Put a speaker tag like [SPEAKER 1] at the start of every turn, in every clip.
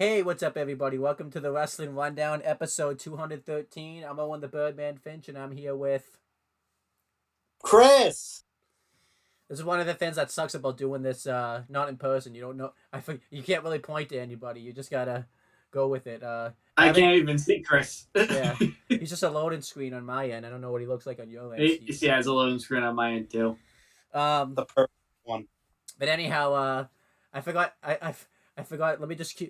[SPEAKER 1] Hey, what's up, everybody? Welcome to the Wrestling Rundown, episode 213. I'm Owen the Birdman Finch, and I'm here with.
[SPEAKER 2] Chris!
[SPEAKER 1] This is one of the things that sucks about doing this not in person. You don't know. You can't really point to anybody. You just gotta go with it.
[SPEAKER 3] I can't even see Chris.
[SPEAKER 1] Yeah, he's just a loading screen on my end. I don't know what he looks like on your end.
[SPEAKER 3] Yeah, it's a loading screen on my end too.
[SPEAKER 2] The perfect one.
[SPEAKER 1] But anyhow, I forgot. I forgot. Let me just.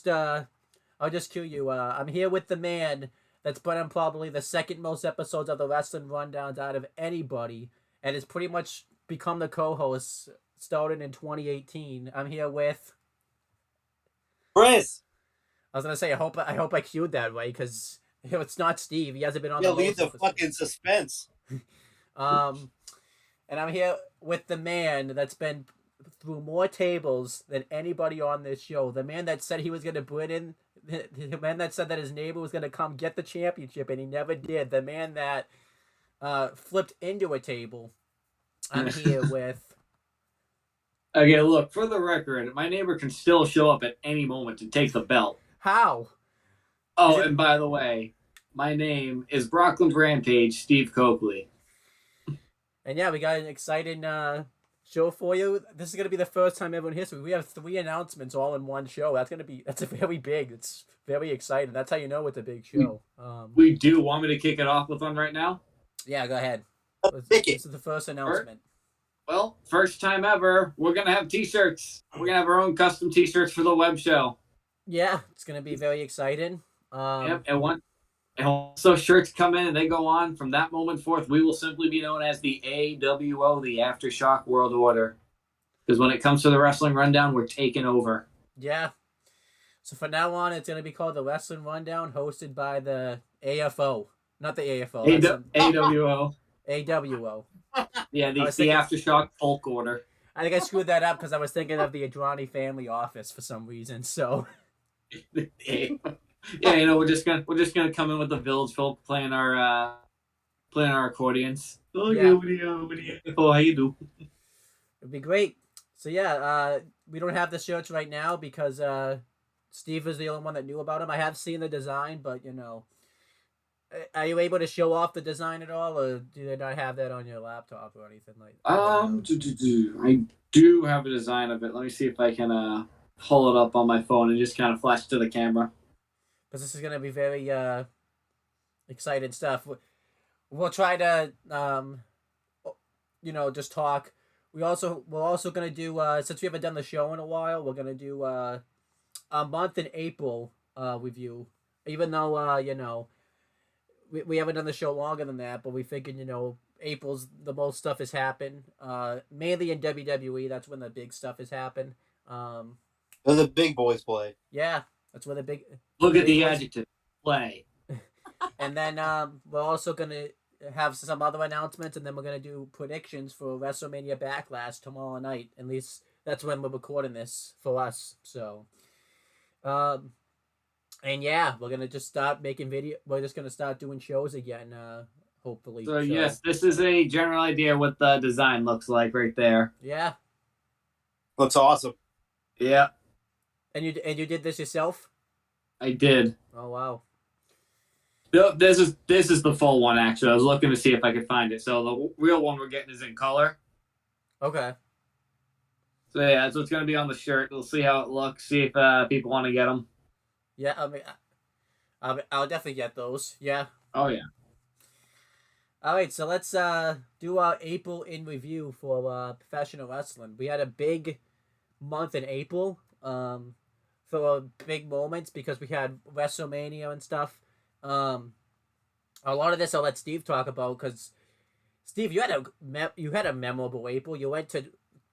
[SPEAKER 1] I'll just cue you. I'm here with the man that's put on probably the second most episodes of the Wrestling Rundowns out of anybody, and has pretty much become the co-host starting in 2018. I'm here with
[SPEAKER 2] Chris!
[SPEAKER 1] I was gonna say I hope I cued that right because it's not Steve. He hasn't been on.
[SPEAKER 2] Yeah, leave the fucking suspense.
[SPEAKER 1] And I'm here with the man that's been through more tables than anybody on this show. The man that said he was gonna put in. The man that said that his neighbor was gonna come get the championship and he never did. The man that flipped into a table. I'm here with.
[SPEAKER 3] Okay, look, for the record, my neighbor can still show up at any moment to take the belt.
[SPEAKER 1] How?
[SPEAKER 3] Oh, and by the way, my name is Brockland Rampage Steve Coakley.
[SPEAKER 1] And yeah, we got an exciting show for you. This is gonna be the first time ever in history. We have 3 announcements all in one show. That's very big. It's very exciting. That's how you know it's a big show.
[SPEAKER 3] We do want me to kick it off with one right now?
[SPEAKER 1] Yeah, go ahead.
[SPEAKER 2] This
[SPEAKER 1] is the first announcement.
[SPEAKER 3] Well, first time ever, we're gonna have t-shirts. We're gonna have our own custom t-shirts for the web show.
[SPEAKER 1] Yeah, it's gonna be very exciting.
[SPEAKER 3] Yep, and once those shirts come in and they go on, from that moment forth, we will simply be known as the AWO, the Aftershock World Order. Because when it comes to the Wrestling Rundown, we're taking over.
[SPEAKER 1] Yeah. So from now on, it's going to be called the Wrestling Rundown, hosted by the AFO. Not the AFO.
[SPEAKER 3] AWO.
[SPEAKER 1] AWO.
[SPEAKER 3] Yeah, the Aftershock Folk Order.
[SPEAKER 1] I think I screwed that up because I was thinking of the Adrani family office for some reason, so...
[SPEAKER 3] Yeah, we're just gonna come in with the village folk playing our accordions. Oh yeah, how you do?
[SPEAKER 1] It'd be great. So yeah, we don't have the shirts right now because Steve is the only one that knew about them. I have seen the design, but are you able to show off the design at all, or do they not have that on your laptop or anything like that?
[SPEAKER 3] I do have a design of it. Let me see if I can pull it up on my phone and just kind of flash to the camera.
[SPEAKER 1] Because this is going to be very exciting stuff. We'll try to, just talk. We're also going to do, since we haven't done the show in a while, we're going to do a month in April review. Even though, we haven't done the show longer than that, but we figured, April's the most stuff has happened. Mainly in WWE, that's when the big stuff has happened.
[SPEAKER 2] Where the big boys play.
[SPEAKER 1] Yeah. That's where the big...
[SPEAKER 3] Look at the adjective. Play.
[SPEAKER 1] And then we're also going to have some other announcements, and then we're going to do predictions for WrestleMania Backlash tomorrow night. At least that's when we're recording this for us. So, and yeah, we're going to just start making video. We're just going to start doing shows again, hopefully.
[SPEAKER 3] So, yes, this is a general idea what the design looks like right there.
[SPEAKER 1] Yeah.
[SPEAKER 2] Looks awesome.
[SPEAKER 3] Yeah.
[SPEAKER 1] And you did this yourself?
[SPEAKER 3] I did.
[SPEAKER 1] Oh wow.
[SPEAKER 3] No, this is the full one actually. I was looking to see if I could find it. So the real one we're getting is in color.
[SPEAKER 1] Okay.
[SPEAKER 3] So yeah, that's what's gonna be on the shirt. We'll see how it looks. See if people want to get them.
[SPEAKER 1] Yeah, I mean, I'll definitely get those. Yeah.
[SPEAKER 3] Oh yeah.
[SPEAKER 1] All right, so let's do our April in review for professional wrestling. We had a big month in April. For big moments because we had WrestleMania and stuff. A lot of this I'll let Steve talk about because Steve, you had a memorable April. You went to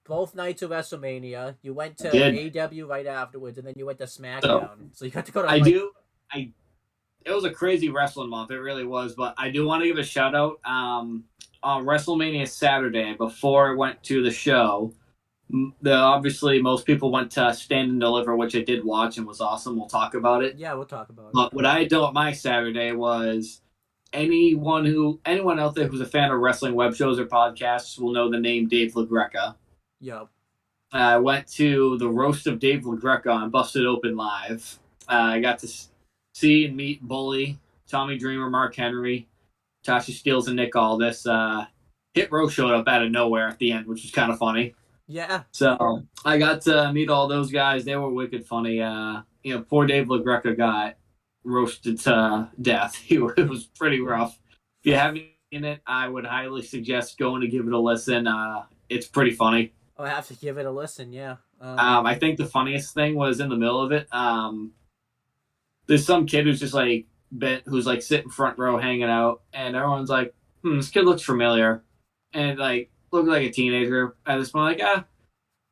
[SPEAKER 1] both nights of WrestleMania. You went to AEW right afterwards, and then you went to SmackDown. So you got to go to.
[SPEAKER 3] It was a crazy wrestling month. It really was. But I do want to give a shout out. On WrestleMania Saturday before I went to the show. Obviously, most people went to Stand and Deliver, which I did watch and was awesome. We'll talk about it.
[SPEAKER 1] Yeah, we'll talk about it.
[SPEAKER 3] But what I did on my Saturday was anyone out there who's a fan of wrestling web shows or podcasts will know the name Dave LaGreca.
[SPEAKER 1] Yep.
[SPEAKER 3] I went to the roast of Dave LaGreca on Busted Open Live. I got to see and meet Bully, Tommy Dreamer, Mark Henry, Tasha Steeles, and Nick Aldis. Hit Row showed up out of nowhere at the end, which was kind of funny.
[SPEAKER 1] Yeah.
[SPEAKER 3] So I got to meet all those guys. They were wicked funny. Poor Dave LaGreca got roasted to death. It was pretty rough. If you haven't seen it, I would highly suggest going to give it a listen. It's pretty funny.
[SPEAKER 1] I have to give it a listen. Yeah.
[SPEAKER 3] I think the funniest thing was in the middle of it. There's some kid who's just like who's like sitting front row hanging out, and everyone's like, this kid looks familiar, and like looked like a teenager at this point, like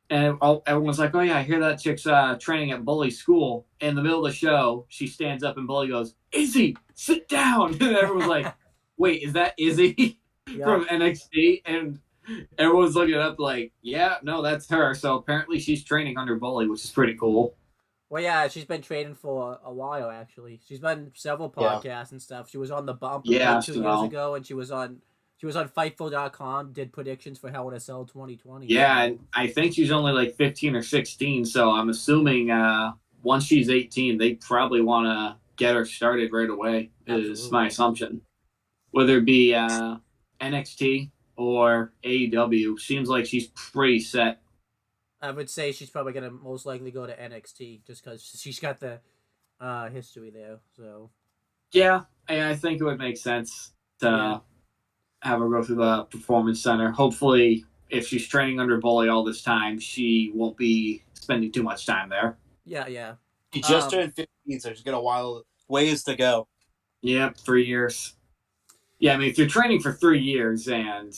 [SPEAKER 3] and everyone's like, oh yeah, I hear that chick's training at Bully school. In the middle of the show, she stands up and Bully goes, Izzy, sit down, and everyone's like, wait, is that Izzy from NXT? And everyone's looking up like, yeah, no, that's her. So apparently she's training under Bully, which is pretty cool.
[SPEAKER 1] Well, yeah, she's been training for a while, actually. She's been several podcasts and stuff. She was on The Bump
[SPEAKER 3] Yeah,
[SPEAKER 1] 2 years ago, and she was on Fightful.com, did predictions for Hell in a Cell 2020.
[SPEAKER 3] Yeah, and I think she's only like 15 or 16, so I'm assuming once she's 18, they probably want to get her started right away, is my assumption. Whether it be NXT or AEW, seems like she's pretty set.
[SPEAKER 1] I would say she's probably going to most likely go to NXT, just because she's got the history there. So
[SPEAKER 3] yeah, I think it would make sense to have her go through the Performance Center. Hopefully, if she's training under Bully all this time, she won't be spending too much time there.
[SPEAKER 1] Yeah.
[SPEAKER 2] She just turned 15, so she's got a ways to go.
[SPEAKER 3] Yep, 3 years. Yeah, I mean, if you're training for 3 years and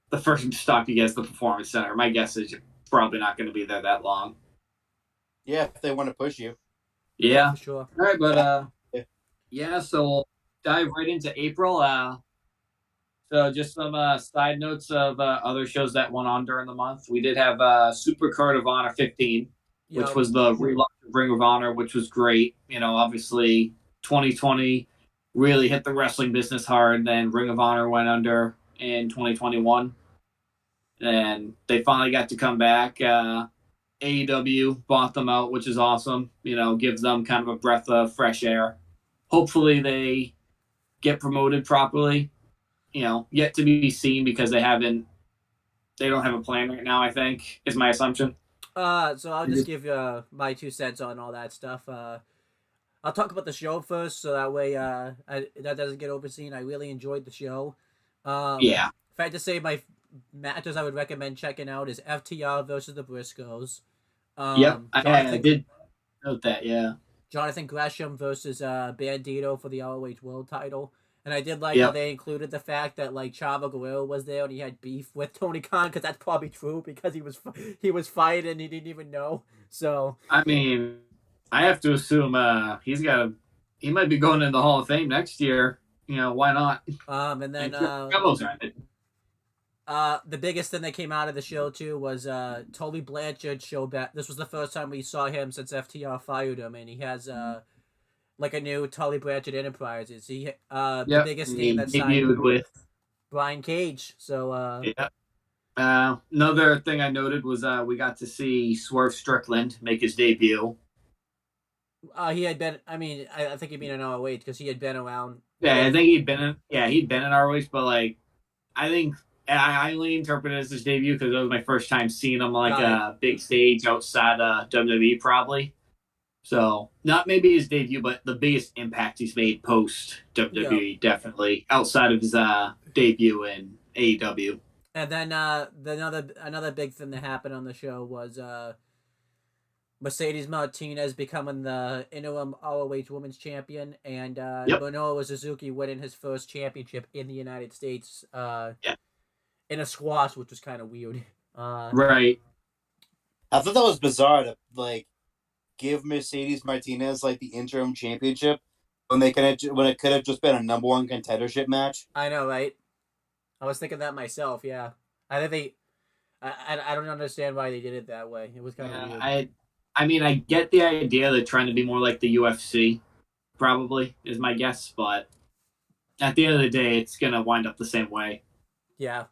[SPEAKER 3] the first stop you get is the Performance Center, my guess is you're probably not going to be there that long.
[SPEAKER 2] Yeah, if they want to push you.
[SPEAKER 3] Yeah,
[SPEAKER 1] for sure.
[SPEAKER 3] All right, but so we'll dive right into April. So just some side notes of other shows that went on during the month. We did have Super Card of Honor 15, which was the relaunch of Ring of Honor, which was great. Obviously 2020 really hit the wrestling business hard. Then Ring of Honor went under in 2021. And they finally got to come back. AEW bought them out, which is awesome. Gives them kind of a breath of fresh air. Hopefully they get promoted properly. Yet to be seen because they don't have a plan right now, I think, is my assumption.
[SPEAKER 1] So I'll just give my 2 cents on all that stuff. I'll talk about the show first, so that way that doesn't get overseen. I really enjoyed the show.
[SPEAKER 3] Yeah.
[SPEAKER 1] If I had to say my matches I would recommend checking out is FTR versus the Briscoes.
[SPEAKER 3] Yep, I did note that, yeah.
[SPEAKER 1] Jonathan Gresham versus Bandito for the ROH World title. And I did like how they included the fact that like Chavo Guerrero was there and he had beef with Tony Khan, because that's probably true, because he was fighting and he didn't even know. So
[SPEAKER 3] I mean, I have to assume he might be going in the Hall of Fame next year. Why not?
[SPEAKER 1] And then the biggest thing that came out of the show too was Tully Blanchard showed back. This was the first time we saw him since FTR fired him, and he has like a new Tully Blanchard Enterprises. He the biggest name that signed
[SPEAKER 3] with
[SPEAKER 1] Brian Cage. So
[SPEAKER 3] another thing I noted was we got to see Swerve Strickland make his debut.
[SPEAKER 1] He had been. I mean, I think he'd been in ROH because he had been around.
[SPEAKER 3] Yeah, I think he'd been in ROH, but like, I think I only interpreted it as his debut because it was my first time seeing him on like a big stage outside WWE, probably. So not maybe his debut, but the biggest impact he's made post WWE, definitely outside of his debut in AEW.
[SPEAKER 1] And then another big thing that happened on the show was Mercedes Martinez becoming the interim ROH Women's Champion, and Minoru Suzuki winning his first championship in the United States in a squash, which was kind of weird.
[SPEAKER 3] Right.
[SPEAKER 2] I thought that was bizarre to like give Mercedes Martinez like the interim championship when it could have just been a number one contendership match.
[SPEAKER 1] I know, right? I was thinking that myself. Yeah, I think I don't understand why they did it that way. It was kind of weird.
[SPEAKER 3] I mean, I get the idea they're trying to be more like the UFC, probably, is my guess, but at the end of the day, it's going to wind up the same way.
[SPEAKER 1] Yeah.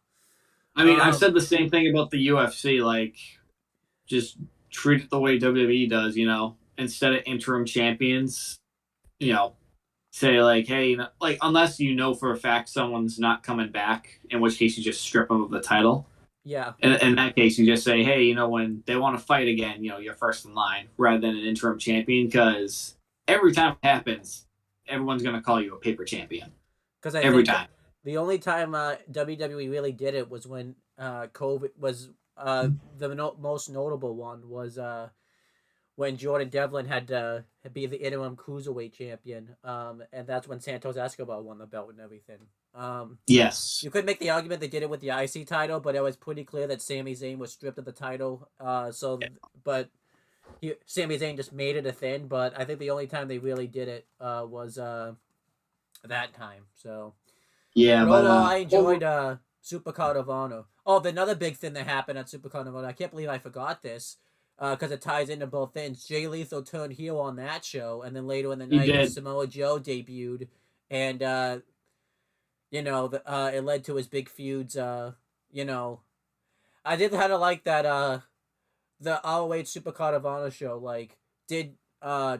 [SPEAKER 3] I mean, I've said the same thing about the UFC. Like, just treat it the way WWE does, instead of interim champions, you know, say like, hey, like unless you know for a fact someone's not coming back, in which case you just strip them of the title.
[SPEAKER 1] Yeah.
[SPEAKER 3] In that case, you just say, hey, when they want to fight again, you're first in line rather than an interim champion, because every time it happens, everyone's going to call you a paper champion.
[SPEAKER 1] Because I
[SPEAKER 3] every
[SPEAKER 1] think
[SPEAKER 3] time.
[SPEAKER 1] The only time WWE really did it was when COVID was the most notable one was when Jordan Devlin had to be the interim cruiserweight champion, and that's when Santos Escobar won the belt and everything.
[SPEAKER 3] Yes.
[SPEAKER 1] You could make the argument they did it with the IC title, but it was pretty clear that Sami Zayn was stripped of the title. But Sami Zayn just made it a thing. But I think the only time they really did it was that time. So
[SPEAKER 3] yeah,
[SPEAKER 1] but overall, I enjoyed Supercard of Honor. Oh, another big thing that happened at Supercard of Honor. I can't believe I forgot this. Because it ties into both things. Jay Lethal turned heel on that show, and then later in the night, Samoa Joe debuted, and it led to his big feuds. I did kind of like that. The ROH Supercard of Honor show did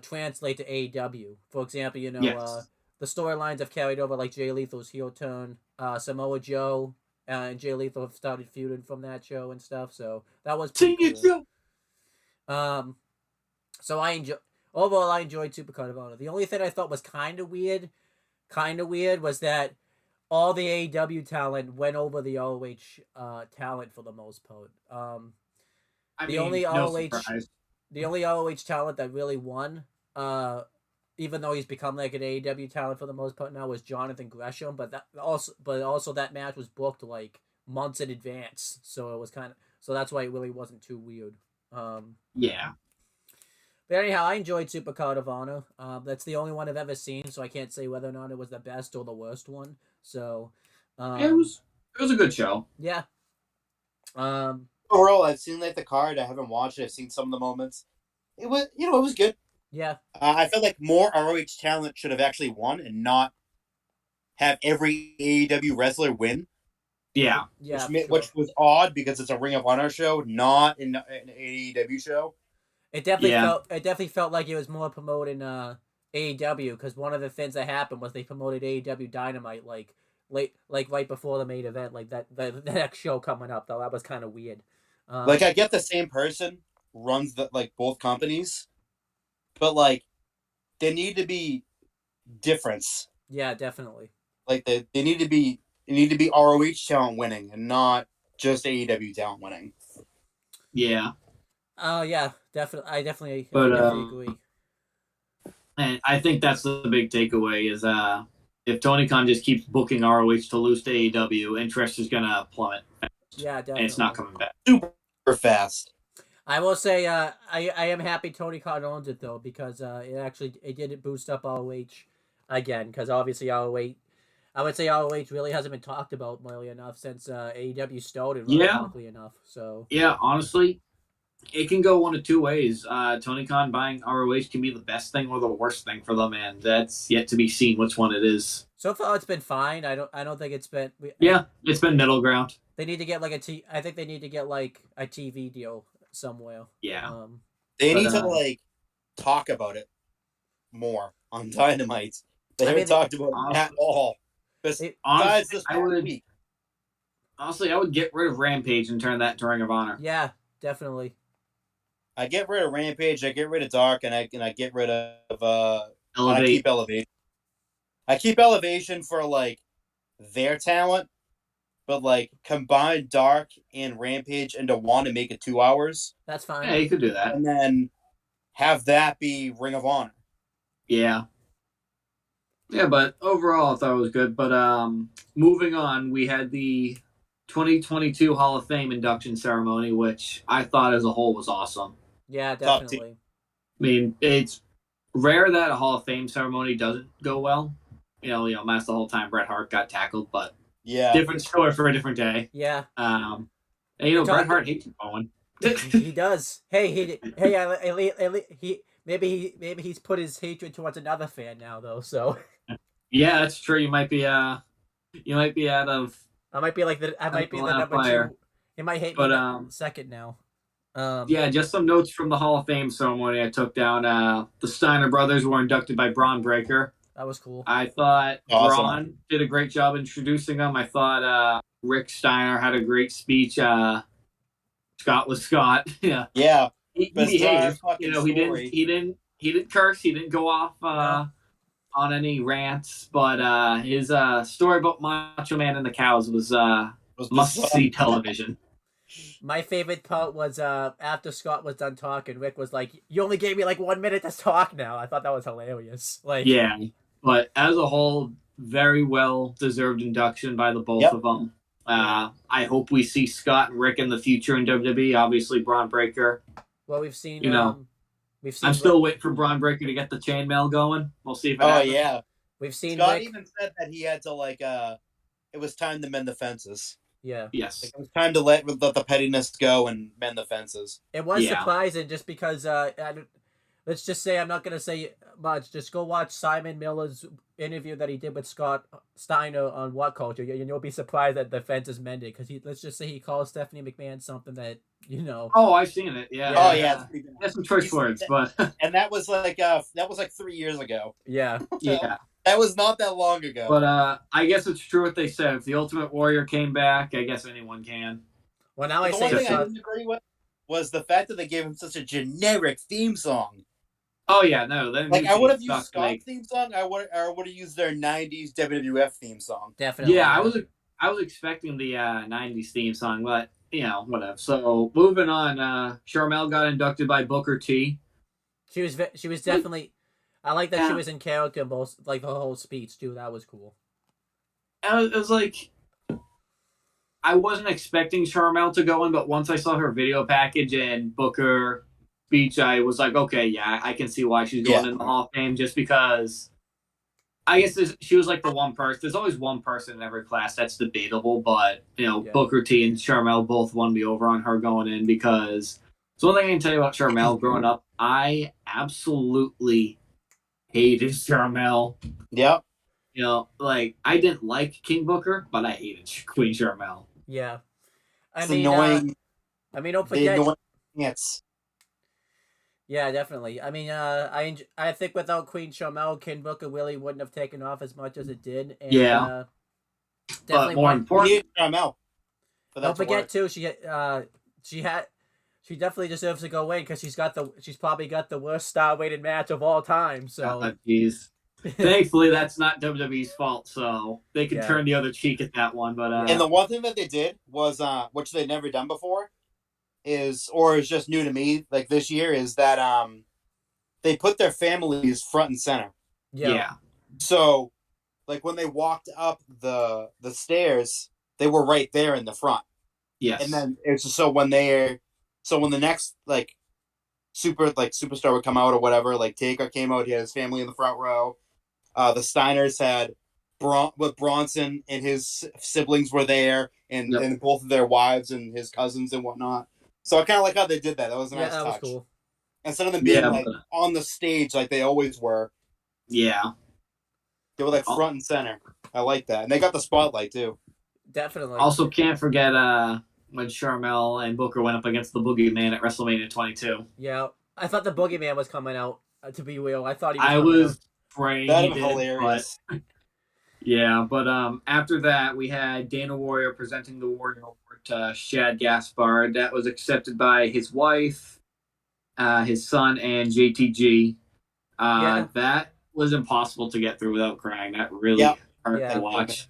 [SPEAKER 1] translate to AEW. For example,
[SPEAKER 3] yes.
[SPEAKER 1] The storylines have carried over, like Jay Lethal's heel turn. Samoa Joe and Jay Lethal have started feuding from that show and stuff. So that was pretty cool. So I enjoyed Supercard of Honor. The only thing I thought was kind of weird was that all the AEW talent went over the ROH talent for the most part. The only ROH talent that really won, even though he's become like an AEW talent for the most part now, was Jonathan Gresham. But also that match was booked like months in advance, so it was so that's why it really wasn't too weird.
[SPEAKER 3] Yeah.
[SPEAKER 1] But anyhow, I enjoyed Supercard of Honor. That's the only one I've ever seen, so I can't say whether or not it was the best or the worst one. So,
[SPEAKER 3] it was a good show.
[SPEAKER 1] Yeah.
[SPEAKER 2] Overall, I've seen the card. I haven't watched it. I've seen some of the moments. It was, it was good.
[SPEAKER 1] Yeah.
[SPEAKER 2] I felt like more ROH talent should have actually won and not have every AEW wrestler win.
[SPEAKER 3] Yeah.
[SPEAKER 2] Which was odd because it's a Ring of Honor show, not an AEW show.
[SPEAKER 1] It definitely felt like it was more promoting AEW, because one of the things that happened was they promoted AEW Dynamite right before the main event, like the next show coming up. Though that was kind of weird.
[SPEAKER 2] I get the same person runs both companies, but they need to be difference.
[SPEAKER 1] Yeah, definitely.
[SPEAKER 2] They need to be ROH talent winning and not just AEW talent winning.
[SPEAKER 3] Yeah.
[SPEAKER 1] Yeah, definitely. I definitely agree.
[SPEAKER 3] And I think that's the big takeaway is if Tony Khan just keeps booking ROH to lose to AEW, interest is gonna plummet.
[SPEAKER 1] Yeah, definitely.
[SPEAKER 3] And it's not coming back
[SPEAKER 2] super fast.
[SPEAKER 1] I will say I am happy Tony Khan owns it though, because it did boost up ROH again, because obviously ROH, I would say ROH really hasn't been talked about nearly enough since AEW started quickly enough. So
[SPEAKER 3] yeah, honestly, it can go one of two ways. Tony Khan buying ROH can be the best thing or the worst thing for them, and that's yet to be seen which one it is.
[SPEAKER 1] So far, it's been fine. I don't think it's been.
[SPEAKER 3] It's been middle ground.
[SPEAKER 1] They need to get I think they need to get a TV deal somewhere.
[SPEAKER 3] Yeah.
[SPEAKER 2] They need to talk about it more on Dynamite. They haven't talked about it at all.
[SPEAKER 3] Honestly, I would get rid of Rampage and turn that to Ring of Honor.
[SPEAKER 1] Yeah, definitely.
[SPEAKER 2] I get rid of Rampage, I get rid of Dark, and I get rid of
[SPEAKER 3] Elevate.
[SPEAKER 2] I keep Elevation. I keep Elevation for their talent, but combine Dark and Rampage into one and make it 2 hours.
[SPEAKER 1] That's fine.
[SPEAKER 3] Yeah, you could do that.
[SPEAKER 2] And then have that be Ring of Honor.
[SPEAKER 3] Yeah. Yeah, but overall I thought it was good. But moving on, we had the 2022 Hall of Fame induction ceremony, which I thought as a whole was awesome.
[SPEAKER 1] Yeah, definitely.
[SPEAKER 3] I mean, it's rare that a Hall of Fame ceremony doesn't go well. That's the whole time Bret Hart got tackled, but
[SPEAKER 2] yeah,
[SPEAKER 3] different story for a different day.
[SPEAKER 1] Yeah.
[SPEAKER 3] And Bret Hart hates Owen.
[SPEAKER 1] He does. Hey, maybe he's put his hatred towards another fan now, though. So.
[SPEAKER 3] Yeah, that's true. You might be out of.
[SPEAKER 1] I might be the number player. 2. He might hate me second now.
[SPEAKER 3] Yeah, just some notes from the Hall of Fame ceremony I took down. The Steiner brothers were inducted by Braun Breaker.
[SPEAKER 1] That was cool.
[SPEAKER 3] I thought
[SPEAKER 2] Awesome.
[SPEAKER 3] Braun did a great job introducing them. I thought Rick Steiner had a great speech. Scott was Scott. Yeah,
[SPEAKER 2] Yeah.
[SPEAKER 3] he
[SPEAKER 2] Bizarre
[SPEAKER 3] behaved.
[SPEAKER 2] fucking
[SPEAKER 3] He
[SPEAKER 2] story.
[SPEAKER 3] didn't curse. He didn't go off on any rants. But his story about Macho Man and the cows was must see television.
[SPEAKER 1] My favorite part was after Scott was done talking, Rick was like, "You only gave me like 1 minute to talk now." I thought that was hilarious. Like,
[SPEAKER 3] Yeah, but as a whole, very well deserved induction by the both of them. I hope we see Scott and Rick in the future in WWE. Obviously, Braun Breaker.
[SPEAKER 1] well, we've seen. We've seen.
[SPEAKER 3] I'm still waiting for Braun Breaker to get the chainmail going. We'll see if it happens.
[SPEAKER 2] Yeah.
[SPEAKER 1] We've seen.
[SPEAKER 2] Scott
[SPEAKER 1] Rick,
[SPEAKER 2] even said that he had to it was time to mend the fences.
[SPEAKER 1] yeah.
[SPEAKER 3] Yes.
[SPEAKER 2] Like, it was time to let the pettiness go and mend the fences.
[SPEAKER 1] It was surprising just because let's just say I'm not gonna say much. Just go watch Simon Miller's interview that he did with Scott Steiner on What Culture, and you'll be surprised that the fence is mended because let's just say he calls Stephanie McMahon something that
[SPEAKER 3] Oh, I've seen it. Yeah.
[SPEAKER 2] Oh yeah.
[SPEAKER 3] That's some choice words, but
[SPEAKER 2] and that was like 3 years ago.
[SPEAKER 1] Yeah.
[SPEAKER 3] Yeah.
[SPEAKER 2] That was not that long ago.
[SPEAKER 3] But I guess it's true what they said. If the Ultimate Warrior came back, I guess anyone can.
[SPEAKER 1] Well, now
[SPEAKER 2] the
[SPEAKER 1] I
[SPEAKER 2] one
[SPEAKER 1] say
[SPEAKER 2] thing I didn't agree with was the fact that they gave him such a generic theme song.
[SPEAKER 3] Oh yeah, no.
[SPEAKER 2] I would have used Scott's theme song. I would have used their '90s WWF theme song.
[SPEAKER 1] Definitely.
[SPEAKER 3] Yeah, I was expecting the '90s theme song, but whatever. So moving on, Sharmell got inducted by Booker T.
[SPEAKER 1] She was definitely. I like that she was in character in both, like the whole speech too. That was cool.
[SPEAKER 3] It was like I wasn't expecting Sharmell to go in, but once I saw her video package and Booker speech, I was like, okay, yeah, I can see why she's going in the Hall of Fame, just because I guess she was like the one person. There's always one person in every class that's debatable, but Booker T and Sharmell both won me over on her going in because. So one thing I can tell you about Sharmell growing up, I absolutely hated Sharmell.
[SPEAKER 2] Yep.
[SPEAKER 3] I didn't like King Booker, but I hated Queen Sharmell.
[SPEAKER 1] Yeah.
[SPEAKER 2] It's annoying.
[SPEAKER 1] Don't forget.
[SPEAKER 2] Yes.
[SPEAKER 1] Yeah, definitely. I mean, I think without Queen Sharmell, King Booker really wouldn't have taken off as much as it did. And,
[SPEAKER 3] yeah.
[SPEAKER 1] Definitely
[SPEAKER 3] but more important,
[SPEAKER 2] Sharmell.
[SPEAKER 1] Don't forget too. She definitely deserves to go in because she's probably got the worst star-rated match of all time. So,
[SPEAKER 3] jeez. Thankfully, that's not WWE's fault, so they can turn the other cheek at that one. But
[SPEAKER 2] and the one thing that they did was, which they'd never done before, is just new to me, like this year, is that they put their families front and center.
[SPEAKER 3] Yeah.
[SPEAKER 2] So, like when they walked up the stairs, they were right there in the front.
[SPEAKER 3] Yes.
[SPEAKER 2] And then it's so when the next superstar would come out or whatever, like Taker came out, he had his family in the front row. The Steiners had Bronson and his siblings were there, and both of their wives and his cousins and whatnot. So I kind of like how they did that. That was a nice touch. That was cool. Instead of them being on the stage like they always were.
[SPEAKER 3] Yeah.
[SPEAKER 2] They were like front and center. I like that, and they got the spotlight too.
[SPEAKER 1] Definitely.
[SPEAKER 3] Also, can't forget when Sharmell and Booker went up against the Boogeyman at WrestleMania 22.
[SPEAKER 1] Yeah, I thought the Boogeyman was coming out. To be real, I thought he was.
[SPEAKER 3] I was praying.
[SPEAKER 2] That was hilarious.
[SPEAKER 3] But, yeah, but after that, we had Dana Warrior presenting the Warrior Award to Shad Gaspard. That was accepted by his wife, his son, and JTG. That was impossible to get through without crying. That really hurt to watch.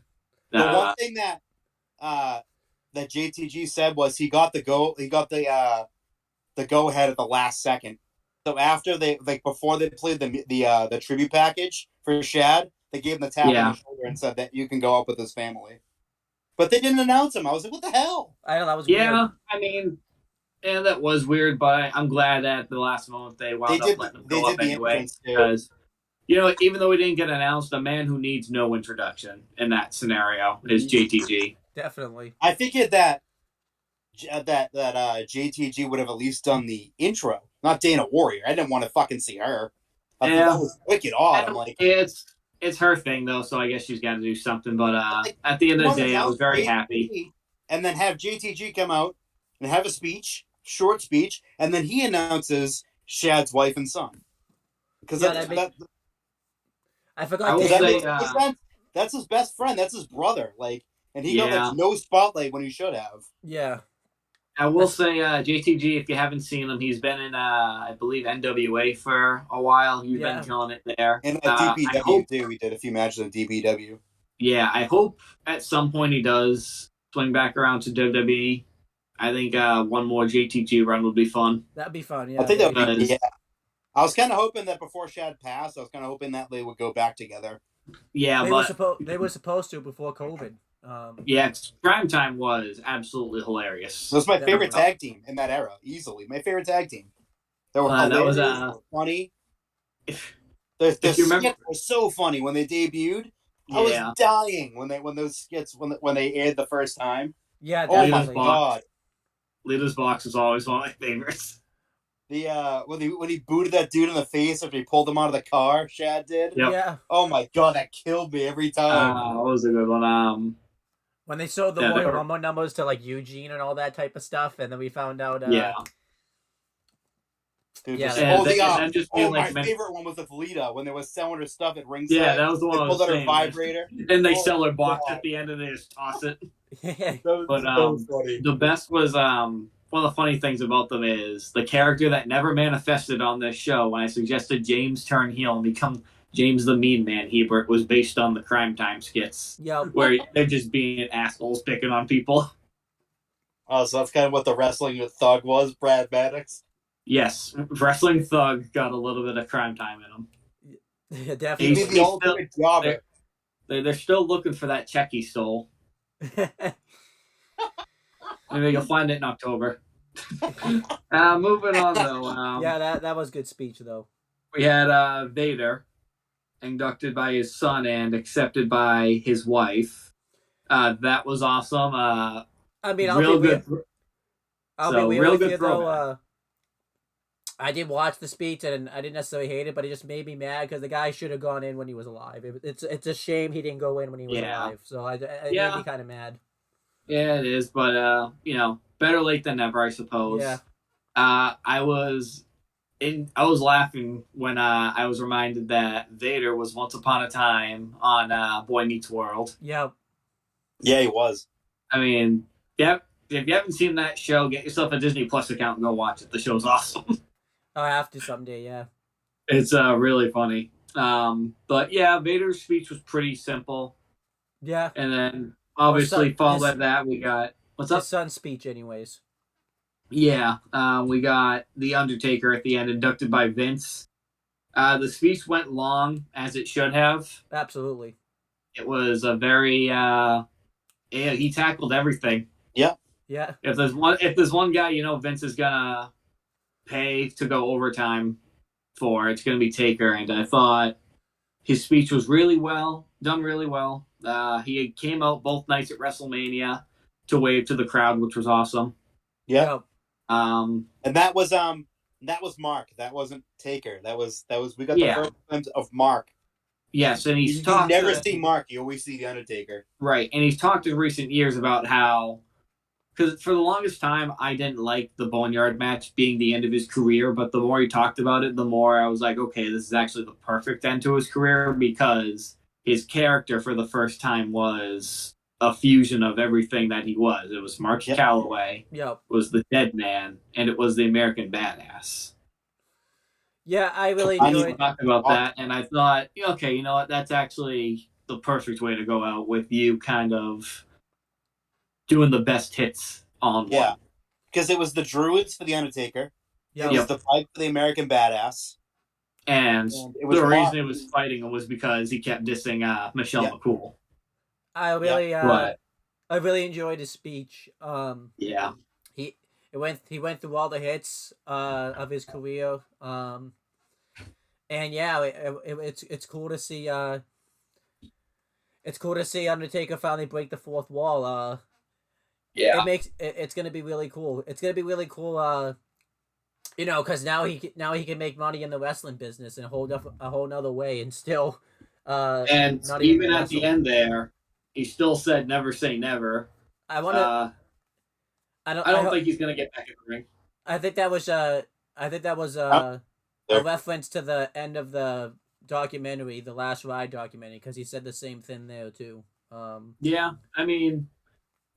[SPEAKER 2] The one thing that that JTG said was he got the go ahead at the last second. So after before they played the tribute package for Shad, they gave him the tap on the shoulder and said that you can go up with his family. But they didn't announce him. I was like, what the hell?
[SPEAKER 1] I know that was weird.
[SPEAKER 3] I mean, that was weird, but I'm glad that at the last moment they wound up letting him go up anyway. Because, even though he didn't get announced, the man who needs no introduction in that scenario is JTG.
[SPEAKER 1] Definitely.
[SPEAKER 2] I figured that JTG would have at least done the intro, not Dana Warrior. I didn't want to fucking see her. That was wicked odd. I'm like,
[SPEAKER 3] it's her thing though, so I guess she's got to do something. But at the end of the day, I was very happy.
[SPEAKER 2] And then have JTG come out and have a speech, short speech, and then he announces Shad's wife and son. Because
[SPEAKER 1] Yeah, I
[SPEAKER 3] I
[SPEAKER 1] forgot
[SPEAKER 3] will
[SPEAKER 2] that
[SPEAKER 1] David.
[SPEAKER 3] say,
[SPEAKER 2] makes no sense. That's his best friend. That's his brother. Like, and he got like
[SPEAKER 3] yeah.
[SPEAKER 2] no spotlight when he should have.
[SPEAKER 1] Yeah.
[SPEAKER 3] I will say, JTG, if you haven't seen him, he's been in, I believe, NWA for a while. He's been killing it there.
[SPEAKER 2] And at
[SPEAKER 3] I
[SPEAKER 2] DPW
[SPEAKER 3] hope,
[SPEAKER 2] too, we did a few matches at DPW.
[SPEAKER 3] yeah, I hope at some point he does swing back around to WWE. I think one more JTG run would be fun.
[SPEAKER 1] That'd be fun. Yeah.
[SPEAKER 2] I think that would be,
[SPEAKER 3] Because,
[SPEAKER 2] yeah. I was kind of hoping that before Shad passed, I was kind of hoping that they would go back together.
[SPEAKER 3] yeah,
[SPEAKER 1] they were supposed to before COVID.
[SPEAKER 3] Yeah, Prime Time was absolutely hilarious.
[SPEAKER 2] That was my favorite tag team in that era, easily. My favorite tag team. They were hilarious, they were funny. The skits were so funny when they debuted. Yeah. I was dying when those skits when they aired the first time.
[SPEAKER 1] Yeah,
[SPEAKER 2] oh my god.
[SPEAKER 3] Leader's Box is always one of my favorites.
[SPEAKER 2] The when he booted that dude in the face after he pulled him out of the car, Shad did.
[SPEAKER 3] Yep.
[SPEAKER 1] Yeah.
[SPEAKER 2] Oh my god, that killed me every time.
[SPEAKER 3] That was a good one.
[SPEAKER 1] When they showed the Royal Rumble numbers to like Eugene and all that type of stuff, and then we found out.
[SPEAKER 3] Yeah.
[SPEAKER 2] Dude,
[SPEAKER 1] yeah.
[SPEAKER 2] My favorite one was with Lita when they were selling her stuff at ringside.
[SPEAKER 3] Yeah, that was the one.
[SPEAKER 2] They pulled out her vibrator.
[SPEAKER 3] And they sell her box at the end and they just toss it. But
[SPEAKER 2] so funny.
[SPEAKER 3] The best was one of the funny things about them is the character that never manifested on this show. When I suggested James turn heel and become James the Mean Man Hebert, was based on the Crime Time skits.
[SPEAKER 1] Yep.
[SPEAKER 3] Where they're just being assholes picking on people.
[SPEAKER 2] Oh, so that's kind of what the wrestling thug was, Brad Maddox.
[SPEAKER 3] Yes, wrestling thug got a little bit of Crime Time in him.
[SPEAKER 1] Yeah, definitely.
[SPEAKER 2] He's the ultimate jobber.
[SPEAKER 3] They're still looking for that check he stole. Maybe you'll find it in October. Moving on though.
[SPEAKER 1] Yeah, that was good speech though.
[SPEAKER 3] We had Vader inducted by his son and accepted by his wife. That was awesome.
[SPEAKER 1] I mean, I'll
[SPEAKER 3] real
[SPEAKER 1] be
[SPEAKER 3] good.
[SPEAKER 1] I'll be real with you though. I did watch the speech and I didn't necessarily hate it, but it just made me mad because the guy should have gone in when he was alive. It's a shame he didn't go in when he was alive. So it made me kind of mad.
[SPEAKER 3] Yeah, it is, but better late than never, I suppose.
[SPEAKER 1] Yeah.
[SPEAKER 3] I was laughing when I was reminded that Vader was once upon a time on Boy Meets World.
[SPEAKER 1] Yeah.
[SPEAKER 2] Yeah, he was.
[SPEAKER 3] I mean, if you haven't seen that show, get yourself a Disney Plus account and go watch it. The show's awesome.
[SPEAKER 1] I have to someday, yeah.
[SPEAKER 3] It's really funny. But yeah, Vader's speech was pretty simple.
[SPEAKER 1] Yeah.
[SPEAKER 3] And then obviously followed that we got what's up?
[SPEAKER 1] His son's speech, anyways.
[SPEAKER 3] Yeah, we got The Undertaker at the end, inducted by Vince. The speech went long, as it should have.
[SPEAKER 1] Absolutely.
[SPEAKER 3] It was a very he tackled everything.
[SPEAKER 2] Yeah.
[SPEAKER 1] Yeah.
[SPEAKER 3] If there's one guy Vince is gonna pay to go overtime for, it's gonna be Taker, and I thought his speech was done really well. He came out both nights at WrestleMania to wave to the crowd, which was awesome.
[SPEAKER 2] Yeah.
[SPEAKER 3] And
[SPEAKER 2] that was Mark. That wasn't Taker. That was we got the first glimpse of Mark.
[SPEAKER 3] Yes, and you
[SPEAKER 2] never see Mark. You always see the Undertaker.
[SPEAKER 3] Right, and he's talked in recent years about how, because for the longest time I didn't like the Boneyard match being the end of his career, but the more he talked about it, the more I was like, okay, this is actually the perfect end to his career, because his character for the first time was a fusion of everything that he was. It was Mark Calloway, it was the Dead Man, and it was the American Badass.
[SPEAKER 1] Yeah, I really enjoyed
[SPEAKER 3] talking about that, and I thought, okay, you know what? That's actually the perfect way to go out, with you kind of doing the best hits on one.
[SPEAKER 2] Because it was the Druids for the Undertaker.
[SPEAKER 1] It
[SPEAKER 2] was the fight for the American Badass.
[SPEAKER 3] And the reason it was fighting was because he kept dissing Michelle McCool.
[SPEAKER 1] I really enjoyed his speech. He went through all the hits of his career. And it's cool to see Undertaker finally break the fourth wall. It's gonna be really cool. It's gonna be really cool. Because now he can make money in the wrestling business in a whole nother way, and still.
[SPEAKER 3] And
[SPEAKER 1] not
[SPEAKER 3] even at the end there, he still said, "Never say never."
[SPEAKER 1] I don't
[SPEAKER 3] think he's gonna get back in the ring.
[SPEAKER 1] I think that was
[SPEAKER 2] I don't
[SPEAKER 1] a
[SPEAKER 2] either.
[SPEAKER 1] reference to the end of the documentary, the Last Ride documentary, because he said the same thing there too.
[SPEAKER 3] Yeah, I mean,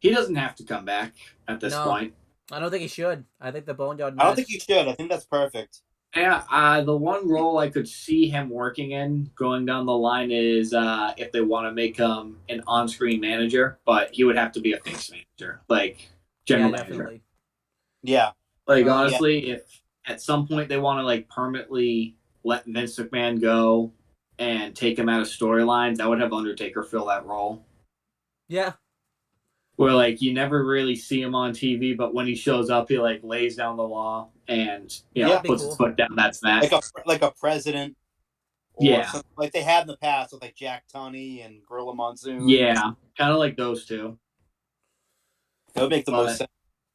[SPEAKER 3] he doesn't have to come back at this
[SPEAKER 1] No,
[SPEAKER 3] point.
[SPEAKER 1] I don't think he should. I think the Boneyard
[SPEAKER 2] I don't think
[SPEAKER 1] match.
[SPEAKER 2] you should. I think that's perfect.
[SPEAKER 3] Yeah, the one role I could see him working in going down the line is if they want to make him an on-screen manager, but he would have to be a face manager, like
[SPEAKER 1] Yeah,
[SPEAKER 3] general manager.
[SPEAKER 1] definitely.
[SPEAKER 2] Yeah,
[SPEAKER 3] Like
[SPEAKER 2] yeah.
[SPEAKER 3] honestly, if at some point they want to like permanently let Vince McMahon go and take him out of storylines, I would have Undertaker fill that role.
[SPEAKER 1] Yeah,
[SPEAKER 3] Where like you never really see him on TV, but when he shows up, he like lays down the law and
[SPEAKER 1] that would be
[SPEAKER 3] puts his
[SPEAKER 1] cool.
[SPEAKER 3] foot down. That's that.
[SPEAKER 2] Like a president or
[SPEAKER 3] Yeah,
[SPEAKER 2] something like they had in the past with like Jack Tunney and Gorilla Monsoon.
[SPEAKER 3] yeah, kind of like those two.
[SPEAKER 2] That would make the most
[SPEAKER 3] But
[SPEAKER 2] sense.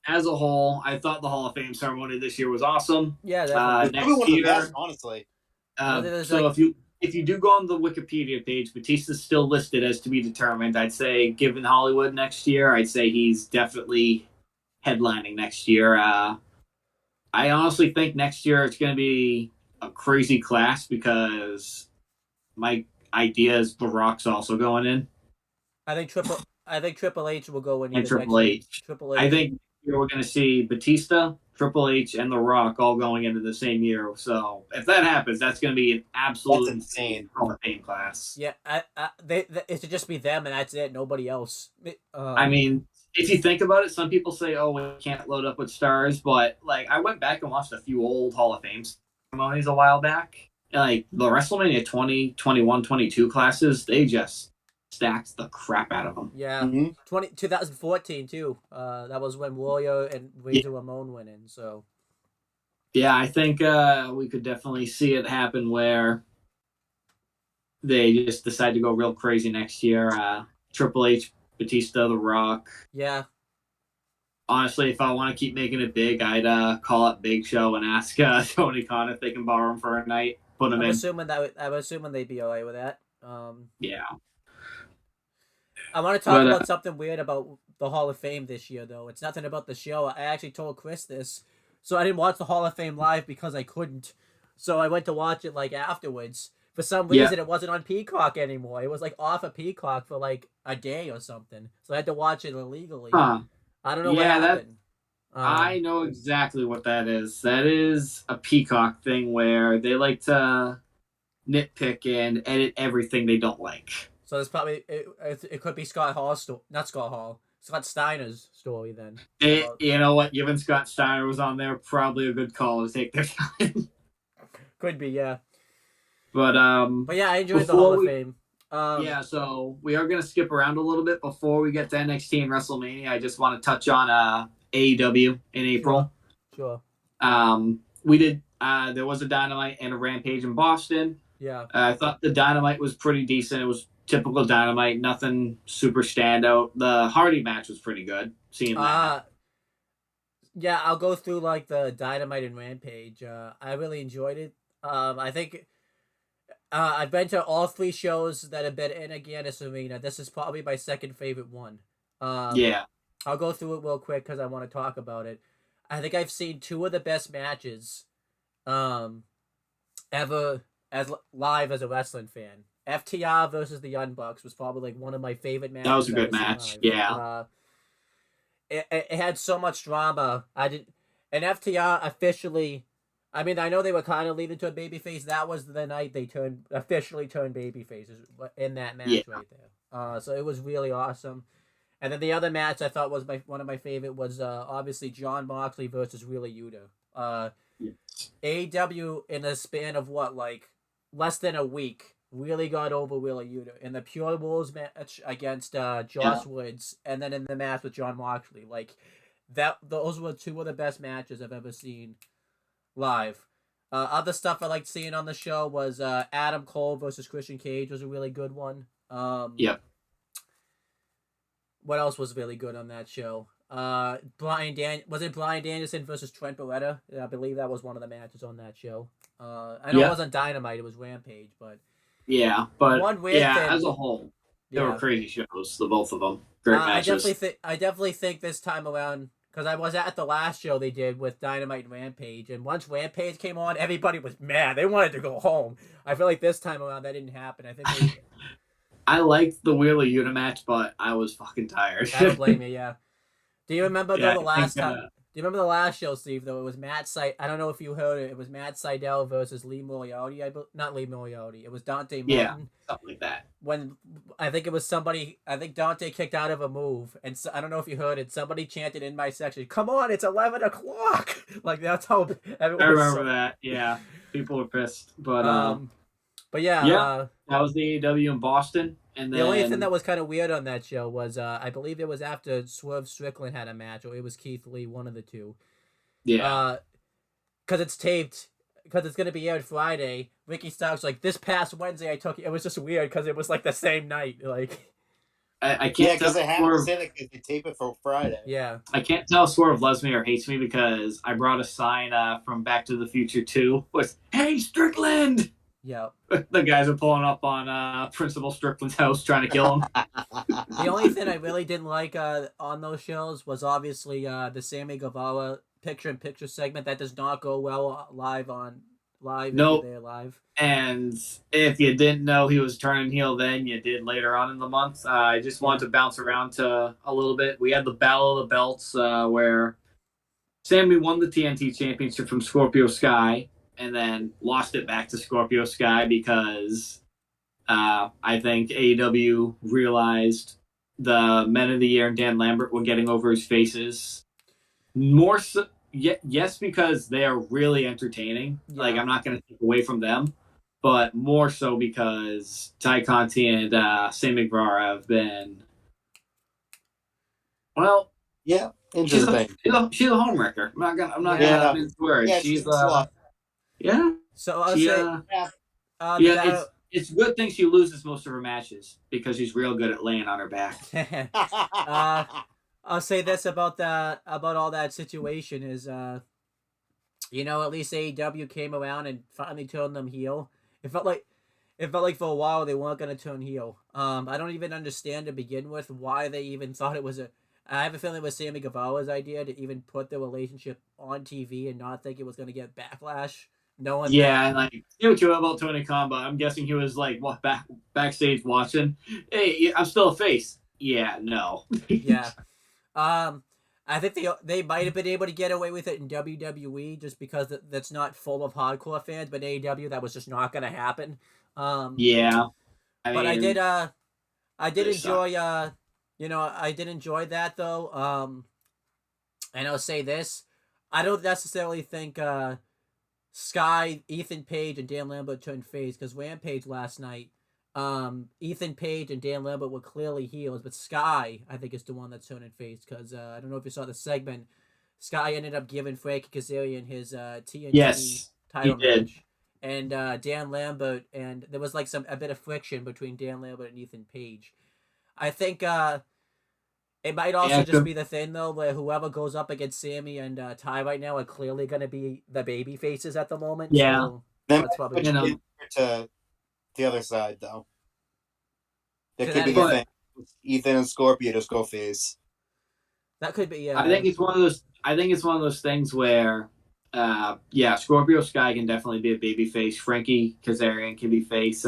[SPEAKER 3] as a whole, I thought the Hall of Fame ceremony this year was awesome.
[SPEAKER 1] Yeah, definitely.
[SPEAKER 2] It's probably
[SPEAKER 3] Next
[SPEAKER 2] one of the best,
[SPEAKER 3] year,
[SPEAKER 2] honestly.
[SPEAKER 1] I think there's
[SPEAKER 3] so
[SPEAKER 1] like
[SPEAKER 3] if you do go on the Wikipedia page, Batista's still listed as to be determined. I'd say, given Hollywood next year, I'd say he's definitely headlining next year. I honestly think next year it's going to be a crazy class because my idea is The Rock's also going in
[SPEAKER 1] I think Triple H will go in
[SPEAKER 3] and
[SPEAKER 1] either next
[SPEAKER 3] Triple
[SPEAKER 1] year.
[SPEAKER 3] H.
[SPEAKER 1] Triple
[SPEAKER 3] I
[SPEAKER 1] H.
[SPEAKER 3] think we're going to see Batista, Triple H, and The Rock all going into the same year. So if that happens, that's going to be an
[SPEAKER 2] That's
[SPEAKER 3] absolute
[SPEAKER 2] insane.
[SPEAKER 3] Hall of Fame class.
[SPEAKER 1] Yeah, it should just be them and that's it. Nobody else.
[SPEAKER 3] I mean, if you think about it, some people say, "Oh, we can't load up with stars," but like I went back and watched a few old Hall of Fame ceremonies a while back. And, like the WrestleMania 20, 21, 22 classes, they just stacked the crap out of them.
[SPEAKER 1] yeah,
[SPEAKER 2] Mm-hmm.
[SPEAKER 1] 2014 too. That was when Warrior and
[SPEAKER 3] Yeah,
[SPEAKER 1] Razor Ramon went in. So
[SPEAKER 3] yeah, I think we could definitely see it happen where they just decide to go real crazy next year. Triple H, Batista, The Rock.
[SPEAKER 1] yeah,
[SPEAKER 3] Honestly, if I want to keep making it big, I'd call up Big Show and ask Tony Khan if they can borrow him for a night. Put him in.
[SPEAKER 1] I'm assuming they'd be alright with that.
[SPEAKER 3] Yeah,
[SPEAKER 1] I want to talk
[SPEAKER 3] but
[SPEAKER 1] about something weird about the Hall of Fame this year, though. It's nothing about the show. I actually told Chris this, so I didn't watch the Hall of Fame live because I couldn't. So I went to watch it like afterwards. For some
[SPEAKER 3] yeah,
[SPEAKER 1] reason, it wasn't on Peacock anymore. It was like off of Peacock for like a day or something. So I had to watch it illegally.
[SPEAKER 3] huh.
[SPEAKER 1] I don't know what
[SPEAKER 3] Yeah, that
[SPEAKER 1] happened.
[SPEAKER 3] I know exactly what that is. That is a Peacock thing where they like to nitpick and edit everything they don't like.
[SPEAKER 1] So there's probably it could be Scott Hall's story, not Scott Hall, Scott Steiner's story then.
[SPEAKER 3] You know what? Given Scott Steiner was on there, probably a good call to take their time.
[SPEAKER 1] Could be, yeah.
[SPEAKER 3] But
[SPEAKER 1] Yeah, I enjoyed the Hall of Fame.
[SPEAKER 3] Yeah, so we are gonna skip around a little bit before we get to NXT and WrestleMania. I just want to touch on AEW in April.
[SPEAKER 1] Sure.
[SPEAKER 3] We did. There was a Dynamite and a Rampage in Boston.
[SPEAKER 1] Yeah.
[SPEAKER 3] I thought the Dynamite was pretty decent. It was typical Dynamite, nothing super standout. The Hardy match was pretty good. Seeing that.
[SPEAKER 1] Yeah, I'll go through like the Dynamite and Rampage. I really enjoyed it. I think I've been to all three shows that have been in Agganis Arena. This is probably my second favorite one.
[SPEAKER 3] Yeah.
[SPEAKER 1] I'll go through it real quick because I want to talk about it. I think I've seen two of the best matches ever as live as a wrestling fan. FTR versus the Young Bucks was probably like one of my favorite matches.
[SPEAKER 3] That was a
[SPEAKER 1] I've
[SPEAKER 3] good
[SPEAKER 1] ever seen
[SPEAKER 3] match.
[SPEAKER 1] live.
[SPEAKER 3] Yeah.
[SPEAKER 1] It had so much drama. And FTR officially. I mean, I know they were kind of leading to a babyface. That was the night they officially turned babyfaces in that match right there. So it was really awesome. And then the other match I thought was one of my favorite was obviously Jon Moxley versus Wheeler Yuta. AEW in a span of like less than a week really got over Wheeler Yuta in the Pure Wolves match against Josh Woods, and then in the match with Jon Moxley. Like those were two of the best matches I've ever seen live. Other stuff I liked seeing on the show was Adam Cole versus Christian Cage was a really good one. What else was really good on that show? Brian Danielson versus Trent Beretta? I believe that was one of the matches on that show. I know it wasn't Dynamite, it was Rampage, but one weird thing,
[SPEAKER 3] as a whole, they were crazy shows. The both of them, great matches.
[SPEAKER 1] I definitely think this time around because I was at the last show they did with Dynamite and Rampage, and once Rampage came on, everybody was mad. They wanted to go home. I feel like this time around that didn't happen. I think
[SPEAKER 3] I liked the Wheeler Unit match, but I was fucking tired.
[SPEAKER 1] I don't blame you. Yeah. Do you remember though
[SPEAKER 3] Yeah,
[SPEAKER 1] the
[SPEAKER 3] I
[SPEAKER 1] last
[SPEAKER 3] think,
[SPEAKER 1] time? Do you remember the last show, Steve? Though it was I don't know if you heard it. It was Matt Sydal versus Lee Moriarty. Not Lee Moriarty. It was Dante Martin.
[SPEAKER 3] Yeah, something like that.
[SPEAKER 1] When I think it was somebody. I think Dante kicked out of a move, and so, I don't know if you heard it. Somebody chanted in my section, "Come on, it's 11 o'clock!" Like that's how everyone.
[SPEAKER 3] I remember that. Yeah, people were pissed, but
[SPEAKER 1] yeah,
[SPEAKER 3] yeah, that was the AEW in Boston. And then,
[SPEAKER 1] the only thing that was kind of weird on that show was I believe it was after Swerve Strickland had a match, or it was Keith Lee, one of the two.
[SPEAKER 3] Yeah.
[SPEAKER 1] Because it's taped, because it's going to be aired Friday. Ricky Starks like, this past Wednesday I took it. It was just weird because it was like the same night. Like,
[SPEAKER 3] I can't.
[SPEAKER 2] Yeah, because they have to say that they tape it for Friday.
[SPEAKER 1] Yeah.
[SPEAKER 3] I can't tell if Swerve loves me or hates me because I brought a sign from Back to the Future 2 with "Hey Strickland."
[SPEAKER 1] Yeah.
[SPEAKER 3] The guys are pulling up on Principal Strickland's house trying to kill him.
[SPEAKER 1] The only thing I really didn't like on those shows was obviously the Sammy Guevara picture-in-picture segment. That does not go well live.
[SPEAKER 3] Nope.
[SPEAKER 1] If they're live.
[SPEAKER 3] And if you didn't know he was turning heel then, you did later on in the month. I just wanted to bounce around to a little bit. We had the Battle of the Belts where Sammy won the TNT Championship from Scorpio Sky and then lost it back to Scorpio Sky because I think AEW realized the Men of the Year and Dan Lambert were getting over his faces. More so, yes, because they are really entertaining.
[SPEAKER 1] Yeah.
[SPEAKER 3] Like, I'm not going to take away from them, but more so because Ty Conti and Sammy Guevara have been, well,
[SPEAKER 2] yeah,
[SPEAKER 3] she's
[SPEAKER 2] interesting.
[SPEAKER 3] a homewrecker. I'm not
[SPEAKER 2] Yeah.
[SPEAKER 3] gonna mince words.
[SPEAKER 2] Yeah,
[SPEAKER 3] she's
[SPEAKER 2] slut.
[SPEAKER 1] So I'll say,
[SPEAKER 3] it's a good thing she loses most of her matches because she's real good at laying on her back.
[SPEAKER 1] I'll say this about all that situation is, at least AEW came around and finally turned them heel. It felt like for a while they weren't gonna turn heel. I don't even understand to begin with why they even thought it was I have a feeling it was Sammy Guevara's idea to even put the relationship on TV and not think it was gonna get backlash. No one.
[SPEAKER 3] Yeah, and like, you know what about Tony Khan, but I'm guessing he was like backstage watching. Hey, I'm still a face. Yeah, no.
[SPEAKER 1] Yeah. I think they might have been able to get away with it in WWE just because that's not full of hardcore fans, but AEW that was just not going to happen.
[SPEAKER 3] Yeah.
[SPEAKER 1] I did enjoy I did enjoy that though. And I'll say this, I don't necessarily think Sky, Ethan Page, and Dan Lambert turned face because Rampage last night. Ethan Page and Dan Lambert were clearly heels, but Sky, I think, is the one that's turning face because I don't know if you saw the segment. Sky ended up giving Frankie Kazarian his TNT title match, and Dan Lambert, and there was like a bit of friction between Dan Lambert and Ethan Page. I think it might also just be the thing though, where whoever goes up against Sammy and Ty right now are clearly going to be the baby faces at the moment.
[SPEAKER 3] Yeah,
[SPEAKER 1] so that's probably
[SPEAKER 2] to the other side though. There could be the thing. Ethan and Scorpio just go face.
[SPEAKER 1] That could be.
[SPEAKER 3] I think it's one of those things where, Scorpio Sky can definitely be a baby face. Frankie Kazarian can be face.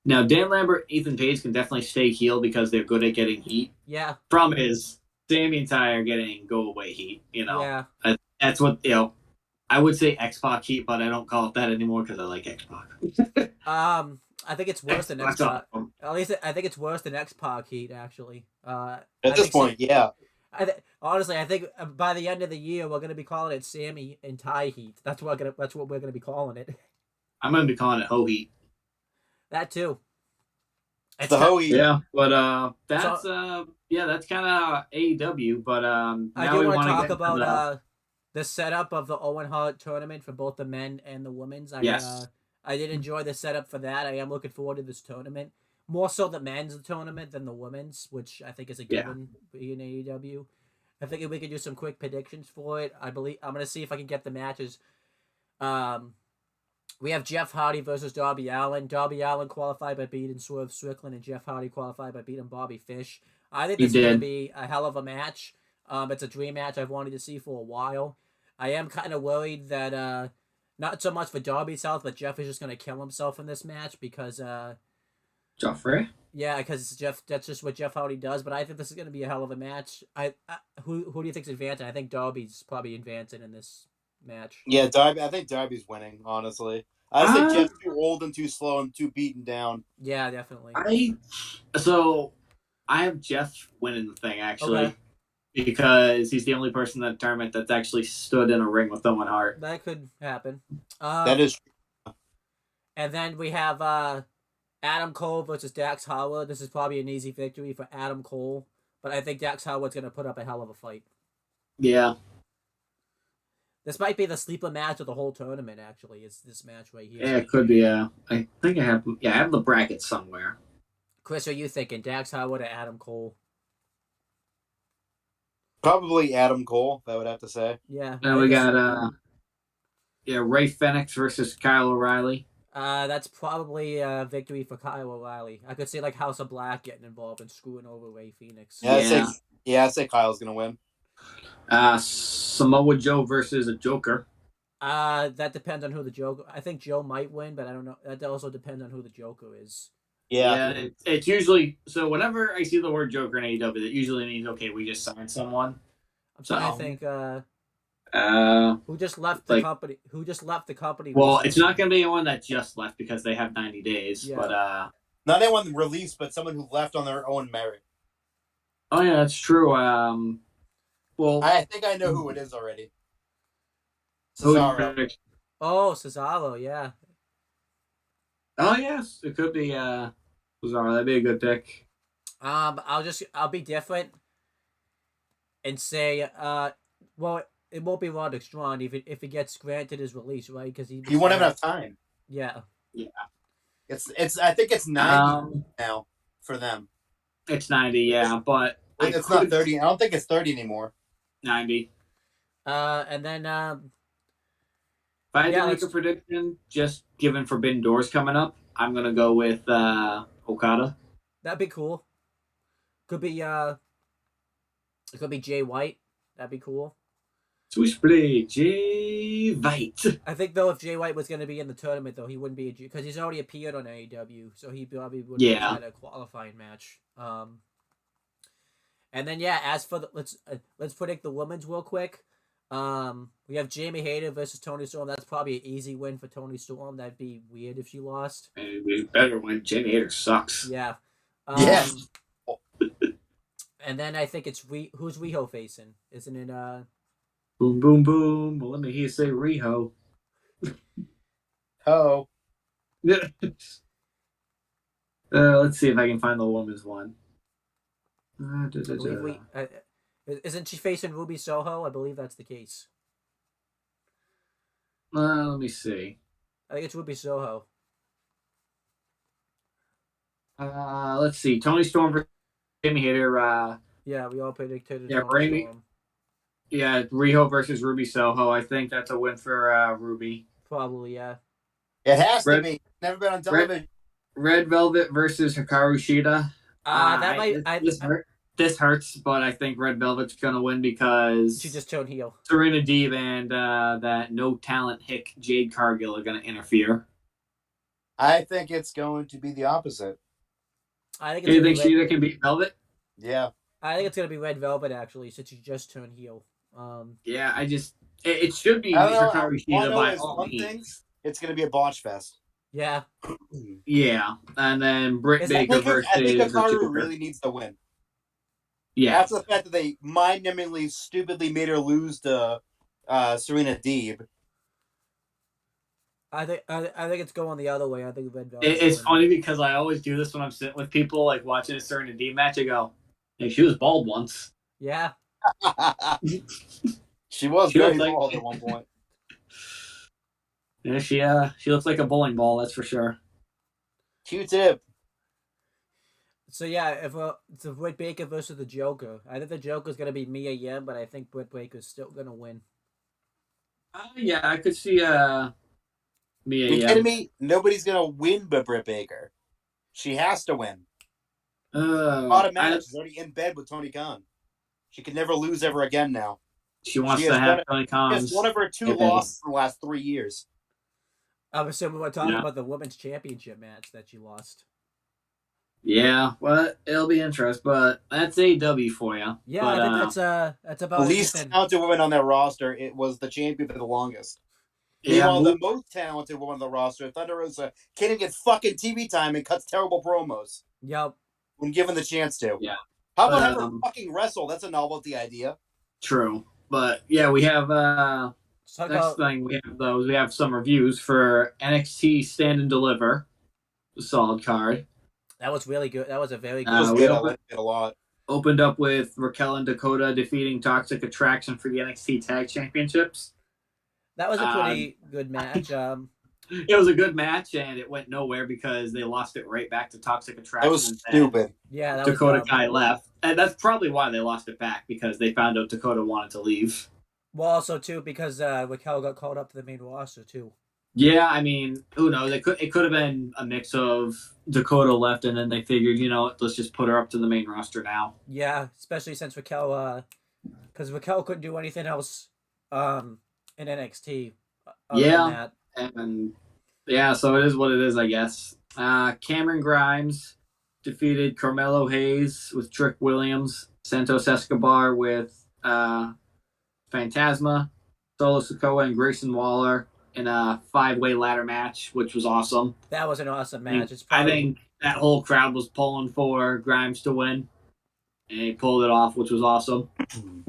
[SPEAKER 3] Now, Dan Lambert, Ethan Page can definitely stay heel because they're good at getting heat.
[SPEAKER 1] Yeah.
[SPEAKER 3] Problem is, Sammy and Ty are getting go-away heat,
[SPEAKER 1] Yeah.
[SPEAKER 3] That's what, I would say X-Pac heat, but I don't call it that anymore because I like X-Pac.
[SPEAKER 1] I think it's worse than X-Pac. At least I think it's worse than X-Pac heat, actually.
[SPEAKER 2] At this point, yeah.
[SPEAKER 1] Honestly, I think by the end of the year, we're going to be calling it Sammy and Ty heat. That's what we're going to be calling it.
[SPEAKER 3] I'm going to be calling it Ho heat.
[SPEAKER 1] That too.
[SPEAKER 2] It's the Ho heat.
[SPEAKER 3] Yeah, but that's kind of AEW. But
[SPEAKER 1] I do want to talk about the setup of the Owen Hart tournament for both the men and the women's.
[SPEAKER 3] Yes.
[SPEAKER 1] I did enjoy the setup for that. I am looking forward to this tournament. More so the men's tournament than the women's, which I think is a given in AEW. I think we could do some quick predictions for it. I'm going to see if I can get the matches. We have Jeff Hardy versus Darby Allin. Darby Allin qualified by beating Swerve Strickland, and Jeff Hardy qualified by beating Bobby Fish. I think this is going to be a hell of a match. It's a dream match I've wanted to see for a while. I am kind of worried that not so much for Darby's health, but Jeff is just gonna kill himself in this match because
[SPEAKER 3] Joffrey?
[SPEAKER 1] yeah, because Jeff, that's just what Jeff Hardy does. But I think this is gonna be a hell of a match. Who do you think's advancing? I think Darby's probably advancing in this match.
[SPEAKER 2] Yeah, Darby. I think Darby's winning. Honestly, I think Jeff's too old and too slow and too beaten down.
[SPEAKER 1] Yeah, definitely.
[SPEAKER 3] I have Jeff winning the thing actually.
[SPEAKER 1] Okay.
[SPEAKER 3] Because he's the only person in that tournament that's actually stood in a ring with Owen Hart.
[SPEAKER 1] That could happen.
[SPEAKER 2] That is.
[SPEAKER 1] And then we have Adam Cole versus Dax Howard. This is probably an easy victory for Adam Cole, but I think Dax Howard's going to put up a hell of a fight.
[SPEAKER 3] Yeah.
[SPEAKER 1] This might be the sleeper match of the whole tournament, actually, is this match right here.
[SPEAKER 3] Yeah, it could be. I think I have the bracket somewhere.
[SPEAKER 1] Chris, are you thinking Dax Howard or Adam Cole?
[SPEAKER 2] Probably Adam Cole, I would have to say.
[SPEAKER 1] Yeah.
[SPEAKER 3] Now we got Ray Fenix versus Kyle O'Reilly.
[SPEAKER 1] That's probably a victory for Kyle O'Reilly. I could see like House of Black getting involved and screwing over Ray Phoenix.
[SPEAKER 2] I'd say Kyle's gonna win.
[SPEAKER 3] Samoa Joe versus a Joker.
[SPEAKER 1] That depends on who the Joker. I think Joe might win, but I don't know. That also depends on who the Joker is.
[SPEAKER 3] Yeah, it's usually so. Whenever I see the word Joker in AEW, that usually means okay, we just signed someone.
[SPEAKER 1] I'm trying to think. Who just left the company? Who just left the company?
[SPEAKER 3] Well, it's not going to be anyone that just left because they have 90 days. Yeah. But
[SPEAKER 2] not anyone released, but someone who left on their own merit.
[SPEAKER 3] Oh yeah, that's true.
[SPEAKER 2] Well, I think I know who it is already. Cesaro.
[SPEAKER 1] Oh, Cesaro, yeah.
[SPEAKER 3] Oh yes, it could be Cesaro. That'd be a good pick.
[SPEAKER 1] I'll be different and say well, it won't be Roderick Strong if he gets granted his release, right? Because he
[SPEAKER 2] won't have enough time.
[SPEAKER 1] Yeah.
[SPEAKER 2] It's I think it's 90 now for them.
[SPEAKER 3] It's 90, yeah, but
[SPEAKER 2] it's not 30. I don't think it's 30 anymore.
[SPEAKER 3] 90.
[SPEAKER 1] And then
[SPEAKER 3] if I had to make a prediction, just given Forbidden Doors coming up, I'm gonna go with Okada.
[SPEAKER 1] That'd be cool. It could be Jay White. That'd be cool.
[SPEAKER 3] Switchblade, Jay White.
[SPEAKER 1] I think though, if Jay White was going to be in the tournament, though, he wouldn't be because he's already appeared on AEW, so he probably would have had a qualifying match. And then as for let's predict the women's real quick. We have Jamie Hayter versus Toni Storm. That's probably an easy win for Toni Storm. That'd be weird if she lost.
[SPEAKER 3] It'd be better when Jamie Hayter sucks.
[SPEAKER 1] Yeah. And then I think it's who's Riho facing? Isn't it
[SPEAKER 3] Boom, boom, boom. Well, let me hear you say Riho.
[SPEAKER 2] Oh.
[SPEAKER 3] Let's see if I can find the woman's one.
[SPEAKER 1] Isn't she facing Ruby Soho? I believe that's the case.
[SPEAKER 3] Let me see.
[SPEAKER 1] I think it's Ruby Soho.
[SPEAKER 3] Let's see. Toni Storm versus Jamie Hayter.
[SPEAKER 1] Yeah, we all predicted.
[SPEAKER 3] Yeah, Storm. Yeah, Riho versus Ruby Soho. I think that's a win for Ruby.
[SPEAKER 1] Probably, yeah.
[SPEAKER 2] It has to be. Never been on television.
[SPEAKER 3] Red Velvet versus Hikaru Shida.
[SPEAKER 1] That might.
[SPEAKER 3] This hurts, but I think Red Velvet's gonna win because
[SPEAKER 1] she just turned heel.
[SPEAKER 3] Serena Deeb and that no talent hick Jade Cargill are gonna interfere.
[SPEAKER 2] I think it's going to be the opposite.
[SPEAKER 1] I think.
[SPEAKER 3] Do you think Shida can beat Velvet?
[SPEAKER 2] Yeah.
[SPEAKER 1] I think it's gonna be Red Velvet actually, since she just turned heel.
[SPEAKER 3] Yeah, it should be Hikaru Shida by all means.
[SPEAKER 2] It's gonna be a botch fest.
[SPEAKER 1] Yeah.
[SPEAKER 3] Yeah, and then Britt Baker versus.
[SPEAKER 2] I think Hikaru really needs to win.
[SPEAKER 3] Yeah.
[SPEAKER 2] After the fact that they mind-numbingly, stupidly made her lose to Serena Deeb.
[SPEAKER 1] I think it's going the other way. I think Red Velvet.
[SPEAKER 3] It's funny because I always do this when I'm sitting with people like watching a Serena Deeb match. I go, "Hey, she was bald once."
[SPEAKER 1] Yeah.
[SPEAKER 2] She was very bald at one point.
[SPEAKER 3] Yeah, she looks like a bowling ball. That's for sure.
[SPEAKER 2] Q-tip.
[SPEAKER 1] So if it's a Britt Baker versus the Joker, I think the Joker's gonna be Mia Yim, but I think Britt Baker's still gonna win.
[SPEAKER 3] Yeah, I could see Mia Yim.
[SPEAKER 2] You kidding me? Nobody's gonna win but Britt Baker. She has to win. Automatic. She's already in bed with Tony Khan. She can never lose ever again now.
[SPEAKER 3] She wants to have Tony Khan.
[SPEAKER 2] It's one of her 2 losses in the last 3 years.
[SPEAKER 1] I'm assuming we're talking about the women's championship match that she lost.
[SPEAKER 3] Yeah, well, it'll be interesting, but that's AEW for you.
[SPEAKER 1] Yeah,
[SPEAKER 3] but,
[SPEAKER 1] I think that's about
[SPEAKER 2] the least talented woman on that roster. It was the champion for the longest. Meanwhile, the most talented woman on the roster, Thunder Rosa, can't even get fucking TV time and cuts terrible promos.
[SPEAKER 1] Yep.
[SPEAKER 2] When given the chance to.
[SPEAKER 3] Yeah.
[SPEAKER 2] How about have her fucking wrestle? That's a novelty idea.
[SPEAKER 3] True. But yeah, we have next thing we have those. We have some reviews for NXT Stand and Deliver. A solid card.
[SPEAKER 1] That was really good. That was a very good.
[SPEAKER 2] I liked it a lot.
[SPEAKER 3] Opened up with Raquel and Dakota defeating Toxic Attraction for the NXT Tag Championships.
[SPEAKER 1] That was a pretty good match.
[SPEAKER 3] It was a good match, and it went nowhere because they lost it right back to Toxic Attraction.
[SPEAKER 2] That was stupid.
[SPEAKER 1] Yeah, that
[SPEAKER 3] Dakota Kai left. And that's probably why they lost it back, because they found out Dakota wanted to leave.
[SPEAKER 1] Well, also, too, because Raquel got called up to the main roster, too.
[SPEAKER 3] Yeah, I mean, who knows? It could have been a mix of Dakota left, and then they figured, let's just put her up to the main roster now.
[SPEAKER 1] Yeah, especially since Raquel, because Raquel couldn't do anything else in NXT.
[SPEAKER 3] Yeah, and yeah, so it is what it is, I guess. Cameron Grimes defeated Carmelo Hayes with Trick Williams, Santos Escobar with Phantasma, Solo Sikoa, and Grayson Waller in a 5-way ladder match, which was awesome.
[SPEAKER 1] That was an awesome match.
[SPEAKER 3] I think that whole crowd was pulling for Grimes to win, and he pulled it off, which was awesome.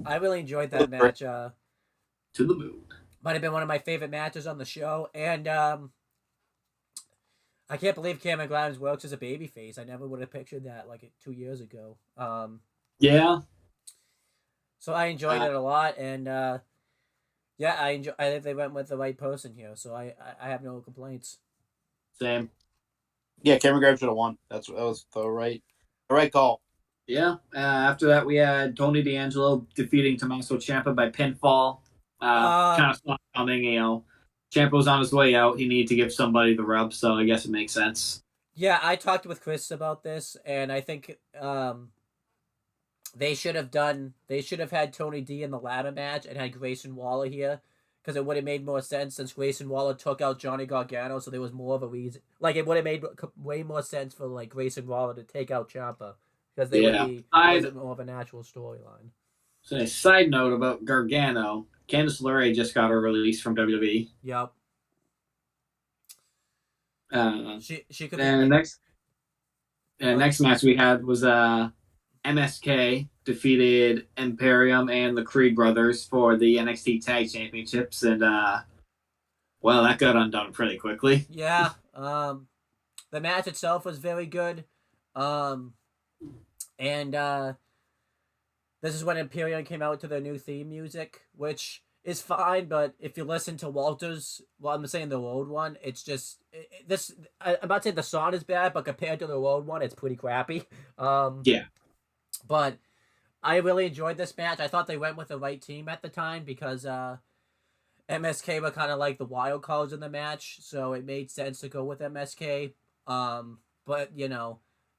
[SPEAKER 1] I really enjoyed that match.
[SPEAKER 3] To the moon.
[SPEAKER 1] Might have been one of my favorite matches on the show, and I can't believe Cameron Grimes works as a babyface. I never would have pictured that 2 years ago.
[SPEAKER 3] Yeah.
[SPEAKER 1] So I enjoyed it a lot, and yeah, I think they went with the right person here, so I have no complaints.
[SPEAKER 3] Same.
[SPEAKER 2] Yeah, Cameron Grimes should have won. That was the right call.
[SPEAKER 3] Yeah. After that, we had Tony D'Angelo defeating Tommaso Ciampa by pinfall. Kind of saw coming, Ciampa was on his way out. He needed to give somebody the rub, so I guess it makes sense.
[SPEAKER 1] Yeah, I talked with Chris about this, and I think they should have had Tony D in the ladder match and had Grayson Waller here, because it would have made more sense since Grayson Waller took out Johnny Gargano, so there was more of a reason. It would have made way more sense for Grayson Waller to take out Ciampa, because they would be more of a natural storyline.
[SPEAKER 3] So a side note about Gargano, Candice LeRae just got her release from WWE.
[SPEAKER 1] Yep. She could.
[SPEAKER 3] And next match we had was MSK defeated Imperium and the Creed brothers for the NXT Tag Championships, and that got undone pretty quickly.
[SPEAKER 1] Yeah. The match itself was very good. And this is when Imperium came out to their new theme music, which is fine, but if you listen to Walter's, I'm saying the old one, it's just I'm about to say the song is bad, but compared to the old one, it's pretty crappy.
[SPEAKER 3] Yeah.
[SPEAKER 1] But I really enjoyed this match. I thought they went with the right team at the time, because MSK were kind of like the wild cards in the match, so it made sense to go with MSK. But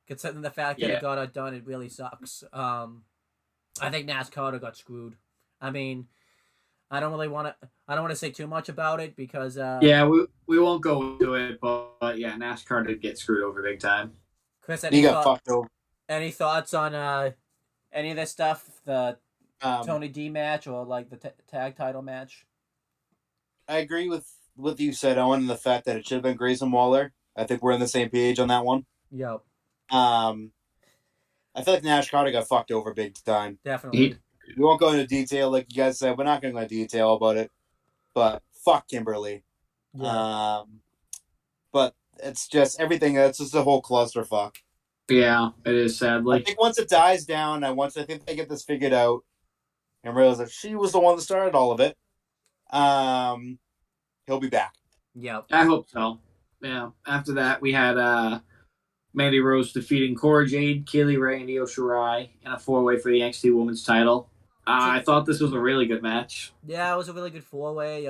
[SPEAKER 1] considering the fact that it got undone, it really sucks. I think Nash Carter got screwed. I mean, I don't want to say too much about it, because
[SPEAKER 3] we won't go into it, but yeah, Nash Carter did get screwed over big time.
[SPEAKER 1] Chris,
[SPEAKER 2] he got fucked over.
[SPEAKER 1] Any thoughts on any of this stuff? The Tony D match, or the tag title match?
[SPEAKER 2] I agree with what you said, Owen, and the fact that it should have been Grayson Waller. I think we're on the same page on that one.
[SPEAKER 1] Yep.
[SPEAKER 2] I feel like Nash Carter got fucked over big time.
[SPEAKER 1] Definitely.
[SPEAKER 2] We won't go into detail, like you guys said. We're not going to go into detail about it. But fuck Kimberly. Yeah. But it's just everything. It's just a whole clusterfuck.
[SPEAKER 3] Yeah, it is, sadly.
[SPEAKER 2] I think once it dies down, I think they get this figured out and realize that she was the one that started all of it, he'll be back.
[SPEAKER 1] Yep.
[SPEAKER 3] I hope so. Yeah. After that, we had Mandy Rose defeating Cora Jade, Kaylee Ray, and Io Shirai in a 4-way for the NXT Women's title. I thought this was a really good match.
[SPEAKER 1] Yeah, it was a really good 4-way.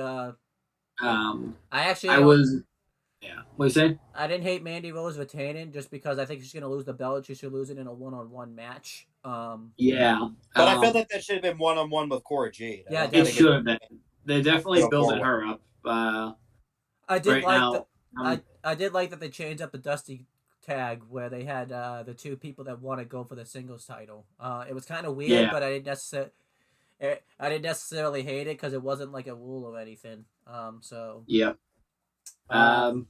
[SPEAKER 3] Yeah. What you saying?
[SPEAKER 1] I didn't hate Mandy Rose retaining just because I think she's gonna lose the belt. She should lose it in a one-on-one match.
[SPEAKER 3] Yeah.
[SPEAKER 2] But I felt like that should have been 1-on-1 with Cora Jade. I
[SPEAKER 1] Yeah,
[SPEAKER 2] don't
[SPEAKER 3] It
[SPEAKER 2] think it
[SPEAKER 3] should
[SPEAKER 1] definitely.
[SPEAKER 3] have been. They definitely
[SPEAKER 2] go
[SPEAKER 3] building
[SPEAKER 2] forward.
[SPEAKER 3] her up.
[SPEAKER 1] I did
[SPEAKER 3] Right
[SPEAKER 1] like
[SPEAKER 3] now,
[SPEAKER 1] I did like that they changed up the Dusty tag where they had the two people that want to go for the singles title. It was kind of weird,
[SPEAKER 3] yeah,
[SPEAKER 1] but I didn't necessarily hate it because it wasn't like a rule or anything.
[SPEAKER 3] yeah,
[SPEAKER 1] Um,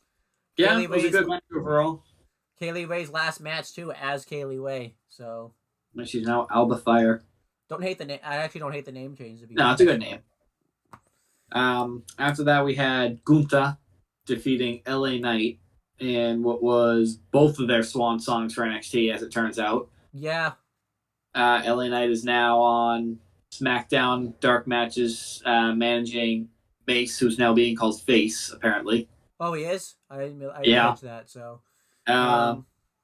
[SPEAKER 3] yeah.
[SPEAKER 1] Kaylee
[SPEAKER 3] It was a
[SPEAKER 1] Ray's
[SPEAKER 3] good match overall.
[SPEAKER 1] Kaylee Ray's last match too as Kaylee Ray. So
[SPEAKER 3] And she's now Alba Fire.
[SPEAKER 1] don't hate the name. I actually don't hate the name change to be
[SPEAKER 3] No,
[SPEAKER 1] honest.
[SPEAKER 3] it's a good name. After that, we had Gunther defeating LA Knight in what was both of their swan songs for NXT, as it turns out.
[SPEAKER 1] Yeah.
[SPEAKER 3] LA Knight is now on SmackDown Dark Matches, managing Mace, who's now being called Face, apparently.
[SPEAKER 1] Oh, he is. I didn't
[SPEAKER 3] Yeah.
[SPEAKER 1] catch that. So.
[SPEAKER 3] Uh,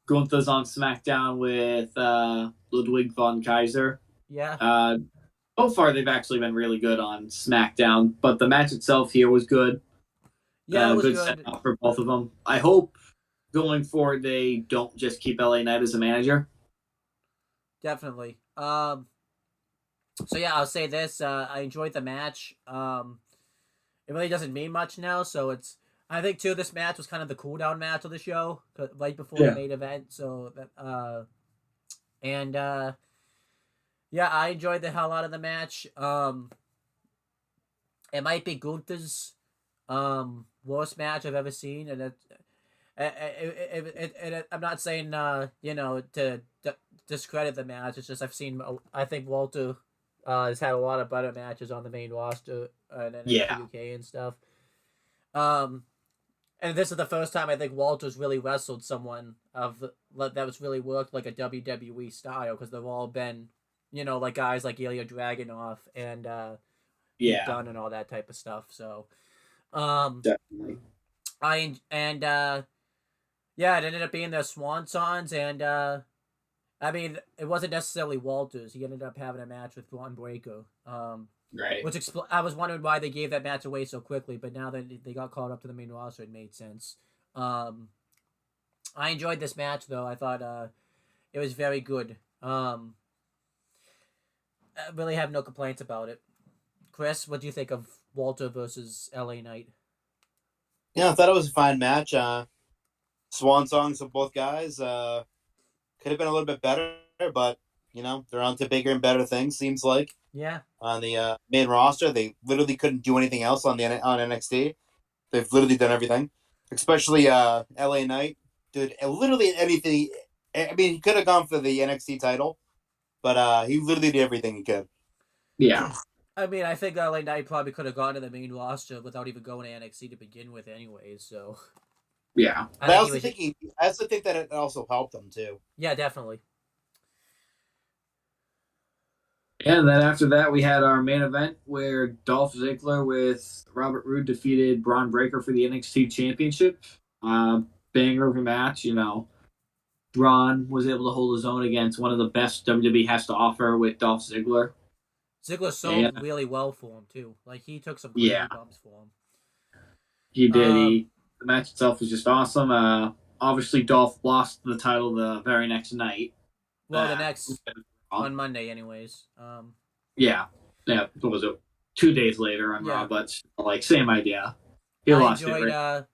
[SPEAKER 3] Gunther's on SmackDown with Ludwig von Kaiser.
[SPEAKER 1] Yeah.
[SPEAKER 3] So far, they've actually been really good on SmackDown, but the match itself here was good.
[SPEAKER 1] Yeah, it was
[SPEAKER 3] Good
[SPEAKER 1] good.
[SPEAKER 3] setup for both of them. I hope going forward they don't just keep LA Knight as a manager.
[SPEAKER 1] Definitely. So yeah, I'll say this. I enjoyed the match. It really doesn't mean much now, so it's. I think too. This match was kind of the cool down match of the show, right before the main event. So that and yeah, I enjoyed the hell out of the match. It might be Gunther's worst match I've ever seen, and I'm not saying to discredit the match. It's just I think Walter has had a lot of better matches on the main roster and NXT UK and stuff. And this is the first time I think Walter's really wrestled someone that was really worked like a WWE style, because they've all been, like guys like Ilya Dragunov and Dunn and all that type of stuff. So,
[SPEAKER 3] Definitely.
[SPEAKER 1] Yeah, it ended up being their swan songs, and I mean, it wasn't necessarily Walters. He ended up having a match with Braun Breaker.
[SPEAKER 3] Right.
[SPEAKER 1] Which I was wondering why they gave that match away so quickly, but now that they got called up to the main roster, it made sense. I enjoyed this match though. I thought it was very good. I really have no complaints about it. Chris, what do you think of Walter versus LA Knight?
[SPEAKER 2] Yeah, I thought it was a fine match. Swan songs of both guys. Could have been a little bit better, but they're on to bigger and better things. Seems like.
[SPEAKER 1] Yeah.
[SPEAKER 2] On the main roster, they literally couldn't do anything else on NXT. They've literally done everything, especially LA Knight did literally anything. I mean, he could have gone for the NXT title, but he literally did everything he could.
[SPEAKER 3] Yeah.
[SPEAKER 1] I mean, I think LA Knight probably could have gone to the main roster without even going to NXT to begin with, anyways. So.
[SPEAKER 3] Yeah.
[SPEAKER 2] I also think that it also helped them too.
[SPEAKER 1] Yeah, definitely.
[SPEAKER 3] And then after that, we had our main event where Dolph Ziggler with Robert Roode defeated Braun Breaker for the NXT Championship. Banger of a match, Braun was able to hold his own against one of the best WWE has to offer with Dolph Ziggler.
[SPEAKER 1] Ziggler sold really well for him too. Like, he took some crazy bumps for him.
[SPEAKER 3] He did. The match itself was just awesome. Obviously, Dolph lost the title the very next night.
[SPEAKER 1] Well, on Monday, anyways.
[SPEAKER 3] Yeah. What was it? 2 days later on Raw, but same idea. He lost it.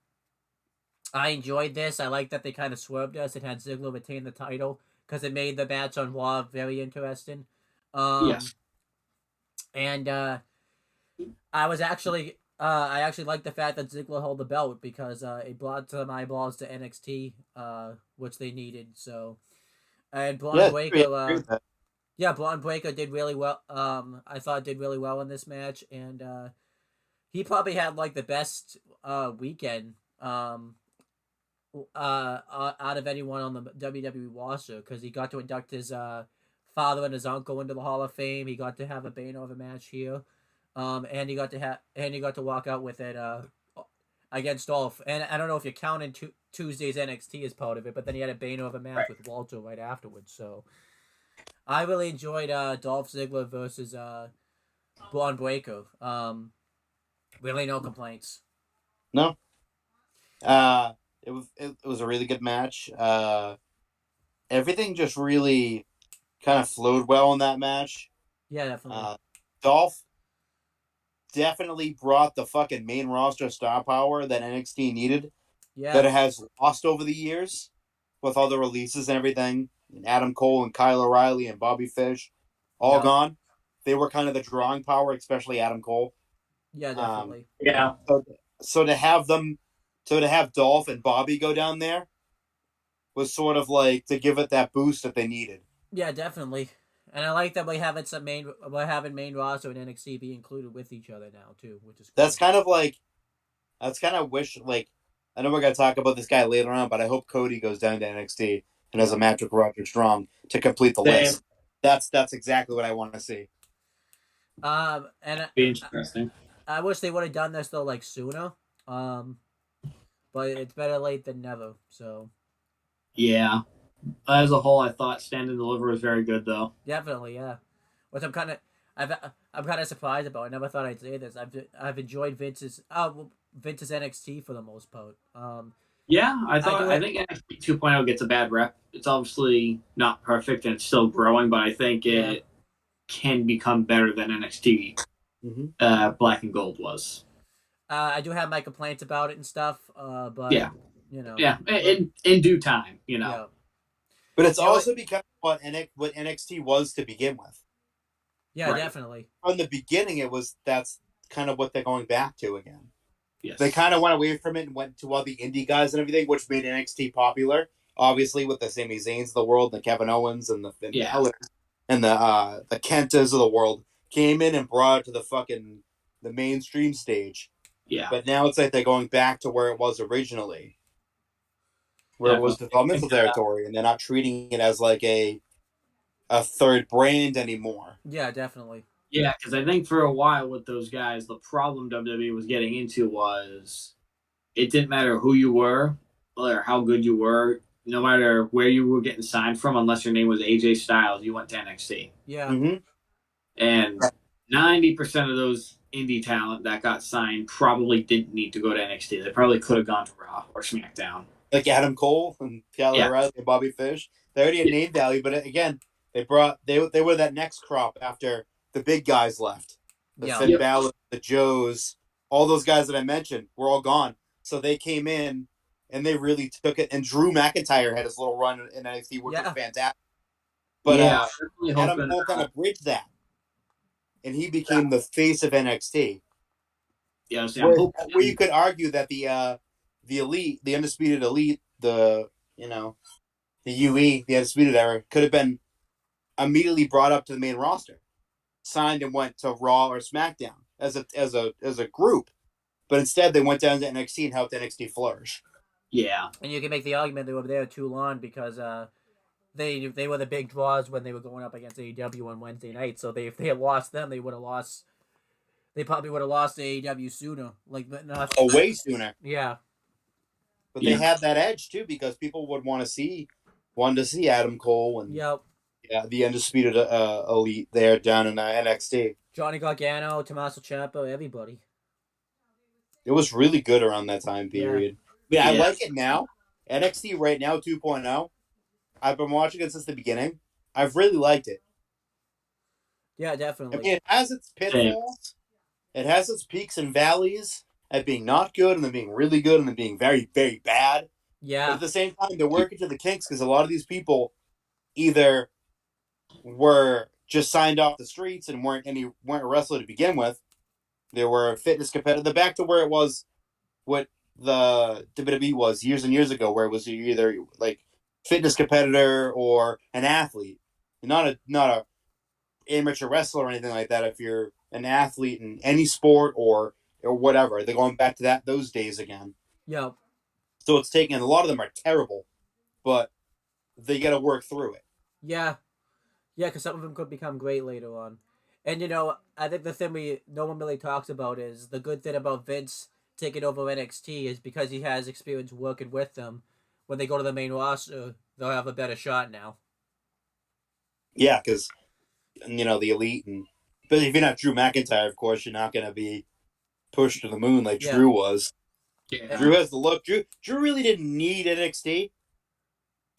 [SPEAKER 1] I enjoyed this. I like that they kind of swerved us and had Ziggler retain the title because it made the match on Raw very interesting.
[SPEAKER 3] Yes.
[SPEAKER 1] And I actually like the fact that Ziggler held the belt because it brought some eyeballs to NXT, which they needed. So, and Braun Breaker, Braun Breaker did really well. I thought did really well in this match, and he probably had like the best weekend out of anyone on the WWE roster, because he got to induct his father and his uncle into the Hall of Fame. He got to have a Bane over match here, and he got to walk out with it against Dolph. And I don't know if you're counting Tuesday's NXT as part of it, but then he had a Bane over match with Walter right afterwards. So I really enjoyed Dolph Ziggler versus Braun Breaker. Really no complaints.
[SPEAKER 2] No. It was a really good match. Everything just really kind of flowed well in that match.
[SPEAKER 1] Yeah, definitely.
[SPEAKER 2] Dolph definitely brought the fucking main roster star power that NXT needed, that
[SPEAKER 1] Yeah.
[SPEAKER 2] it has lost over the years with all the releases and everything. And Adam Cole and Kyle O'Reilly and Bobby Fish, all
[SPEAKER 1] Yep.
[SPEAKER 2] gone. They were kind of the drawing power, especially Adam Cole.
[SPEAKER 1] Yeah,
[SPEAKER 2] Um,
[SPEAKER 1] definitely.
[SPEAKER 3] Yeah.
[SPEAKER 2] so to have Dolph and Bobby go down there was sort of like to give it that boost that they needed.
[SPEAKER 1] Yeah, definitely. And I like that we're having main roster and NXT be included with each other now too, which is
[SPEAKER 2] That's
[SPEAKER 1] cool.
[SPEAKER 2] kind of like that's kind of wish like I know we're gonna talk about this guy later on, but I hope Cody goes down to NXT and has
[SPEAKER 1] Yeah.
[SPEAKER 2] a match with Roger Strong to complete the
[SPEAKER 3] Same.
[SPEAKER 2] list. That's exactly what I want to see.
[SPEAKER 1] And
[SPEAKER 3] Be interesting.
[SPEAKER 1] I wish they would have done this though like sooner. Um, but it's better late than never. So
[SPEAKER 3] Yeah. As a whole, I thought Stand and Deliver was very good, though.
[SPEAKER 1] definitely, yeah. Which I've, I'm kind of surprised about. I never thought I'd say this. I've enjoyed Vince's NXT for the most part.
[SPEAKER 3] Yeah,
[SPEAKER 1] I do
[SPEAKER 3] I
[SPEAKER 1] it.
[SPEAKER 3] think NXT 2.0 gets a bad rep. It's obviously not perfect and it's still growing, but I think
[SPEAKER 1] Yeah.
[SPEAKER 3] it can become better than NXT
[SPEAKER 2] Mm-hmm.
[SPEAKER 3] Black and Gold was.
[SPEAKER 1] I do have my complaints about it and stuff. But
[SPEAKER 3] Yeah,
[SPEAKER 1] you know,
[SPEAKER 3] yeah,
[SPEAKER 1] we're,
[SPEAKER 3] in due time, you know.
[SPEAKER 1] yeah,
[SPEAKER 2] But it's
[SPEAKER 1] you know what?
[SPEAKER 2] also because what NXT was to begin with.
[SPEAKER 1] Yeah,
[SPEAKER 3] Right.
[SPEAKER 1] definitely.
[SPEAKER 2] From the beginning, that's kind of what they're going back to again. They
[SPEAKER 3] Yes.
[SPEAKER 2] kind of went away from it and went to all the indie guys and everything, which made NXT popular. Obviously, with the Sami Zayns of the world, and the Kevin Owens, and the
[SPEAKER 3] Yeah.
[SPEAKER 2] the Kentas of the world came in and brought it to the mainstream stage.
[SPEAKER 3] Yeah.
[SPEAKER 2] But now it's like they're going back to where it was originally, where it was
[SPEAKER 3] Definitely.
[SPEAKER 2] developmental territory, and they're not treating it as like a third brand anymore.
[SPEAKER 1] Yeah, definitely.
[SPEAKER 3] Yeah, because I think for a while with those guys, the problem WWE was getting into was it didn't matter who you were or how good you were, no matter where you were getting signed from, unless your name was AJ Styles, you went to NXT.
[SPEAKER 1] Yeah,
[SPEAKER 2] Mm-hmm.
[SPEAKER 3] And 90% of those indie talent that got signed probably didn't need to go to NXT. They probably could have gone to Raw or SmackDown.
[SPEAKER 2] Like Adam Cole and Kyle
[SPEAKER 3] Yeah.
[SPEAKER 2] O'Reilly and Bobby Fish. They already had name value, but again, they were that next crop after the big guys left. The
[SPEAKER 1] yeah,
[SPEAKER 2] Finn
[SPEAKER 3] Yep.
[SPEAKER 2] Balor, the Joes, all those guys that I mentioned were all gone. So they came in and they really took it. And Drew McIntyre had his little run in NXT, which was
[SPEAKER 1] yeah,
[SPEAKER 2] fantastic. But
[SPEAKER 3] Yeah. Definitely
[SPEAKER 2] Adam
[SPEAKER 3] hoping.
[SPEAKER 2] Cole kind of bridged that, and he became the face of NXT.
[SPEAKER 3] Yeah, see, I'm
[SPEAKER 2] Where you
[SPEAKER 3] hoping.
[SPEAKER 2] could argue that the elite, the undisputed elite, the UE, the undisputed era, could have been immediately brought up to the main roster, signed and went to Raw or SmackDown as a group. But instead, they went down to NXT and helped NXT flourish.
[SPEAKER 3] Yeah.
[SPEAKER 1] and you can make the argument they were there too long because they were the big draws when they were going up against AEW on Wednesday night. So if they had lost them, they would have lost. They probably would have lost to AEW sooner. Like, but not.
[SPEAKER 2] Oh, way sooner.
[SPEAKER 1] Yeah,
[SPEAKER 2] But they
[SPEAKER 3] Yeah.
[SPEAKER 2] had that edge too because people would wanted to see Adam Cole and
[SPEAKER 1] yep.
[SPEAKER 2] the undisputed elite there down in NXT.
[SPEAKER 1] Johnny Gargano, Tommaso Ciampa, everybody.
[SPEAKER 2] It was really good around that time
[SPEAKER 1] Yeah,
[SPEAKER 2] period. Yeah, I
[SPEAKER 3] Yeah.
[SPEAKER 2] like it now. NXT right now 2.0. I've been watching it since the beginning. I've really liked it.
[SPEAKER 1] yeah,
[SPEAKER 2] I
[SPEAKER 1] definitely.
[SPEAKER 2] mean, it has its
[SPEAKER 3] Same.
[SPEAKER 2] pitfalls. It has its peaks and valleys at being not good and then being really good and then being very, very bad. But
[SPEAKER 1] Yeah,
[SPEAKER 2] at the same time, they're working to the kinks because a lot of these people either were just signed off the streets and weren't a wrestler to begin with. They were a fitness competitor. They're back to where it was what the WWE was years and years ago, where it was either like fitness competitor or an athlete, not a amateur wrestler or anything like that. If you're an athlete in any sport or whatever, they're going back to those days again.
[SPEAKER 1] yep.
[SPEAKER 2] So it's taking a lot of them are terrible, but they got to work through it.
[SPEAKER 1] Yeah, yeah, because some of them could become great later on. And I think the thing no one really talks about is the good thing about Vince taking over NXT is because he has experience working with them. When they go to the main roster, they'll have a better shot now.
[SPEAKER 2] Yeah, because the elite but if you're not Drew McIntyre, of course, you're not going to be pushed to the moon like
[SPEAKER 1] Yeah,
[SPEAKER 2] Drew was.
[SPEAKER 3] Yeah.
[SPEAKER 2] Drew has the look. Drew really didn't need NXT.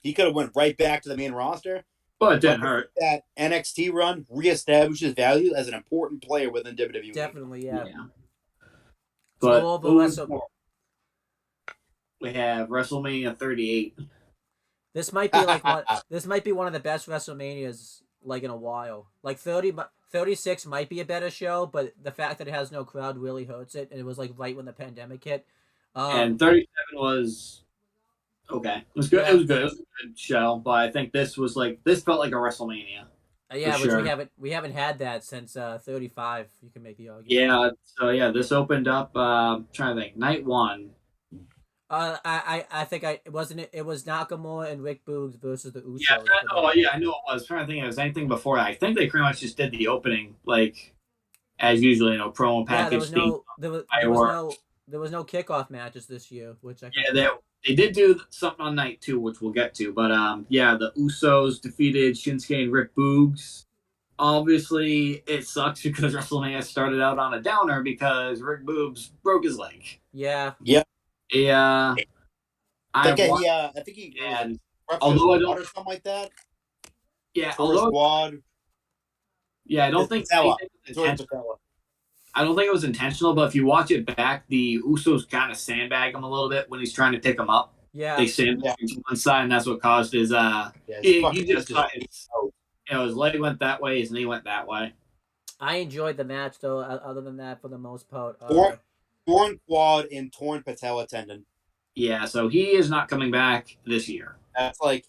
[SPEAKER 2] He could have went right back to the main roster.
[SPEAKER 3] But it didn't
[SPEAKER 2] But
[SPEAKER 3] hurt.
[SPEAKER 2] that NXT run reestablished his value as an important player within WWE.
[SPEAKER 1] Definitely, yeah.
[SPEAKER 3] Yeah.
[SPEAKER 1] Let's
[SPEAKER 3] But
[SPEAKER 1] go over
[SPEAKER 3] moving forward, we have WrestleMania 38.
[SPEAKER 1] This might be like one. This might be one of the best WrestleManias like in a while. Like 36 might be a better show, but the fact that it has no crowd really hurts it. And it was like right when the pandemic hit.
[SPEAKER 3] And 37 was okay. It was good.
[SPEAKER 1] Yeah.
[SPEAKER 3] It was good. It was a good show, but I think this felt like a WrestleMania.
[SPEAKER 1] Yeah,
[SPEAKER 3] for
[SPEAKER 1] which
[SPEAKER 3] sure.
[SPEAKER 1] we haven't had that since 35. You can make the argument.
[SPEAKER 3] Yeah. So yeah, this opened up. Trying to think. Night one.
[SPEAKER 1] I think it wasn't it. It was Nakamura and Rick Boogs versus the Usos.
[SPEAKER 3] Yeah. Oh yeah, I know it was. Trying to think. If it was anything before that. I think they pretty much just did the opening like as usual. Promo package.
[SPEAKER 1] Yeah, there was no there was no kickoff matches this year, which I
[SPEAKER 3] they did do something on night two, which we'll get to. But yeah, the Usos defeated Shinsuke and Rick Boogs. Obviously, it sucks because WrestleMania started out on a downer because Rick Boogs broke his leg.
[SPEAKER 1] Yeah.
[SPEAKER 2] Yep.
[SPEAKER 3] Yeah.
[SPEAKER 2] I think he
[SPEAKER 3] and
[SPEAKER 2] although I don't or something like that.
[SPEAKER 3] Yeah,
[SPEAKER 2] squad.
[SPEAKER 3] Yeah, I don't think I don't think it was intentional, but if you watch it back, the Usos kind of sandbag him a little bit when he's trying to pick him up.
[SPEAKER 1] Yeah.
[SPEAKER 3] They sandbag him to one side, and that's what caused his he just cut his leg went that way, his knee went that way.
[SPEAKER 1] I enjoyed the match though. Other than that, for the most part,
[SPEAKER 2] torn quad and torn patella tendon.
[SPEAKER 3] Yeah, so he is not coming back this year.
[SPEAKER 2] That's like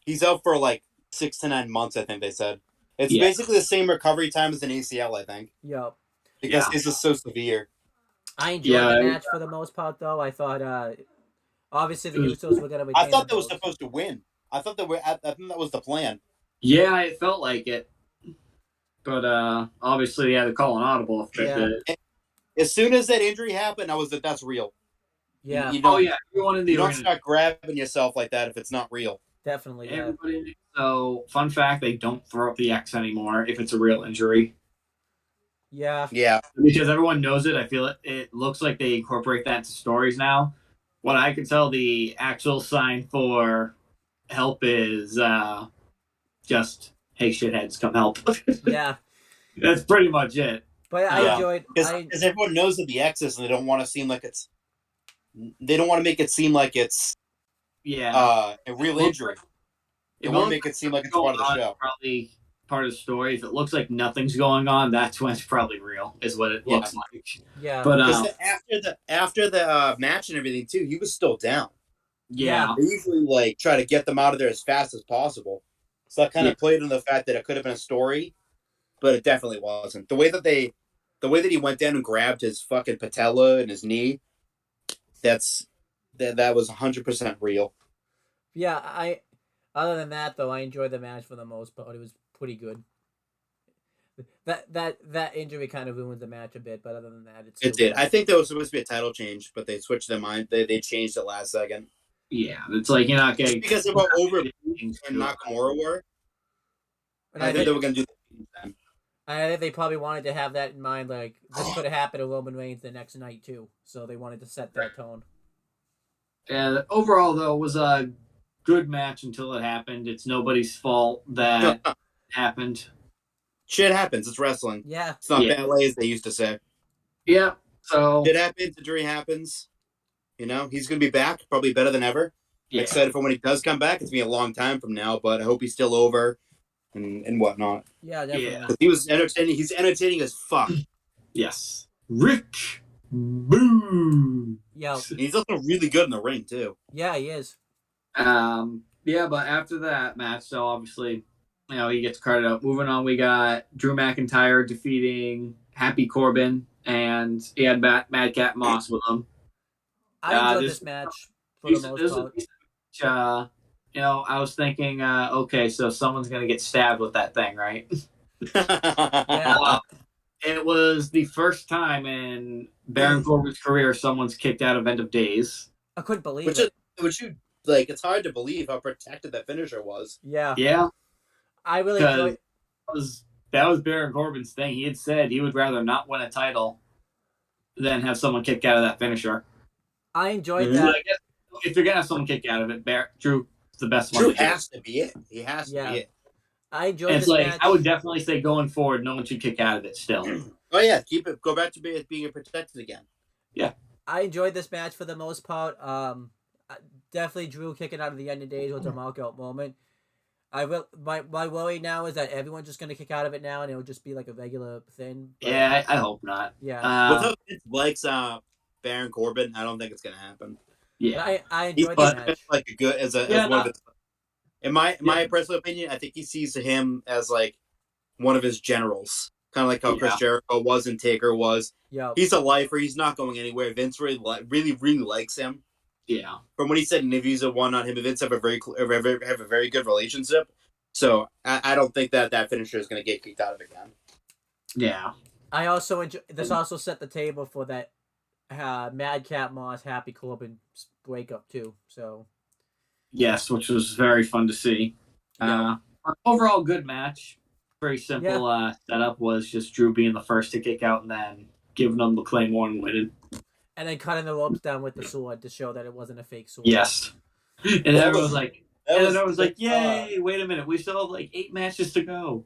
[SPEAKER 2] he's out for like 6 to 9 months. I think they said it's basically the same recovery time as an ACL. I think.
[SPEAKER 1] Yep.
[SPEAKER 2] Because this is so severe.
[SPEAKER 1] I enjoyed the match for the most part, though. I thought, obviously, the Usos were going to.
[SPEAKER 2] I thought they were supposed to win. I think that was the plan.
[SPEAKER 3] Yeah, it felt like it, but obviously they had to call an audible.
[SPEAKER 2] As soon as that injury happened, that's real.
[SPEAKER 1] Yeah.
[SPEAKER 3] Everyone in the
[SPEAKER 2] you don't start grabbing yourself like that if it's not real.
[SPEAKER 1] Definitely.
[SPEAKER 3] Everybody. So, fun fact: they don't throw up the X anymore if it's a real injury.
[SPEAKER 1] Yeah.
[SPEAKER 2] Yeah.
[SPEAKER 3] Because everyone knows it. I feel it looks like they incorporate that into stories now. What I can tell, the actual sign for help is just, hey, shitheads, come help.
[SPEAKER 1] Yeah.
[SPEAKER 3] That's pretty much it.
[SPEAKER 1] But I enjoyed...
[SPEAKER 2] Because everyone knows that the X's and they don't want to seem like it's... They don't want to make it seem like it's a real injury. They want to make it seem like it's part of the show.
[SPEAKER 3] Probably part of the story. If it looks like nothing's going on, that's when it's probably real, is what it looks like.
[SPEAKER 1] Yeah.
[SPEAKER 3] But
[SPEAKER 2] after the match and everything too, he was still down.
[SPEAKER 3] Yeah.
[SPEAKER 2] They usually try to get them out of there as fast as possible. So that kind of played on the fact that it could have been a story, but it definitely wasn't. The way that he went down and grabbed his fucking patella and his knee, that was 100% real.
[SPEAKER 1] Yeah, other than that though, I enjoyed the match for the most part. It was pretty good. That injury kind of ruined the match a bit, but other than that,
[SPEAKER 2] it did. I think there was supposed to be a title change, but they switched their mind. They changed it last second.
[SPEAKER 3] Yeah, it's like you're not getting
[SPEAKER 2] because of how over and Nakamura were. I think they were going to do that then.
[SPEAKER 1] I think they probably wanted to have that in mind. Like this could have happened to Roman Reigns the next night too, so they wanted to set that tone.
[SPEAKER 3] And overall, though, it was a good match until it happened. It's nobody's fault that happened.
[SPEAKER 2] Shit happens. It's wrestling.
[SPEAKER 1] Yeah.
[SPEAKER 2] It's not ballet, as they used to say.
[SPEAKER 3] Yeah. So
[SPEAKER 2] shit happens. Injury happens. He's going to be back, probably better than ever. Yeah. I'm excited for when he does come back. It's going to be a long time from now, but I hope he's still over and whatnot.
[SPEAKER 1] Yeah, definitely.
[SPEAKER 2] Yeah. He was entertaining. He's entertaining as fuck.
[SPEAKER 3] Yes. Rick Boo.
[SPEAKER 1] Yeah.
[SPEAKER 2] He's also really good in the ring, too.
[SPEAKER 1] Yeah, he is.
[SPEAKER 3] Yeah, but after that match, so obviously, he gets carted out. Moving on, we got Drew McIntyre defeating Happy Corbin, and he had Madcap Moss with him.
[SPEAKER 1] I enjoyed this match for the most part.
[SPEAKER 3] I was thinking, okay, so someone's going to get stabbed with that thing, right?
[SPEAKER 1] Yeah.
[SPEAKER 3] It was the first time in Baron Corbin's career someone's kicked out of End of Days.
[SPEAKER 1] I couldn't believe it.
[SPEAKER 2] It's hard to believe how protected that finisher was.
[SPEAKER 1] Yeah.
[SPEAKER 3] Yeah.
[SPEAKER 1] I really enjoyed
[SPEAKER 3] that was Baron Corbin's thing. He had said he would rather not win a title than have someone kick out of that finisher.
[SPEAKER 1] I enjoyed
[SPEAKER 2] Mhm.
[SPEAKER 3] But
[SPEAKER 1] that.
[SPEAKER 3] I guess if you're gonna have someone kick out of it, Drew's the best one
[SPEAKER 2] Drew
[SPEAKER 3] to do it.
[SPEAKER 2] has to be it. He has to be
[SPEAKER 1] Yeah,
[SPEAKER 2] it.
[SPEAKER 1] I
[SPEAKER 3] And
[SPEAKER 1] enjoyed
[SPEAKER 3] it's
[SPEAKER 1] this
[SPEAKER 3] like I would
[SPEAKER 1] match.
[SPEAKER 3] definitely say going forward, no one should kick out of it still.
[SPEAKER 2] Oh yeah, keep it. Go back to being protected again.
[SPEAKER 3] Yeah.
[SPEAKER 1] I enjoyed this match for the most part. Definitely Drew kicking out of the end of days was a knockout moment. I will. My worry now is that everyone's just gonna kick out of it now, and it'll just be like a regular thing. But
[SPEAKER 3] Yeah, I hope not.
[SPEAKER 1] yeah,
[SPEAKER 2] With how Vince likes Baron Corbin, I don't think it's gonna happen.
[SPEAKER 1] but
[SPEAKER 3] Yeah.
[SPEAKER 1] I
[SPEAKER 2] He
[SPEAKER 1] enjoyed the
[SPEAKER 2] sees
[SPEAKER 3] But
[SPEAKER 2] him
[SPEAKER 1] match.
[SPEAKER 2] like a good as
[SPEAKER 3] yeah,
[SPEAKER 2] one of his. In my
[SPEAKER 3] yeah,
[SPEAKER 2] personal opinion, I think he sees him as like one of his generals, kind of like how Chris
[SPEAKER 3] yeah,
[SPEAKER 2] Jericho was and Taker was.
[SPEAKER 1] Yo,
[SPEAKER 2] He's a lifer. He's not going anywhere. Vince really likes him.
[SPEAKER 3] yeah.
[SPEAKER 2] From what he said in interviews, of one on him and Vince have a very good relationship. So I don't think that finisher is going to get kicked out of again.
[SPEAKER 3] Yeah.
[SPEAKER 1] I also enjoy. This also set the table for that Madcap Moss Happy Corbin breakup too. So
[SPEAKER 3] Yes, which was very fun to see.
[SPEAKER 1] yeah,
[SPEAKER 3] Overall, good match. Very
[SPEAKER 1] yeah,
[SPEAKER 3] simple setup was just Drew being the first to kick out and then giving them the Claymore and winning.
[SPEAKER 1] and then cutting the ropes down with the sword to show that it wasn't a fake sword.
[SPEAKER 3] Yes. And
[SPEAKER 2] That
[SPEAKER 3] everyone
[SPEAKER 2] was
[SPEAKER 3] was like,
[SPEAKER 2] that
[SPEAKER 3] and then
[SPEAKER 2] was
[SPEAKER 3] I was like, "Yay! Wait a minute, we still have like 8 matches to go."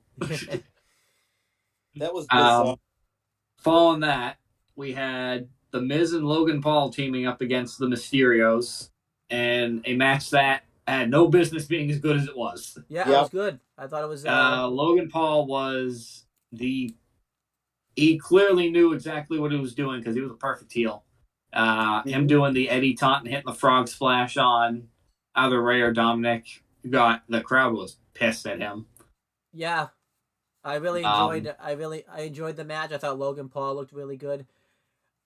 [SPEAKER 2] that was bizarre.
[SPEAKER 3] um, Following that, we had the Miz and Logan Paul teaming up against the Mysterios, and a match that had no business being as good as it was.
[SPEAKER 1] Yeah, it was
[SPEAKER 2] Yep.
[SPEAKER 1] good. I thought it was.
[SPEAKER 3] Logan Paul was he clearly knew exactly what he was doing because he was a perfect heel. Him doing the Eddie Taunton hitting the frog splash on either Ray or Dominic, the crowd was pissed at him.
[SPEAKER 1] Yeah, I really
[SPEAKER 3] Um,
[SPEAKER 1] enjoyed. I enjoyed the match. I thought Logan Paul looked really good.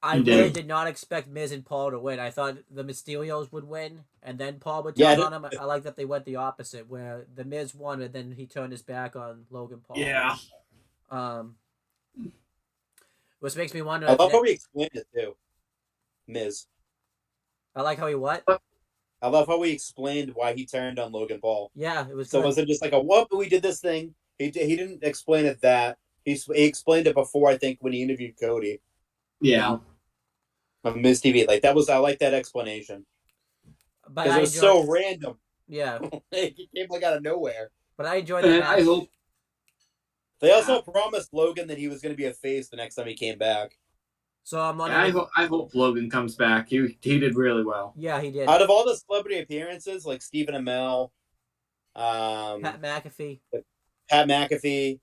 [SPEAKER 1] I
[SPEAKER 3] he
[SPEAKER 1] really
[SPEAKER 3] did.
[SPEAKER 1] did not expect Miz and Paul to win. I thought the Mysterios would win, and then Paul would
[SPEAKER 2] Yeah,
[SPEAKER 1] turn on him. I like that they went the opposite, where the Miz won, and then he turned his back on Logan Paul.
[SPEAKER 3] Yeah.
[SPEAKER 1] Um, which makes me wonder
[SPEAKER 2] I
[SPEAKER 1] if
[SPEAKER 2] love how he explained it too, Miz.
[SPEAKER 1] I like how he what?
[SPEAKER 2] I love how he explained why he turned on Logan Paul.
[SPEAKER 1] Yeah, it was
[SPEAKER 2] So it
[SPEAKER 1] good.
[SPEAKER 2] wasn't just like a whoop, we did this thing. He didn't explain it that. He explained it before, I think, when he interviewed Cody
[SPEAKER 3] Yeah.
[SPEAKER 2] on Miz TV. Like that was I like that explanation
[SPEAKER 1] But
[SPEAKER 2] because
[SPEAKER 1] I
[SPEAKER 2] it was
[SPEAKER 1] enjoyed.
[SPEAKER 2] so random.
[SPEAKER 1] Yeah,
[SPEAKER 2] It came like out of nowhere.
[SPEAKER 1] but I enjoyed the
[SPEAKER 3] And
[SPEAKER 1] match.
[SPEAKER 3] I hope.
[SPEAKER 2] They
[SPEAKER 3] Yeah.
[SPEAKER 2] also promised Logan that he was going to be a face the next time he came back.
[SPEAKER 1] So I'm wondering.
[SPEAKER 3] I hope Logan comes back. He did really well.
[SPEAKER 1] Yeah, he did.
[SPEAKER 2] Out of all the celebrity appearances, like Stephen Amell,
[SPEAKER 1] Pat McAfee.
[SPEAKER 2] Pat McAfee,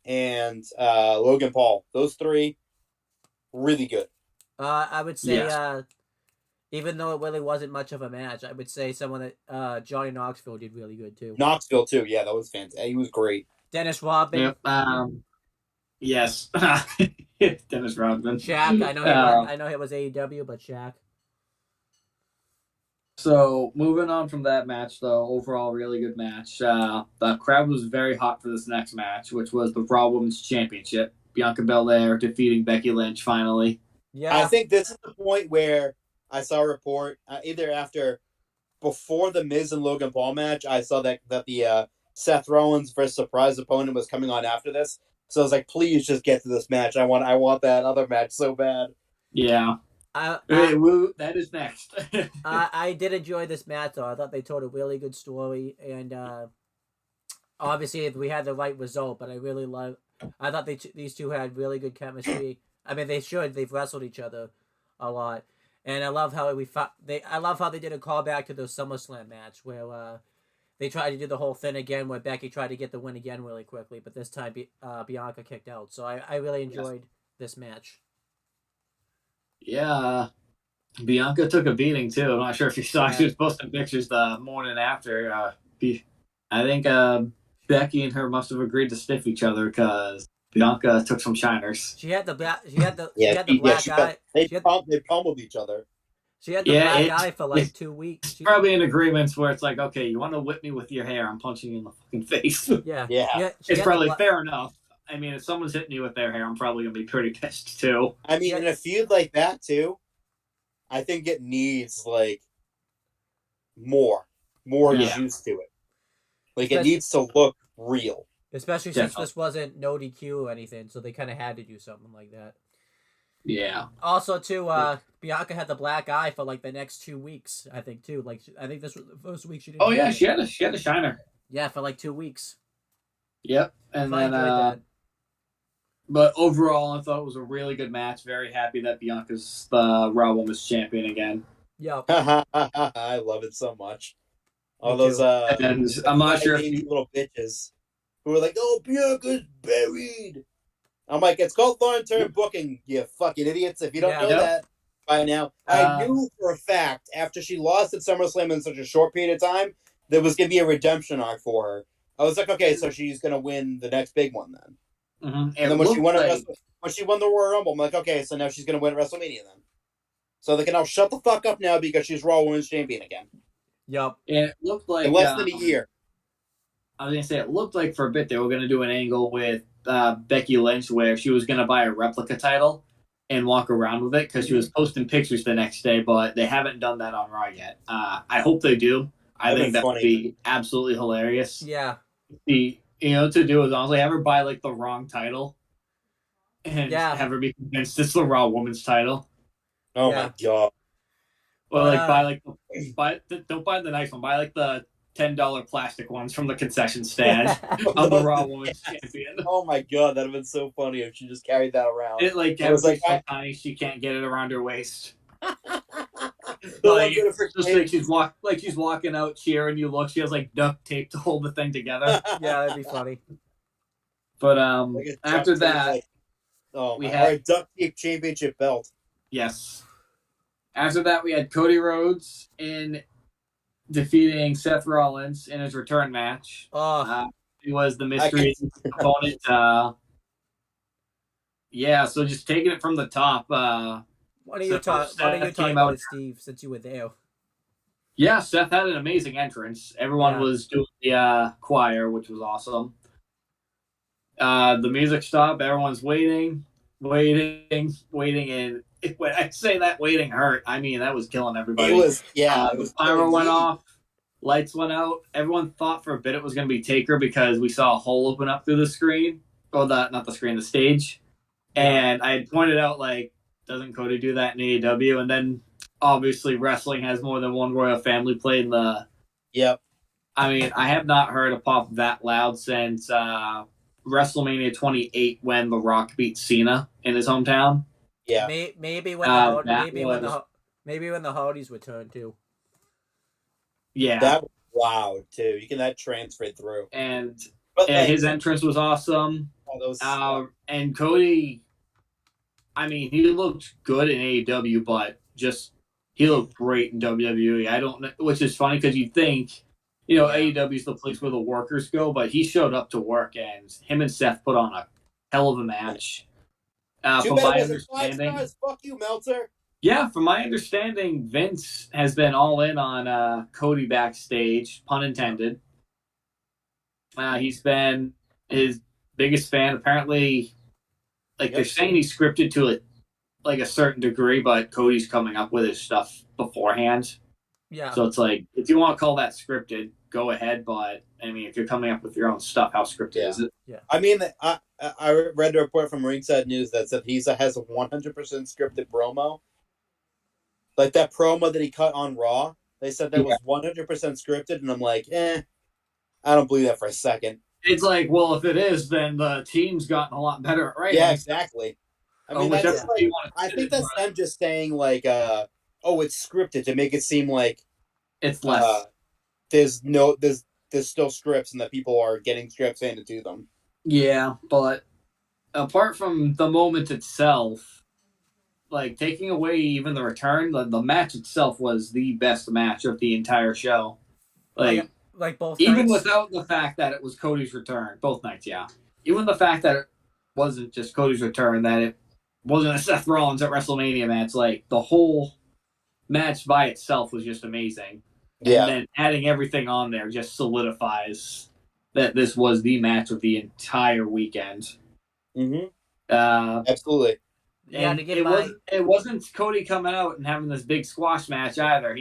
[SPEAKER 2] and Logan Paul, those three, really good.
[SPEAKER 1] I would say.
[SPEAKER 3] Yes.
[SPEAKER 1] Even though it really wasn't much of a match, I would say someone that Johnny Knoxville did really good too.
[SPEAKER 2] Knoxville too, yeah, that was fantastic. He was great.
[SPEAKER 1] Dennis Rodman.
[SPEAKER 3] Yep. Yes. Dennis Rodman.
[SPEAKER 1] Shaq. I know he was AEW, but Shaq.
[SPEAKER 3] So moving on from that match, though, overall really good match. The crowd was very hot for this next match, which was the Raw Women's Championship. Bianca Belair defeating Becky Lynch finally.
[SPEAKER 1] Yeah.
[SPEAKER 2] I think this is the point where I saw a report either before the Miz and Logan Paul match. I saw that the Seth Rollins versus surprise opponent was coming on after this. So I was like, please just get to this match. I want that other match so bad.
[SPEAKER 3] Yeah. That is next.
[SPEAKER 1] I did enjoy this match though. I thought they told a really good story, and obviously we had the right result. But I thought these two had really good chemistry. I mean, they've wrestled each other a lot, and I love how I love how they did a callback to the SummerSlam match where they tried to do the whole thing again, where Becky tried to get the win again really quickly, but this time Bianca kicked out. So I really enjoyed this match.
[SPEAKER 3] Yeah. Bianca took a beating too. I'm not sure if you saw. She was posting pictures the morning after. I think Becky and her must have agreed to stiff each other because Bianca took some shiners.
[SPEAKER 1] She had the black eye.
[SPEAKER 2] They pummeled each other.
[SPEAKER 1] She had the black eye for like 2 weeks.
[SPEAKER 3] It's probably in agreements where it's like, okay, you want to whip me with your hair? I'm punching you in the fucking face.
[SPEAKER 1] Yeah.
[SPEAKER 3] It's probably fair enough. I mean, if someone's hitting you with their hair, I'm probably gonna be pretty pissed too.
[SPEAKER 2] I mean, in a feud like that too, I think it needs like more juice to it. Like it needs to look real.
[SPEAKER 1] Especially since this wasn't no DQ or anything, so they kind of had to do something like that.
[SPEAKER 3] Yeah.
[SPEAKER 1] Also, too, Bianca had the black eye for like the next 2 weeks. I think too. Like I think this was the first week she didn't.
[SPEAKER 3] Oh yeah,
[SPEAKER 1] have
[SPEAKER 3] she
[SPEAKER 1] it.
[SPEAKER 3] had a shiner.
[SPEAKER 1] Yeah, for like 2 weeks.
[SPEAKER 3] Yep. And
[SPEAKER 1] So I
[SPEAKER 3] then
[SPEAKER 1] enjoyed that.
[SPEAKER 3] but overall I thought it was a really good match. Very happy that Bianca's the Raw Women's Champion again.
[SPEAKER 1] Yep.
[SPEAKER 2] I love it so much. All
[SPEAKER 1] Me
[SPEAKER 2] those
[SPEAKER 1] too.
[SPEAKER 3] And I'm not sure if
[SPEAKER 2] baby
[SPEAKER 3] you,
[SPEAKER 2] little bitches who were like, "Oh, Bianca's buried." I'm like, it's called long-term booking, you fucking idiots. If you don't
[SPEAKER 1] Yeah.
[SPEAKER 2] know
[SPEAKER 3] Yep.
[SPEAKER 2] that by now, I knew for a fact after she lost at SummerSlam in such a short period of time, there was gonna be a redemption arc for her. I was like, okay, so she's gonna win the next big one then.
[SPEAKER 3] And
[SPEAKER 2] then when she won when she won the Royal Rumble, I'm like, okay, so now she's gonna win at WrestleMania then. So they can all shut the fuck up now because she's Raw Women's Champion again.
[SPEAKER 1] Yep.
[SPEAKER 3] it looked like
[SPEAKER 2] In less than a year.
[SPEAKER 3] I was gonna say it looked like for a bit they were gonna do an angle with Becky Lynch where she was gonna buy a replica title and walk around with it because she was posting pictures the next day, but they haven't done that on Raw yet. I hope they do. I think that would be absolutely hilarious.
[SPEAKER 1] Yeah.
[SPEAKER 3] To do is honestly have her buy like the wrong title and have her be convinced it's the Raw Women's title.
[SPEAKER 2] Oh my god!
[SPEAKER 3] Or like don't buy the nice one. Buy like the $10 plastic ones from the concession stand of the Raw Women's Champion.
[SPEAKER 2] Oh my god, that'd have been so funny if she just carried that around.
[SPEAKER 3] It was like so tiny she can't get it around her waist. She's walking out cheering. You look, she has like duct tape to hold the thing together.
[SPEAKER 1] Yeah, that'd be funny.
[SPEAKER 3] But after that,
[SPEAKER 2] we had a duct tape championship belt.
[SPEAKER 3] Yes. After that, we had Cody Rhodes in defeating Seth Rollins in his return match. He was the mystery opponent. So just taking it from the top.
[SPEAKER 1] Why don't you talk about it, Steve, since you were there?
[SPEAKER 3] Yeah, Seth had an amazing entrance. Everyone was doing the choir, which was awesome. The music stopped. Everyone's waiting, and when I say that waiting hurt, I mean that was killing everybody. The pyro went off, lights went out. Everyone thought for a bit it was going to be Taker because we saw a hole open up through the screen. Oh, not the screen, the stage. And I had pointed out, like, doesn't Cody do that in AEW? And then, obviously, wrestling has more than one royal family playing the...
[SPEAKER 2] Yep.
[SPEAKER 3] I mean, I have not heard a pop that loud since WrestleMania 28 when The Rock beat Cena in his hometown.
[SPEAKER 2] Yeah.
[SPEAKER 1] Maybe when the Hardys returned, too.
[SPEAKER 3] Yeah.
[SPEAKER 2] That was loud, too. That transferred through.
[SPEAKER 3] And his entrance was awesome. And Cody, I mean, he looked good in AEW, but he looked great in WWE. Which is funny because you'd think, AEW is the place where the workers go, but he showed up to work, and him and Seth put on a hell of a match. From my understanding,
[SPEAKER 2] fuck you, Meltzer.
[SPEAKER 3] Yeah, from my understanding, Vince has been all in on Cody backstage, pun intended. He's been his biggest fan. Apparently, they're saying he's scripted to a certain degree, but Cody's coming up with his stuff beforehand.
[SPEAKER 1] Yeah.
[SPEAKER 3] So it's like, if you want to call that scripted, go ahead. But I mean, if you're coming up with your own stuff, how scripted is it?
[SPEAKER 1] Yeah.
[SPEAKER 2] I mean, I read a report from Ringside News that said he has a 100% scripted promo. Like that promo that he cut on Raw, they said that was 100% scripted, and I'm like, I don't believe that for a second.
[SPEAKER 3] It's like, well, if it is, then the team's gotten a lot better at writing.
[SPEAKER 2] Yeah, exactly. I mean, I think that's them just saying like, it's scripted to make it seem like
[SPEAKER 3] it's less.
[SPEAKER 2] There's still scripts and that people are getting scripts handed to them.
[SPEAKER 3] Yeah, but apart from the moment itself, like taking away even the return, the match itself was the best match of the entire show.
[SPEAKER 1] Like both
[SPEAKER 3] even
[SPEAKER 1] nights?
[SPEAKER 3] Without the fact that it was Cody's return, both nights, yeah. Even the fact that it wasn't just Cody's return, that it wasn't a Seth Rollins at WrestleMania match, like the whole match by itself was just amazing.
[SPEAKER 2] Yeah.
[SPEAKER 3] And then adding everything on there just solidifies that this was the match of the entire weekend.
[SPEAKER 2] Mm-hmm. Absolutely.
[SPEAKER 3] And it wasn't Cody coming out and having this big squash match either.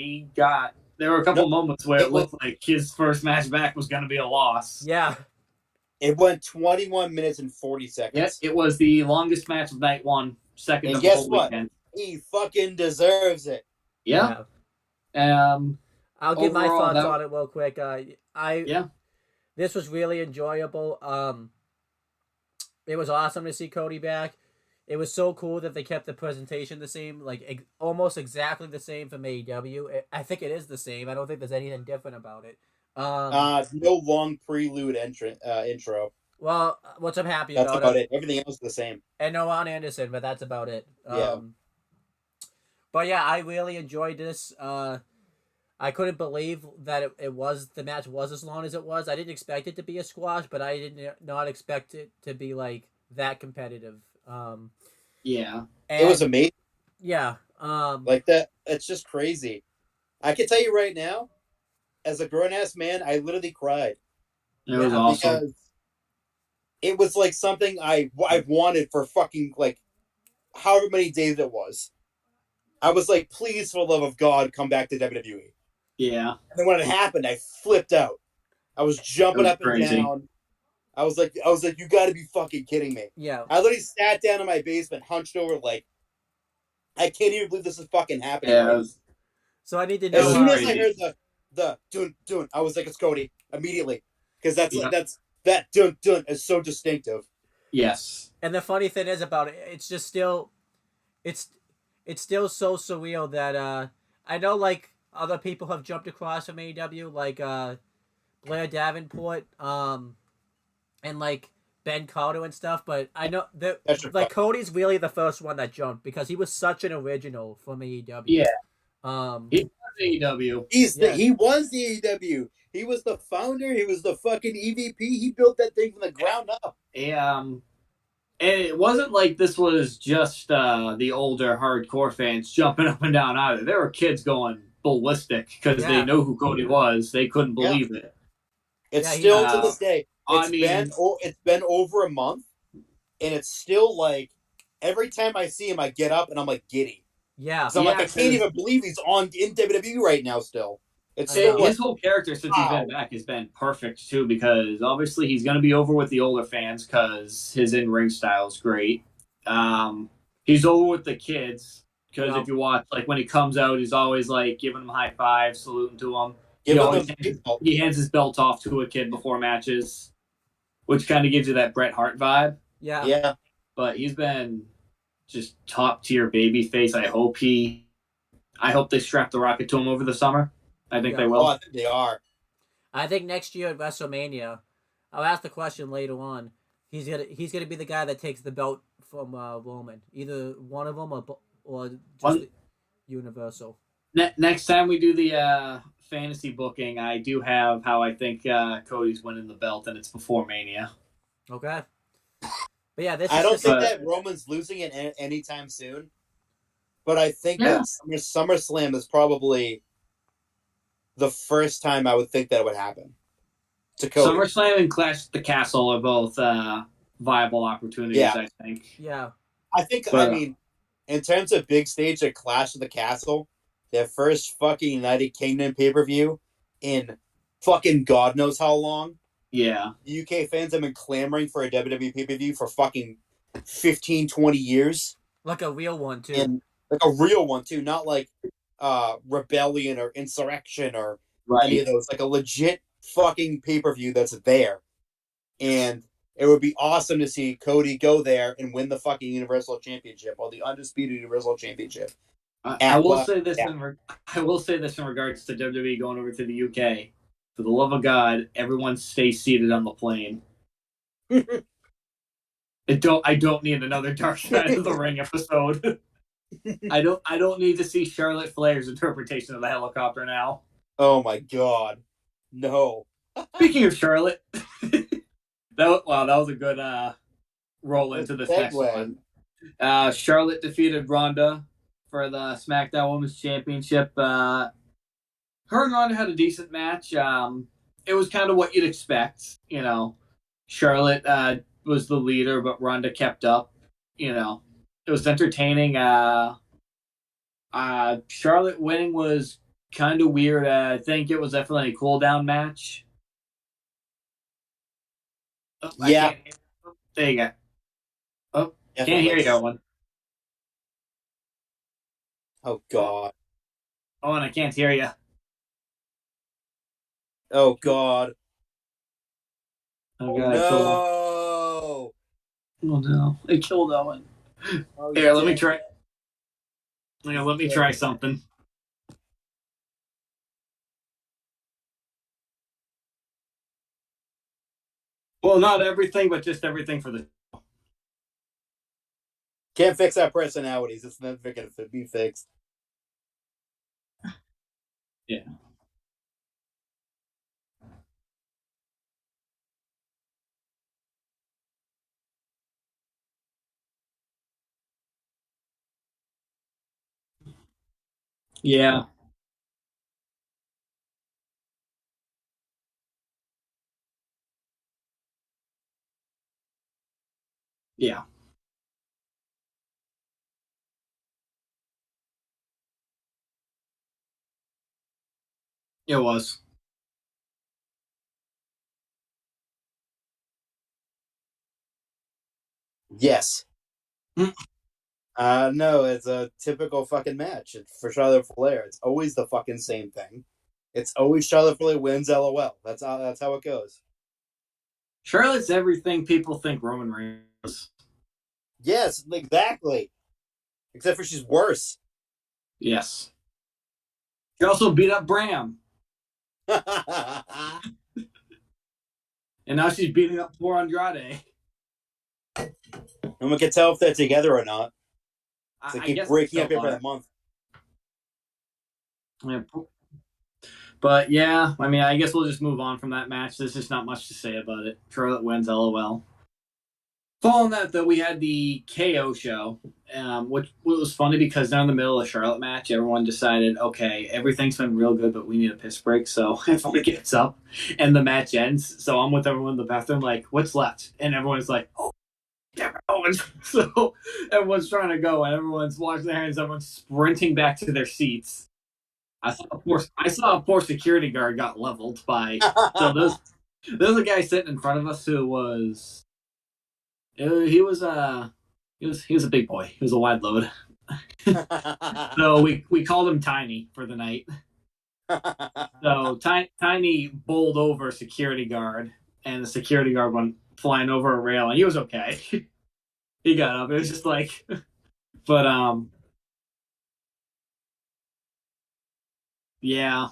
[SPEAKER 3] There were a couple moments where it looked like his first match back was going to be a loss.
[SPEAKER 1] Yeah.
[SPEAKER 2] It went 21 minutes and 40 seconds.
[SPEAKER 3] Yes, it was the longest match of night one, second
[SPEAKER 2] And
[SPEAKER 3] of the
[SPEAKER 2] guess
[SPEAKER 3] whole
[SPEAKER 2] what?
[SPEAKER 3] weekend.
[SPEAKER 2] He fucking deserves it.
[SPEAKER 3] Yeah.
[SPEAKER 1] I'll give my
[SPEAKER 3] Overall,
[SPEAKER 1] thoughts on it real quick.
[SPEAKER 3] yeah.
[SPEAKER 1] This was really enjoyable. It was awesome to see Cody back. It was so cool that they kept the presentation the same, like almost exactly the same from AEW. I think it is the same. I don't think there's anything different about it.
[SPEAKER 2] No long prelude intro.
[SPEAKER 1] Well, what I'm happy
[SPEAKER 2] That's
[SPEAKER 1] about
[SPEAKER 2] about it. Everything else is the same.
[SPEAKER 1] and no Ron Anderson, but that's about it.
[SPEAKER 2] Yeah.
[SPEAKER 1] But yeah, I really enjoyed this. I couldn't believe that the match was as long as it was. I didn't expect it to be a squash, but I did not expect it to be like that competitive.
[SPEAKER 3] Yeah.
[SPEAKER 2] It was amazing.
[SPEAKER 1] Yeah.
[SPEAKER 2] Like that. It's just crazy. I can tell you right now, as a grown ass man, I literally cried.
[SPEAKER 3] It was awesome.
[SPEAKER 2] Because it was like something I've wanted for fucking like however many days it was. I was like, please, for the love of God, come back to WWE.
[SPEAKER 3] Yeah.
[SPEAKER 2] And then when it happened, I flipped out. I was jumping up and
[SPEAKER 3] crazy.
[SPEAKER 2] down. I was like, you got to be fucking kidding me.
[SPEAKER 1] Yeah.
[SPEAKER 2] I literally sat down in my basement, hunched over, like, I can't even believe this is fucking happening.
[SPEAKER 3] Yeah.
[SPEAKER 1] So I need to know.
[SPEAKER 2] As soon as
[SPEAKER 3] crazy.
[SPEAKER 2] I heard the dun, I was like, it's Cody immediately, because that dun is so distinctive.
[SPEAKER 3] Yes.
[SPEAKER 1] And the funny thing is about it, it's just still, it's still so surreal that I know like other people have jumped across from AEW, like Blair Davenport, and like Ben Carter and stuff, but I know that like Cody's really the first one that jumped because he was such an original from AEW.
[SPEAKER 3] Yeah.
[SPEAKER 1] He
[SPEAKER 3] was AEW.
[SPEAKER 2] He was the AEW. He was the founder. He was the fucking EVP. He built that thing from the ground up.
[SPEAKER 3] And it wasn't like this was just the older hardcore fans jumping up and down either. There were kids going ballistic because they know who Cody was. They couldn't believe it.
[SPEAKER 2] It's still to this day. It's been over a month, and it's still like every time I see him, I get up and I'm like giddy.
[SPEAKER 1] Yeah,
[SPEAKER 2] so I'm like, I can't even believe he's in WWE right now. Still, it's still
[SPEAKER 3] his whole character since he's been back has been perfect too. Because obviously he's going to be over with the older fans because his in-ring style is great. He's over with the kids because if you watch, like when he comes out, he's always like giving them high fives, saluting to them. He hands his belt off to a kid before matches, which kind of gives you that Bret Hart vibe.
[SPEAKER 1] Yeah.
[SPEAKER 3] But he's been just top tier baby face. I hope they strap the rocket to him over the summer. I think they will.
[SPEAKER 2] I think they are.
[SPEAKER 1] I think next year at WrestleMania, I'll ask the question later on. He's gonna be the guy that takes the belt from Roman. Either one of them or just Universal.
[SPEAKER 3] Next time we do the fantasy booking, I do have how I think Cody's winning the belt, and it's before Mania.
[SPEAKER 1] Okay. But yeah,
[SPEAKER 2] I don't think that Roman's losing it anytime soon. But I think that SummerSlam is probably the first time I would think that would happen to Cody.
[SPEAKER 3] SummerSlam and Clash at the Castle are both viable opportunities, I think.
[SPEAKER 1] Yeah.
[SPEAKER 2] I think, I mean, in terms of big stage at Clash at the Castle, their first fucking United Kingdom pay-per-view in fucking God knows how long.
[SPEAKER 3] Yeah.
[SPEAKER 2] The UK fans have been clamoring for a WWE pay-per-view for fucking 15, 20 years.
[SPEAKER 1] Like a real one, too.
[SPEAKER 2] And like a real one, too. Not like Rebellion or Insurrection or any of those. Like a legit fucking pay-per-view that's there. And it would be awesome to see Cody go there and win the fucking Universal Championship or the Undisputed Universal Championship.
[SPEAKER 3] I will say this in regards to WWE going over to the UK. For the love of God, everyone stay seated on the plane. I don't need another Dark Side of the Ring episode. I don't need to see Charlotte Flair's interpretation of the helicopter now.
[SPEAKER 2] Oh my God. No.
[SPEAKER 3] Speaking of Charlotte, that was a good roll into this next one. Charlotte defeated Ronda for the SmackDown Women's Championship. Her and Ronda had a decent match. It was kind of what you'd expect. You know, Charlotte was the leader, but Ronda kept up. You know, it was entertaining. Charlotte winning was kind of weird. I think it was definitely a cool down match. Oh,
[SPEAKER 2] yeah.
[SPEAKER 3] There you go. Oh, can't hear you, Owen.
[SPEAKER 2] Oh
[SPEAKER 3] Oh,
[SPEAKER 2] God.
[SPEAKER 3] oh, and I can't hear you.
[SPEAKER 2] Oh God.
[SPEAKER 3] Oh
[SPEAKER 2] Oh
[SPEAKER 3] god, I killed.
[SPEAKER 2] no.
[SPEAKER 3] Oh no, I killed Owen.
[SPEAKER 2] Oh, you
[SPEAKER 3] Here, let me
[SPEAKER 2] did.
[SPEAKER 3] try. Yeah, let me
[SPEAKER 2] Did.
[SPEAKER 3] try something. Well, not everything, but just everything for the.
[SPEAKER 2] Can't fix our personalities. It's never gonna be fixed.
[SPEAKER 3] Yeah. Yeah. Yeah. It was.
[SPEAKER 2] Yes.
[SPEAKER 3] Mm.
[SPEAKER 2] No, it's a typical fucking match for Charlotte Flair. It's always the fucking same thing. It's always Charlotte Flair wins. LOL. That's how it goes.
[SPEAKER 3] Charlotte's everything people think Roman Reigns is.
[SPEAKER 2] Yes, exactly. Except for she's worse.
[SPEAKER 3] Yes. She also beat up Bram,
[SPEAKER 2] And
[SPEAKER 3] and now she's beating up poor Andrade.
[SPEAKER 2] we can tell if they're together or not. So they
[SPEAKER 3] I
[SPEAKER 2] keep
[SPEAKER 3] guess they
[SPEAKER 2] breaking up
[SPEAKER 3] still
[SPEAKER 2] every
[SPEAKER 3] are.
[SPEAKER 2] month.
[SPEAKER 3] Yeah, but yeah, I mean, I guess we'll just move on from that match. There's just not much to say about it. Charlotte wins, LOL. Following that, though, we had the KO show, which was funny because down in the middle of the Charlotte match, everyone decided, okay, everything's been real good, but we need a piss break. So everyone gets up and the match ends. So I'm with everyone in the bathroom, like, what's left? And everyone's like, oh, Kevin Owens. So everyone's trying to go, and everyone's washing their hands. Everyone's sprinting back to their seats. I saw a poor security guard got leveled by. So there's a guy sitting in front of us who was he was he was a big boy. He was a wide load. So we called him Tiny for the night. So Tiny bowled over a security guard, and the security guard went flying over a rail, and he was okay. He got up. It was just like, but yeah.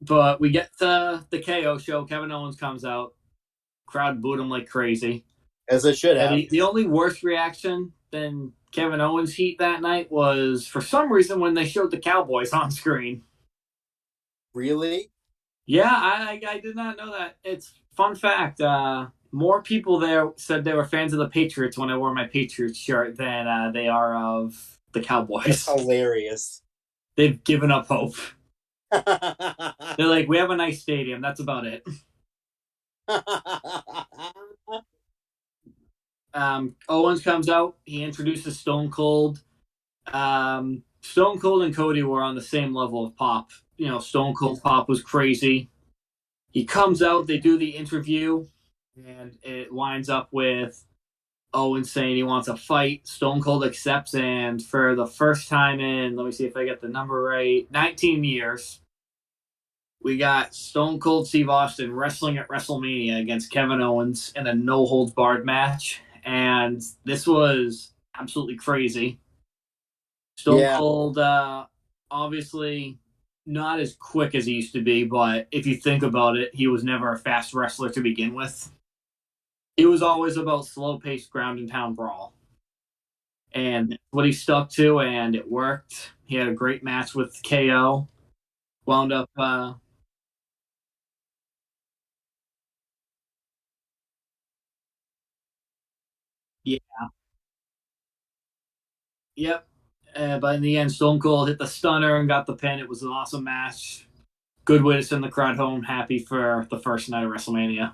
[SPEAKER 3] But we get to the KO show. Kevin Owens comes out. Crowd booed him like crazy.
[SPEAKER 2] As it should
[SPEAKER 3] Yeah,
[SPEAKER 2] have.
[SPEAKER 3] the only worse reaction than Kevin Owens' heat that night was for some reason when they showed the Cowboys on screen.
[SPEAKER 2] Really?
[SPEAKER 3] Yeah, I did not know that. It's fun fact. More people there said they were fans of the Patriots when I wore my Patriots shirt than they are of the
[SPEAKER 2] That's
[SPEAKER 3] Cowboys.
[SPEAKER 2] hilarious.
[SPEAKER 3] They've given up hope. They're like, we have a nice stadium. That's about it. Owens comes out. He introduces Stone Cold. Stone Cold and Cody were on the same level of pop. You know, Stone Cold pop was crazy. He comes out. They do the interview, and it winds up with Owens saying he wants a fight. Stone Cold accepts, and for the first time in, let me see if I get the number right, 19 years, we got Stone Cold Steve Austin wrestling at WrestleMania against Kevin Owens in a no holds barred match. And this was absolutely crazy. Stone
[SPEAKER 2] Yeah.
[SPEAKER 3] Cold, obviously not as quick as he used to be, but if you think about it, he was never a fast wrestler to begin with. He was always about slow paced ground and pound brawl. And what he stuck to, and it worked. He had a great match with KO. Wound up, yeah, yep. But in the end, Stone Cold hit the stunner and got the pin. It was an awesome match. Good way to send the crowd home happy for the first night of WrestleMania.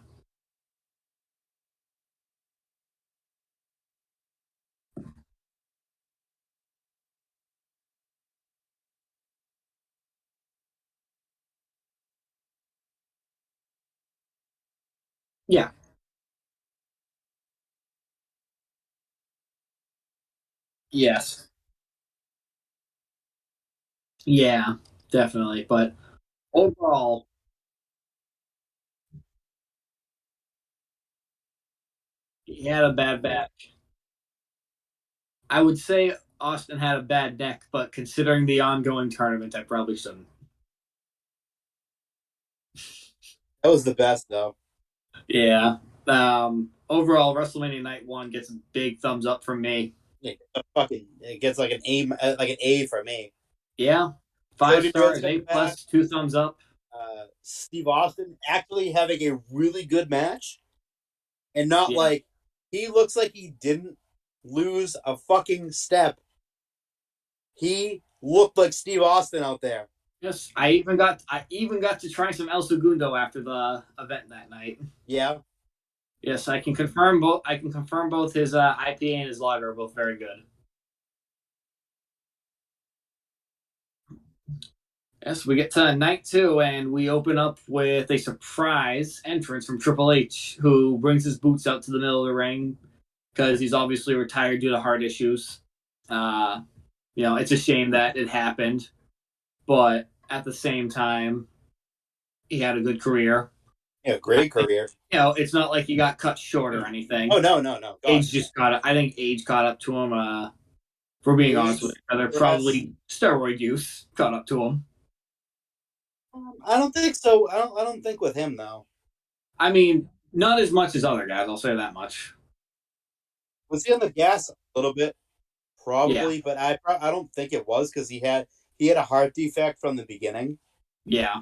[SPEAKER 3] Yeah. Yes. Yeah, definitely. But overall, he had a bad back. I would say Austin had a bad neck, but considering the ongoing tournament, I probably shouldn't.
[SPEAKER 2] That was the best though.
[SPEAKER 3] Yeah. Overall, WrestleMania Night One gets a big thumbs up from me.
[SPEAKER 2] It gets like an A for me.
[SPEAKER 3] Yeah, five
[SPEAKER 2] Cody Rhodes
[SPEAKER 3] stars, A
[SPEAKER 2] coming back.
[SPEAKER 3] plus, two thumbs up.
[SPEAKER 2] Steve Austin actually having a really good match, and not
[SPEAKER 3] Yeah.
[SPEAKER 2] like he looks like he didn't lose a fucking step. He looked like Steve Austin out there.
[SPEAKER 3] Yes, I even got to try some El Segundo after the event that night.
[SPEAKER 2] Yeah,
[SPEAKER 3] Yes, I can confirm both. I can confirm both his IPA and his lager are both very good. Yes, we get to night two, and we open up with a surprise entrance from Triple H, who brings his boots out to the middle of the ring because he's obviously retired due to heart issues. Uh, it's a shame that it happened, but at the same time, he had a good career.
[SPEAKER 2] yeah, great career.
[SPEAKER 3] It's not like he got cut short or anything.
[SPEAKER 2] Oh no, God,
[SPEAKER 3] Age just caught up. I think age caught up to him. For being honest with
[SPEAKER 2] age.
[SPEAKER 3] each other,
[SPEAKER 2] Yes,
[SPEAKER 3] probably steroid use caught up to him.
[SPEAKER 2] I don't think so. I don't think with him though.
[SPEAKER 3] I mean, not as much as other guys. I'll say that much.
[SPEAKER 2] Was he on the gas a little bit?
[SPEAKER 3] Yeah,
[SPEAKER 2] Probably, but I don't think it was because he had a heart defect from the beginning.
[SPEAKER 3] yeah,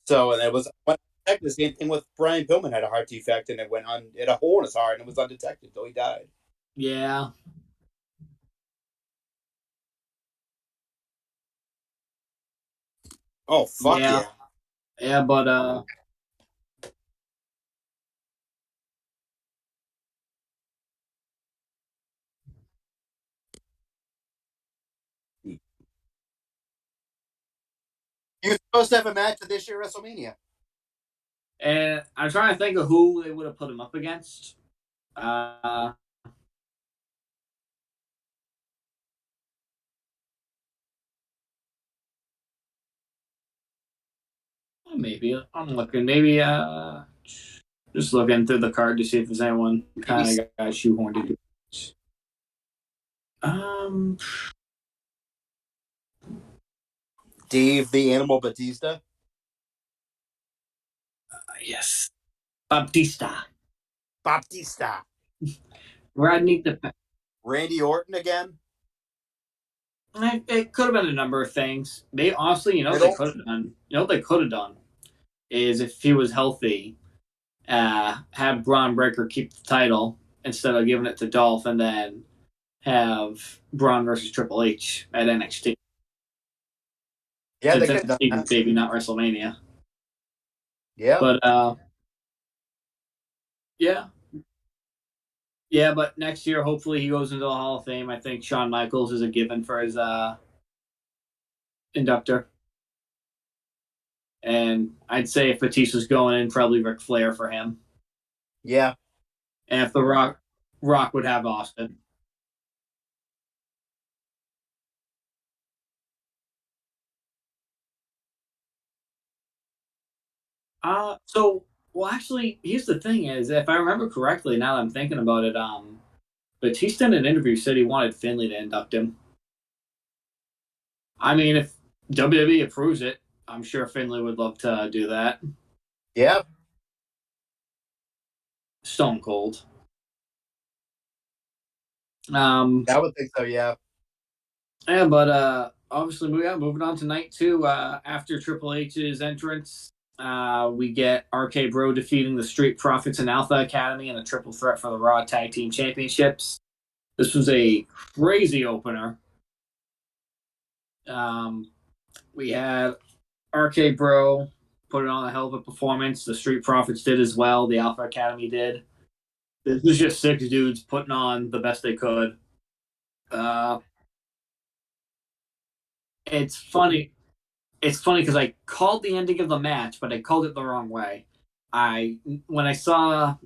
[SPEAKER 2] So and it was the same thing with Brian Pillman had a heart defect and it had a hole in his heart and it was undetected until he died.
[SPEAKER 3] yeah,
[SPEAKER 2] Oh fuck
[SPEAKER 3] yeah,
[SPEAKER 2] yeah!
[SPEAKER 3] yeah. But
[SPEAKER 2] He was supposed to have a match at this year WrestleMania.
[SPEAKER 3] and I'm trying to think of who they would have put him up against. Uh, maybe I'm looking. Maybe just looking through the card to see if there's anyone
[SPEAKER 2] Maybe
[SPEAKER 3] kind of got shoehorned into. Um,
[SPEAKER 2] Dave the Animal Batista,
[SPEAKER 3] yes, Baptista,
[SPEAKER 2] Baptista,
[SPEAKER 3] Rodney the
[SPEAKER 2] Randy Orton again.
[SPEAKER 3] It could have been a number of things. They honestly, what they
[SPEAKER 2] Riddle.
[SPEAKER 3] could have done. What they could have done is if he was healthy, have Braun Breaker keep the title instead of giving it to Dolph, and then have Braun versus Triple H at NXT.
[SPEAKER 2] Yeah,
[SPEAKER 3] Since
[SPEAKER 2] they could
[SPEAKER 3] that's
[SPEAKER 2] have done
[SPEAKER 3] Stevens'
[SPEAKER 2] that.
[SPEAKER 3] baby, not WrestleMania.
[SPEAKER 2] Yeah,
[SPEAKER 3] But yeah, yeah. But next year, hopefully, he goes into the Hall of Fame. I think Shawn Michaels is a given for his inductor. And I'd say if Batista's going in, probably Ric Flair for him.
[SPEAKER 2] yeah.
[SPEAKER 3] And if the Rock would have Austin. Well, actually, here's the thing: is if I remember correctly, now that I'm thinking about it, Batista in an interview said he wanted Finley to induct him. I mean, if WWE approves it, I'm sure Finley would love to do that.
[SPEAKER 2] Yeah,
[SPEAKER 3] Stone Cold. Um,
[SPEAKER 2] I would think so. Yeah,
[SPEAKER 3] yeah, but obviously, moving on to night two. After Triple H's entrance, we get RK Bro defeating the Street Profits and Alpha Academy in a triple threat for the Raw Tag Team Championships. This was a crazy opener. Um, we had RK Bro put it on a hell of a performance. The Street Profits did as well. The Alpha Academy did. This was just six dudes putting on the best they could. Uh, it's funny. It's funny because I called the ending of the match, but I called it the wrong way. When I saw,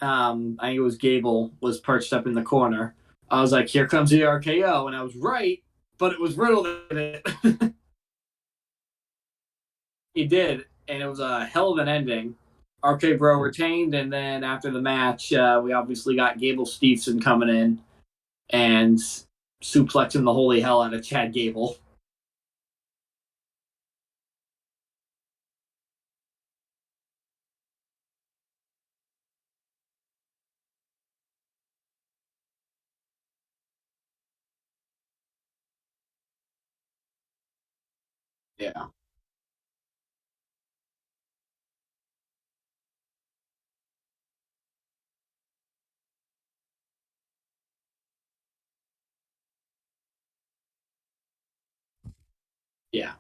[SPEAKER 3] I think it was Gable was perched up in the corner. I was like, "Here comes the RKO," and I was right. but it was Riddle that did it. He did, and it was a hell of an ending. RK Bro retained, and then after the match, we obviously got Gable Steveson coming in and suplexing the holy hell out of Chad Gable. Yeah. Yeah.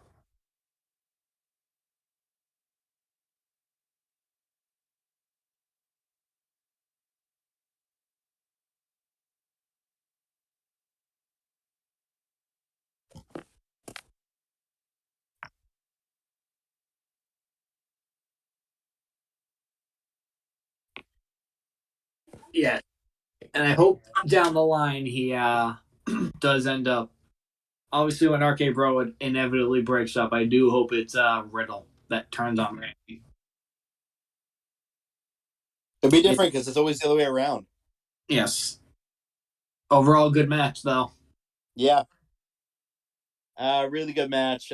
[SPEAKER 3] Yeah. And I hope down the line he does end up. Obviously, when RK Bro inevitably breaks up, I do hope it's Riddle that turns on Randy.
[SPEAKER 2] It'll be different because it's always the other way around.
[SPEAKER 3] Yes. Overall, good match though.
[SPEAKER 2] Yeah. Really good match.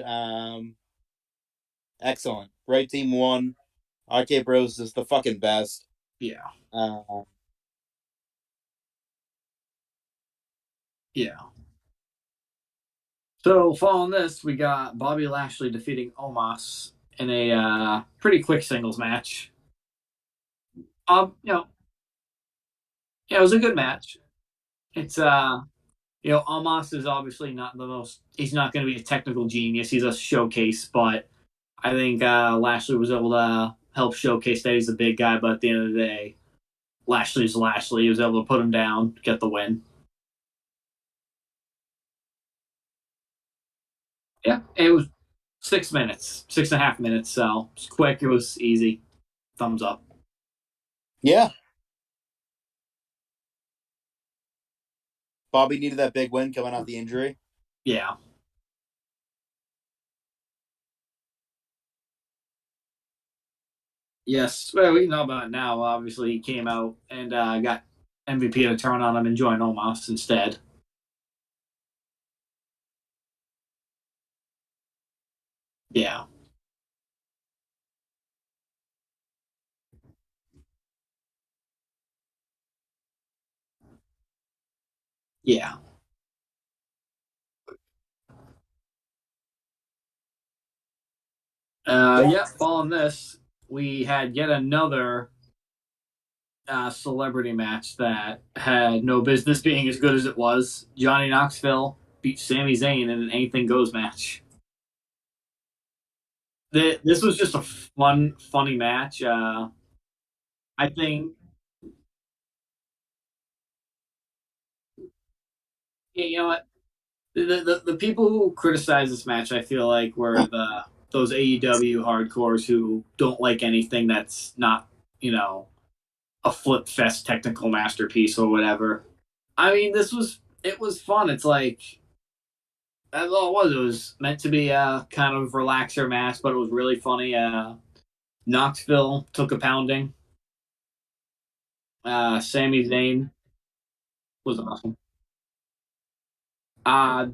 [SPEAKER 2] Excellent. Right team won. RK Bros is the fucking best.
[SPEAKER 3] Yeah.
[SPEAKER 2] Uh,
[SPEAKER 3] Yeah. So following this, we got Bobby Lashley defeating Omos in a pretty quick singles match. You know, yeah, it was a good match. It's Omos is obviously not the most. He's not going to be a technical genius. He's a showcase, but I think Lashley was able to help showcase that he's a big guy. But at the end of the day, Lashley's Lashley. He was able to put him down, get the win. Yeah, it was 6 minutes, 6.5 minutes. So it's quick. It was easy. Thumbs up.
[SPEAKER 2] yeah. Bobby needed that big win coming off the injury.
[SPEAKER 3] Yeah. Yes. Well, we know about it now. Obviously, he came out and got MVP to turn on him and join Omos instead. Yeah. Yeah.
[SPEAKER 2] Yeah.
[SPEAKER 3] Yeah. Following this, we had yet another celebrity match that had no business being as good as it was. Johnny Knoxville beat Sami Zayn in an anything goes match. This was just a funny match. I think you know what the people who criticize this match, I feel like were those AEW hardcores who don't like anything that's not a flip fest technical masterpiece or whatever. I mean, it was fun. It's like that's all it was. It was meant to be a kind of relaxer match, but it was really funny. Knoxville took a pounding. Sami Zayn was awesome.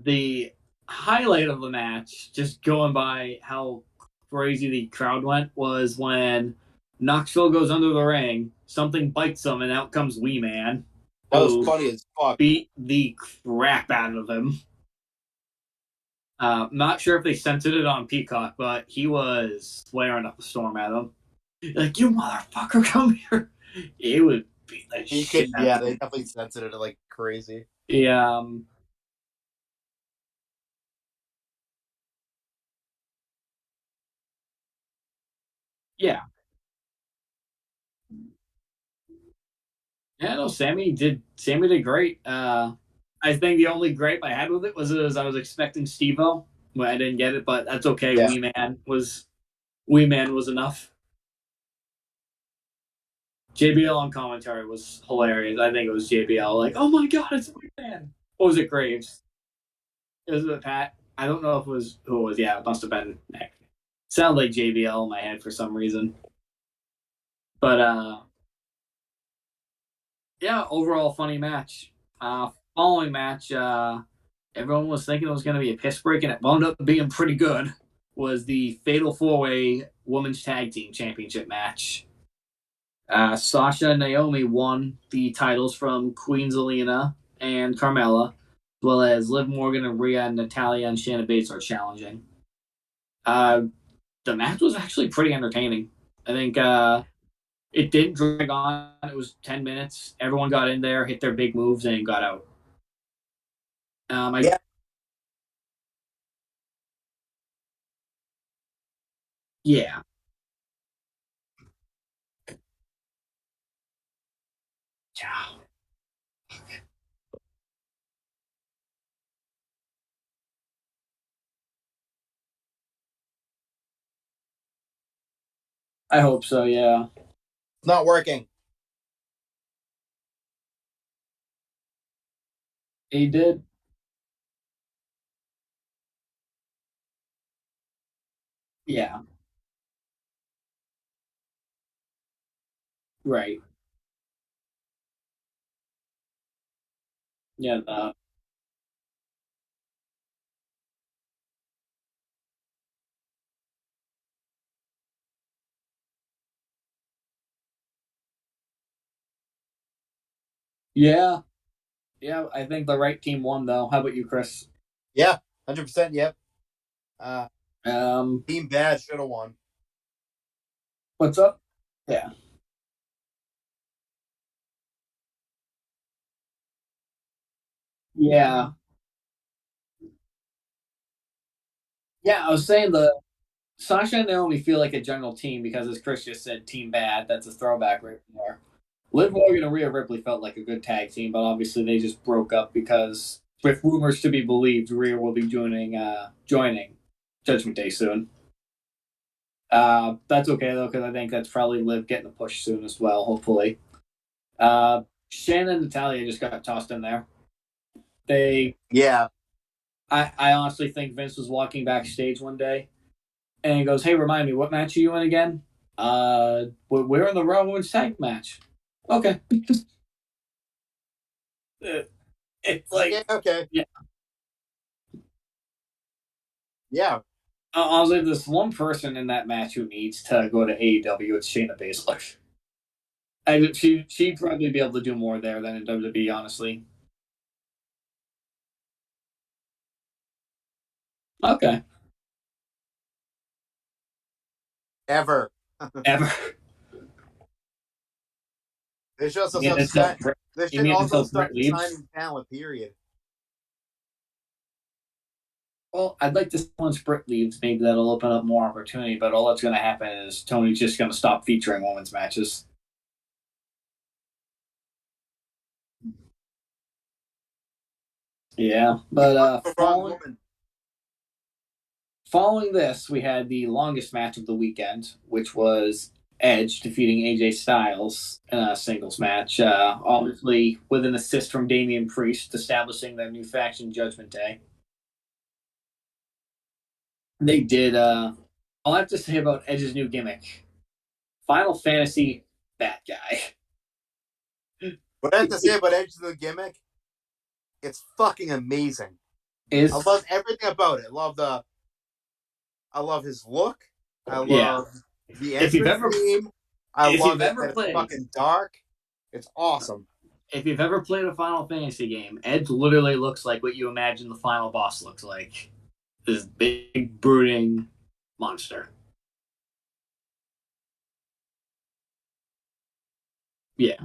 [SPEAKER 3] The highlight of the match, just going by how crazy the crowd went, was when Knoxville goes under the ring, something bites him, and out comes Wee Man,
[SPEAKER 2] That was
[SPEAKER 3] who
[SPEAKER 2] funny as fuck.
[SPEAKER 3] beat the crap out of him. Not sure if they censored it on Peacock, but he was swearing up a storm at him. Like, you motherfucker, come here. It would beat the
[SPEAKER 2] He
[SPEAKER 3] shit
[SPEAKER 2] could,
[SPEAKER 3] out
[SPEAKER 2] yeah,
[SPEAKER 3] of
[SPEAKER 2] they
[SPEAKER 3] him.
[SPEAKER 2] definitely censored it like crazy.
[SPEAKER 3] Yeah, yeah. Yeah, no, Sammy did great. I think the only gripe I had with it was I was expecting Steve-O, but I didn't get it, but that's okay.
[SPEAKER 2] Yeah.
[SPEAKER 3] Wee Man was enough. JBL on commentary was hilarious. I think it was JBL like, oh my god, it's Wee Man. What was it, Graves? It was with Pat. I don't know if it was who it was. Yeah, it must have been. Sound like JBL in my head for some reason. But yeah, overall funny match. Following match, everyone was thinking it was going to be a piss break, and it wound up being pretty good. Was the Fatal 4-Way Women's Tag Team Championship match. Sasha and Naomi won the titles from Queen Zelina and Carmella, as well as Liv Morgan and Rhea and Natalia and Shannon Bates are challenging. Uh, the match was actually pretty entertaining. I think it didn't drag on. It was 10 minutes. Everyone got in there, hit their big moves, and got out.
[SPEAKER 2] Yeah.
[SPEAKER 3] Yeah, I hope so. Yeah,
[SPEAKER 2] It's not working.
[SPEAKER 3] he did. Yeah, right. Yeah, yeah, yeah. I think the right team won, though. How about you, Chris?
[SPEAKER 2] Yeah, 100%. Yep. Uh,
[SPEAKER 3] Um,
[SPEAKER 2] Team Bad should have won.
[SPEAKER 3] what's up? Yeah, yeah, yeah. I was saying the Sasha and Naomi feel like a general team because, as Chris just said, Team Bad. That's a throwback right there. Liv Morgan and Rhea Ripley felt like a good tag team, but obviously they just broke up because, with rumors to be believed, Rhea will be joining Judgment Day soon. That's okay though, because I think that's probably Liv getting a push soon as well. Hopefully, Shannon and Natalia just got tossed in there. They,
[SPEAKER 2] Yeah.
[SPEAKER 3] I honestly think Vince was walking backstage one day and he goes, "Hey, remind me, what match are you in again?" We're in the Raw Women's Tag match. Okay, it's
[SPEAKER 2] Okay.
[SPEAKER 3] like,
[SPEAKER 2] Okay.
[SPEAKER 3] yeah.
[SPEAKER 2] Yeah.
[SPEAKER 3] Honestly, there's one person in that match who needs to go to AEW. It's Shayna Baszler. She'd probably be able to do more there than in WWE. Honestly. Okay.
[SPEAKER 2] Ever.
[SPEAKER 3] Ever.
[SPEAKER 2] They should also
[SPEAKER 3] You mean
[SPEAKER 2] start.
[SPEAKER 3] until
[SPEAKER 2] They
[SPEAKER 3] you
[SPEAKER 2] should
[SPEAKER 3] mean
[SPEAKER 2] also
[SPEAKER 3] until
[SPEAKER 2] start
[SPEAKER 3] Britt leaves?
[SPEAKER 2] signing talent. Period.
[SPEAKER 3] Well, I'd like to see once Britt leaves, maybe that'll open up more opportunity. But all that's going to happen is Tony's just going to stop featuring women's matches. Yeah, but
[SPEAKER 2] The wrong woman.
[SPEAKER 3] following this, we had the longest match of the weekend, which was Edge defeating AJ Styles in a singles match, obviously with an assist from Damian Priest, establishing their new faction, Judgment Day. They did. All I have to say about Edge's new gimmick: Final Fantasy bad guy.
[SPEAKER 2] What I have to say about Edge of the gimmick, it's fucking amazing. I
[SPEAKER 3] Is
[SPEAKER 2] love everything about it. I love his look. I
[SPEAKER 3] Yeah.
[SPEAKER 2] love the
[SPEAKER 3] If you've
[SPEAKER 2] entrance
[SPEAKER 3] ever
[SPEAKER 2] theme. I
[SPEAKER 3] if
[SPEAKER 2] love
[SPEAKER 3] you've
[SPEAKER 2] it
[SPEAKER 3] ever
[SPEAKER 2] that it's
[SPEAKER 3] played
[SPEAKER 2] fucking dark. It's awesome.
[SPEAKER 3] if you've ever played a Final Fantasy game, Edge literally looks like what you imagine the final boss looks like. This big brooding monster. Yeah.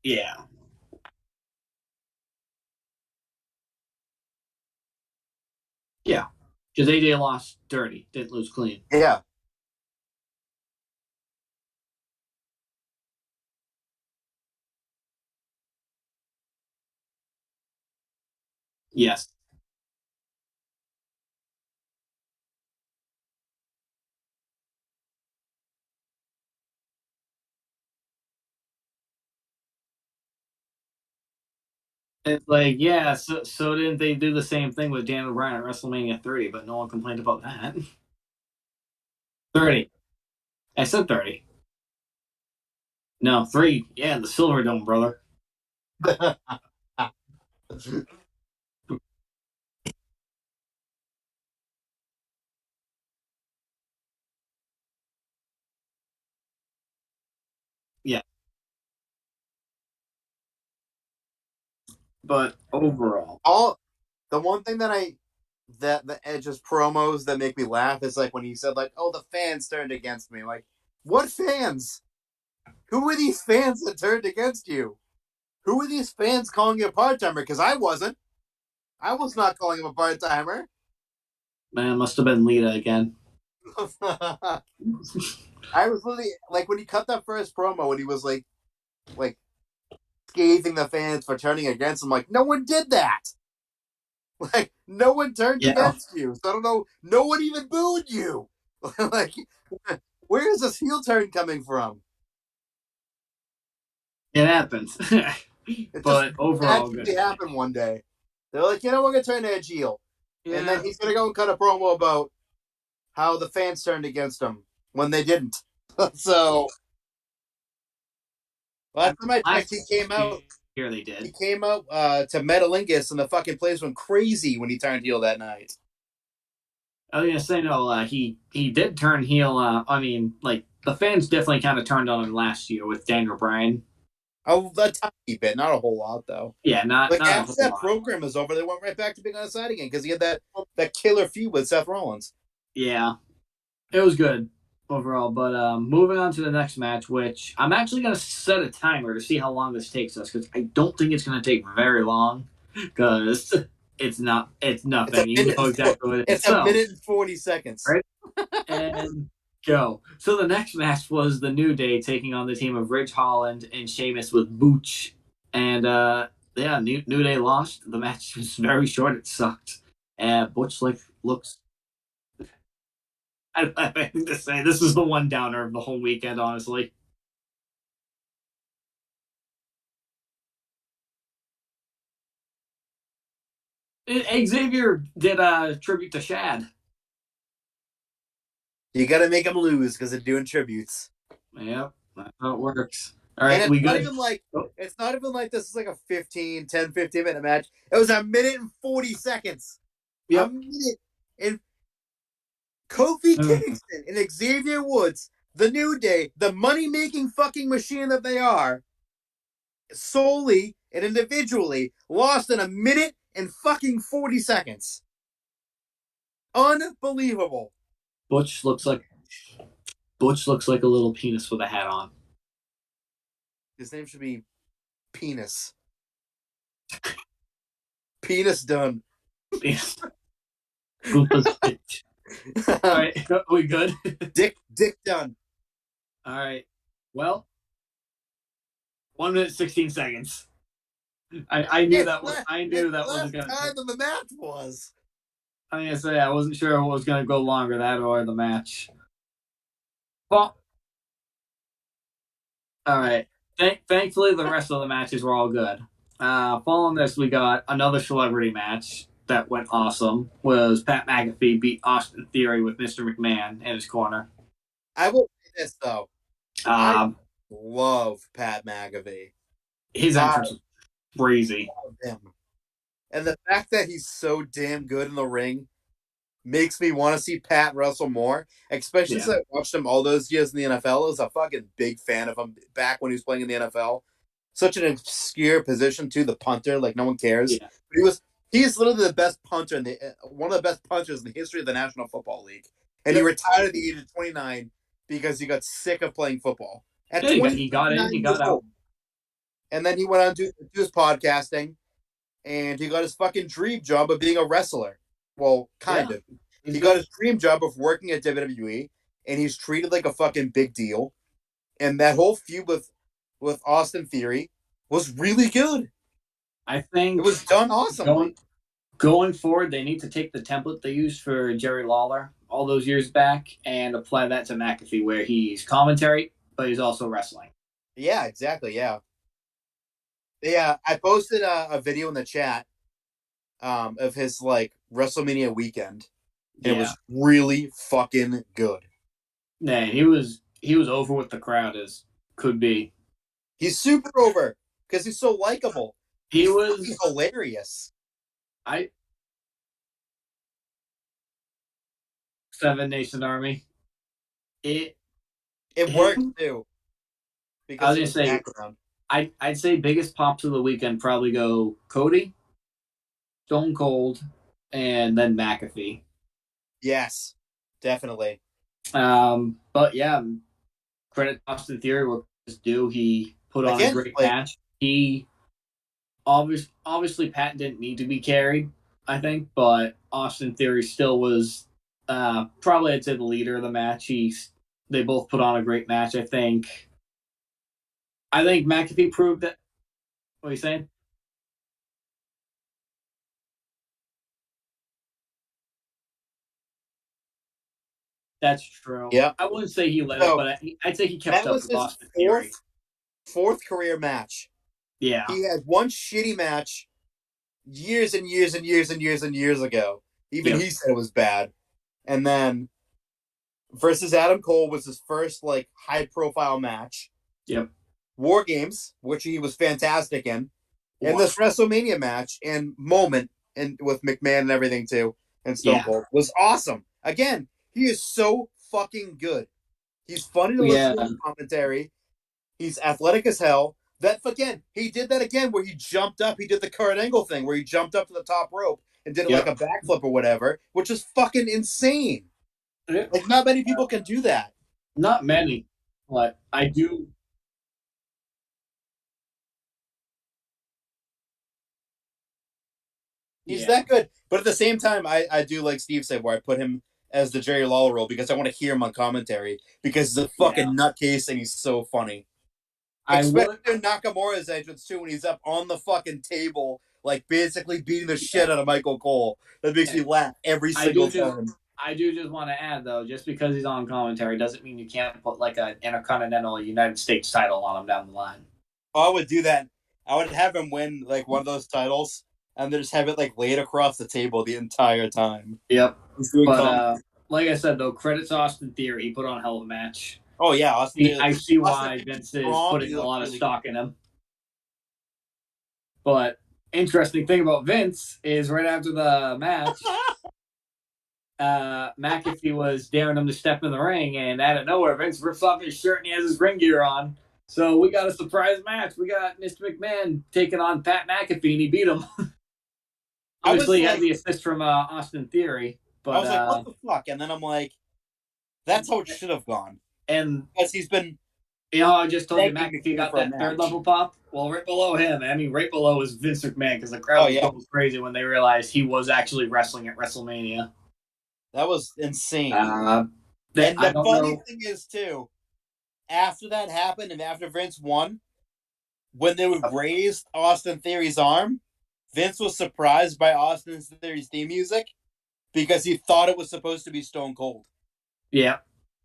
[SPEAKER 3] Yeah. Yeah. Because AJ lost dirty, didn't lose clean.
[SPEAKER 2] Yeah.
[SPEAKER 3] Yes. It's like, yeah, so didn't they do the same thing with Daniel Bryan at WrestleMania 30, but no one complained about that. 30. I said 30. No, 3. Yeah, the Silver Dome, brother. Yeah. But overall,
[SPEAKER 2] All the one thing that the Edge's promos that make me laugh is like when he said like, "Oh, the fans turned against me." Like, what fans? Who are these fans that turned against you? Who are these fans calling you a part timer? Because I wasn't. I was not calling him a part timer.
[SPEAKER 3] man, must have been Lita again.
[SPEAKER 2] I was literally like when he cut that first promo when he was like scathing the fans for turning against him. Like, no one did that. Like, no one turned
[SPEAKER 3] Yeah,
[SPEAKER 2] against you. So I don't know. No one even booed you. Like, where is this heel turn coming from?
[SPEAKER 3] it happens.
[SPEAKER 2] It just
[SPEAKER 3] But overall, good
[SPEAKER 2] naturally
[SPEAKER 3] match.
[SPEAKER 2] happened one day. They're like, we're gonna turn Edge heel, and then
[SPEAKER 3] Yeah,
[SPEAKER 2] he's gonna go and cut a promo about how the fans turned against him when they didn't. So
[SPEAKER 3] I
[SPEAKER 2] last
[SPEAKER 3] mean,
[SPEAKER 2] time I checked,
[SPEAKER 3] last year they
[SPEAKER 2] He
[SPEAKER 3] did.
[SPEAKER 2] came out to Metalingus, and the fucking place went crazy when he turned heel that night.
[SPEAKER 3] I was gonna say no. He did turn heel. I mean, like the fans definitely kind of turned on him last year with Daniel Bryan.
[SPEAKER 2] Oh, a tiny bit, not a whole lot though.
[SPEAKER 3] Yeah, not
[SPEAKER 2] Like
[SPEAKER 3] not a
[SPEAKER 2] after
[SPEAKER 3] whole
[SPEAKER 2] that
[SPEAKER 3] lot.
[SPEAKER 2] program was over, they went right back to being on the side again because he had that killer feud with Seth Rollins.
[SPEAKER 3] Yeah, it was good overall. But moving on to the next match, which I'm actually gonna set a timer to see how long this takes us because I don't think it's gonna take very long because it's
[SPEAKER 2] It's a
[SPEAKER 3] nothing. You
[SPEAKER 2] minute.
[SPEAKER 3] know exactly what it is.
[SPEAKER 2] It's a
[SPEAKER 3] So
[SPEAKER 2] minute and 40 seconds.
[SPEAKER 3] right and go. So the next match was the New Day taking on the team of Ridge Holland and Sheamus with Booch. And yeah, New Day lost. The match was very short. It sucked. Butch like looks. I think to say this was the one downer of the whole weekend. Honestly, Xavier did a tribute to Shad.
[SPEAKER 2] You got to make them lose because they're doing tributes.
[SPEAKER 3] Yep, that's how it works. All
[SPEAKER 2] And
[SPEAKER 3] right, we good?
[SPEAKER 2] it's not even like this is like a 15 minute match. It was a minute and 40 seconds. A
[SPEAKER 3] Yep.
[SPEAKER 2] minute and Kofi
[SPEAKER 3] Uh,
[SPEAKER 2] Kingston and Xavier Woods, the New Day, the money making fucking machine that they are, solely and individually lost in a minute and fucking 40 seconds. Unbelievable.
[SPEAKER 3] Butch looks like Butch looks like a little penis with a hat on.
[SPEAKER 2] His name should be Penis. Penis done.
[SPEAKER 3] Gunther's bitch. All right, we good?
[SPEAKER 2] Dick done.
[SPEAKER 3] All right. Well, 1 minute 16 seconds. I knew
[SPEAKER 2] It's
[SPEAKER 3] that was
[SPEAKER 2] less,
[SPEAKER 3] I
[SPEAKER 2] it's
[SPEAKER 3] knew that was
[SPEAKER 2] less
[SPEAKER 3] gonna
[SPEAKER 2] time
[SPEAKER 3] take.
[SPEAKER 2] than the match was.
[SPEAKER 3] I'm gonna say I wasn't sure what was gonna go longer, that or the match. Well, all right. Thankfully, the rest of the matches were all good. Following this, we got another celebrity match that went awesome. Was Pat McAfee beat Austin Theory with Mr. McMahon in his corner.
[SPEAKER 2] I will say this though. I
[SPEAKER 3] Um,
[SPEAKER 2] love Pat McAfee.
[SPEAKER 3] his
[SPEAKER 2] I
[SPEAKER 3] entrance was crazy.
[SPEAKER 2] love him. And the fact that he's so damn good in the ring makes me want to see Pat wrestle more, especially
[SPEAKER 3] Yeah,
[SPEAKER 2] since I watched him all those years in the NFL. I was a fucking big fan of him back when he was playing in the NFL. Such an obscure position too, the punter, like no one cares.
[SPEAKER 3] yeah.
[SPEAKER 2] But he's literally the best punter in the one of the best punchers in the history of the National Football League. And he
[SPEAKER 3] Yep.
[SPEAKER 2] retired at the age of 29 because he got sick of playing football. At
[SPEAKER 3] Yeah, he got in,
[SPEAKER 2] 29
[SPEAKER 3] he
[SPEAKER 2] years
[SPEAKER 3] got out.
[SPEAKER 2] old. And then he went on to do his podcasting and he got his fucking dream job of being a wrestler. Well, kind
[SPEAKER 3] Yeah,
[SPEAKER 2] of.
[SPEAKER 3] he's
[SPEAKER 2] He got
[SPEAKER 3] good.
[SPEAKER 2] his dream job of working at WWE, and he's treated like a fucking big deal. And that whole feud with Austin Theory was really good.
[SPEAKER 3] I
[SPEAKER 2] It
[SPEAKER 3] think
[SPEAKER 2] was done awesomely.
[SPEAKER 3] going forward, they need to take the template they used for Jerry Lawler all those years back and apply that to McAfee, where he's commentary, but he's also wrestling.
[SPEAKER 2] Yeah, exactly. Yeah, Yeah, I posted a video in the chat of his like WrestleMania weekend, and it
[SPEAKER 3] Yeah,
[SPEAKER 2] was really fucking good.
[SPEAKER 3] man, he was over with the crowd as could be.
[SPEAKER 2] He's super over because he's so likable.
[SPEAKER 3] He
[SPEAKER 2] He's fucking
[SPEAKER 3] was
[SPEAKER 2] hilarious.
[SPEAKER 3] I Seven Nation Army. It
[SPEAKER 2] It worked
[SPEAKER 3] him.
[SPEAKER 2] too
[SPEAKER 3] I
[SPEAKER 2] because
[SPEAKER 3] was
[SPEAKER 2] of
[SPEAKER 3] gonna
[SPEAKER 2] his
[SPEAKER 3] say
[SPEAKER 2] background.
[SPEAKER 3] I'd say biggest pops of the weekend probably go Cody, Stone Cold, and then McAfee.
[SPEAKER 2] Yes, definitely.
[SPEAKER 3] But yeah, credit to Austin Theory what his due. He put on a
[SPEAKER 2] Again,
[SPEAKER 3] great
[SPEAKER 2] like
[SPEAKER 3] match. He obviously Pat didn't need to be carried, I think, but Austin Theory still was probably I'd say the leader of the match. They both put on a great match. I think. I think McAfee proved that. What are you saying? That's true.
[SPEAKER 2] yeah.
[SPEAKER 3] I wouldn't say he led it,
[SPEAKER 2] So
[SPEAKER 3] but I'd say he kept
[SPEAKER 2] that
[SPEAKER 3] up
[SPEAKER 2] was
[SPEAKER 3] with
[SPEAKER 2] his
[SPEAKER 3] Austin Theory.
[SPEAKER 2] fourth career match.
[SPEAKER 3] Yeah.
[SPEAKER 2] He had one shitty match years and years and years and years and years ago. Even
[SPEAKER 3] Yep.
[SPEAKER 2] he said it was bad. And then versus Adam Cole was his first like high profile match.
[SPEAKER 3] Yep.
[SPEAKER 2] War Games, which he was fantastic in, and
[SPEAKER 3] Wow.
[SPEAKER 2] this WrestleMania match and moment and with McMahon and everything too, and Stone
[SPEAKER 3] Yeah.
[SPEAKER 2] Cold was awesome. Again, he is so fucking good. He's funny to listen
[SPEAKER 3] Yeah.
[SPEAKER 2] to his commentary. He's athletic as hell. That again, he did that again where he jumped up. He did the Kurt Angle thing where he jumped up to the top rope and did it like
[SPEAKER 3] Yep.
[SPEAKER 2] a backflip or whatever, which is fucking insane.
[SPEAKER 3] Yep.
[SPEAKER 2] Like not many people can do that.
[SPEAKER 3] Not many, but I do.
[SPEAKER 2] He's
[SPEAKER 3] Yeah.
[SPEAKER 2] that good. But at the same time, I do like Steve said where I put him as the Jerry Lawler role because I want to hear him on commentary because he's a
[SPEAKER 3] Yeah.
[SPEAKER 2] fucking nutcase and he's so funny.
[SPEAKER 3] I
[SPEAKER 2] Especially
[SPEAKER 3] would.
[SPEAKER 2] in Nakamura's entrance too when he's up on the fucking table, like basically beating the shit out of Michael Cole. That makes me laugh every
[SPEAKER 3] I do
[SPEAKER 2] single
[SPEAKER 3] just.
[SPEAKER 2] time.
[SPEAKER 3] I do just want to add though, just because he's on commentary doesn't mean you can't put like an Intercontinental United States title on him down the line.
[SPEAKER 2] I would do that. I would have him win like one of those titles and then just have it like laid across the table the entire time.
[SPEAKER 3] Yep.
[SPEAKER 2] He's doing
[SPEAKER 3] But like I said though, credits Austin Theory. He put on a hell of a match.
[SPEAKER 2] oh yeah,
[SPEAKER 3] I see
[SPEAKER 2] Austin
[SPEAKER 3] why Vince is
[SPEAKER 2] strong.
[SPEAKER 3] putting
[SPEAKER 2] He
[SPEAKER 3] a
[SPEAKER 2] looked
[SPEAKER 3] lot of
[SPEAKER 2] really
[SPEAKER 3] stock in him. But interesting thing about Vince is right after the match, McAfee was daring him to step in the ring, and out of nowhere, Vince rips off his shirt and he has his ring gear on. So we got a surprise match. We got Mr. McMahon taking on Pat McAfee, and he beat him. Obviously, he had the assist from Austin Theory, but
[SPEAKER 2] I was like, what the fuck? And then I'm like, that's how it should have gone.
[SPEAKER 3] And
[SPEAKER 2] because he's been.
[SPEAKER 3] I just told you McAfee got that third level pop. Well, right below him, I mean, right below is Vince McMahon because the crowd was going crazy when they realized he was actually wrestling at WrestleMania.
[SPEAKER 2] That was insane.
[SPEAKER 3] And
[SPEAKER 2] the funny thing is, too, after that happened and after Vince won, when they would raise Austin Theory's arm, Vince was surprised by Austin Theory's theme music because he thought it was supposed to be Stone Cold.
[SPEAKER 3] Yeah.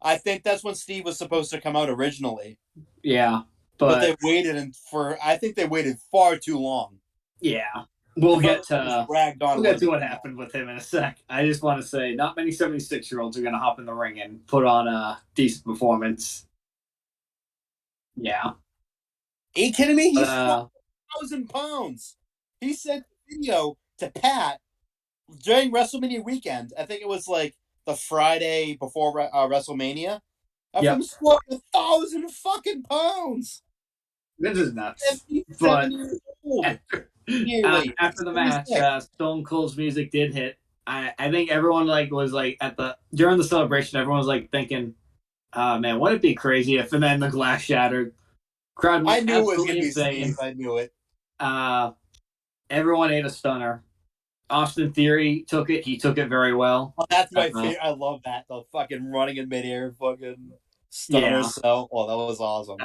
[SPEAKER 2] I think that's when Steve was supposed to come out originally.
[SPEAKER 3] Yeah.
[SPEAKER 2] But they waited I think they waited far too long.
[SPEAKER 3] Yeah. We'll get to what happened with him in a sec. I just want to say not many 76-year-olds are going to hop in the ring and put on a decent performance. Yeah.
[SPEAKER 2] Are you kidding me? He's 4,000 pounds. He sent a video to Pat during WrestleMania weekend. I think it was like the Friday before WrestleMania. Of him squatting 1,000 fucking pounds.
[SPEAKER 3] This is nuts. But after the match, Stone Cold's music did hit. I think everyone was during the celebration, everyone was like thinking, man, wouldn't it be crazy if and then the glass shattered. Crowd went absolutely insane.
[SPEAKER 2] I knew it.
[SPEAKER 3] Everyone ate a stunner. Austin Theory took it. He took it very well.
[SPEAKER 2] Oh, that's my favorite. I love that. The fucking running in midair, fucking stunner cell. Oh, that was awesome.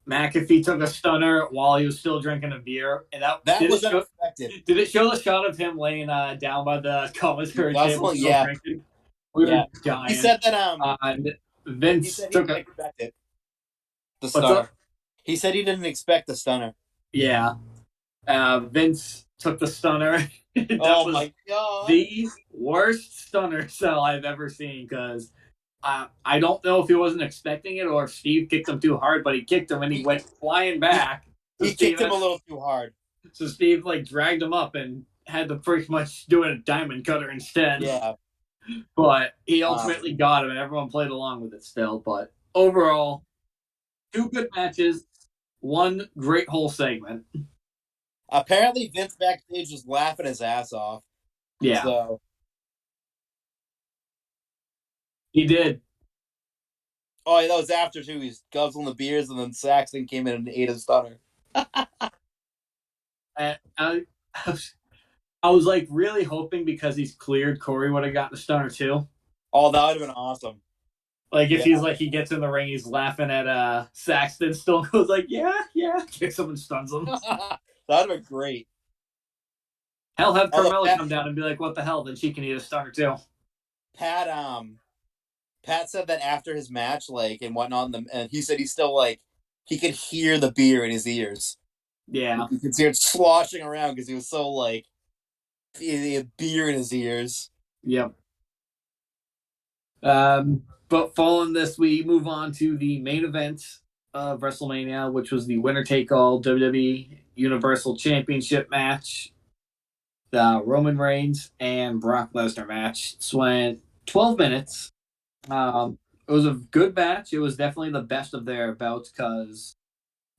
[SPEAKER 3] McAfee took a stunner while he was still drinking a beer. And that was unexpected. Did it show the shot of him laying down by the commentary table?
[SPEAKER 2] Yeah.
[SPEAKER 3] Drinking? We were dying.
[SPEAKER 2] He said that
[SPEAKER 3] Vince took
[SPEAKER 2] expect it. The stunner. He said he didn't expect the stunner.
[SPEAKER 3] Yeah. Vince took the stunner. That
[SPEAKER 2] Oh
[SPEAKER 3] was
[SPEAKER 2] my god!
[SPEAKER 3] the worst stunner cell I've ever seen because I don't know if he wasn't expecting it or if Steve kicked him too hard, but he kicked him and he went flying
[SPEAKER 2] He,
[SPEAKER 3] back. So
[SPEAKER 2] he
[SPEAKER 3] Steve,
[SPEAKER 2] kicked him a little too hard.
[SPEAKER 3] so Steve like dragged him up and had to pretty much do a diamond cutter instead.
[SPEAKER 2] Yeah.
[SPEAKER 3] But he
[SPEAKER 2] Um,
[SPEAKER 3] ultimately got him, and everyone played along with it still. But overall, two good matches, one great whole segment.
[SPEAKER 2] apparently, Vince backstage was laughing his ass off.
[SPEAKER 3] Yeah,
[SPEAKER 2] So,
[SPEAKER 3] he did.
[SPEAKER 2] oh, yeah, that was after too. He's guzzling the beers, and then Saxton came in and ate his stunner.
[SPEAKER 3] And I was like really hoping because he's cleared, Corey would have gotten a stunner too.
[SPEAKER 2] Oh, that would have been awesome.
[SPEAKER 3] Like if
[SPEAKER 2] Yeah.
[SPEAKER 3] he's like he gets in the ring, he's laughing at Saxton, still goes like, yeah, kicks him and stuns him.
[SPEAKER 2] That would have been great.
[SPEAKER 3] Hell, have
[SPEAKER 2] Although
[SPEAKER 3] Carmella come down and be like, what the hell? Then she can eat a stunner too.
[SPEAKER 2] Pat, Pat said that after his match, like and whatnot, and he said he still like he could hear the beer in his ears.
[SPEAKER 3] Yeah.
[SPEAKER 2] You could hear it sloshing around because he was so like he had beer in his ears.
[SPEAKER 3] Yep. But following this, we move on to the main event of WrestleMania, which was the winner take all WWE Universal Championship match. The Roman Reigns and Brock Lesnar match. This went 12 minutes. It was a good match. It was definitely the best of their bouts because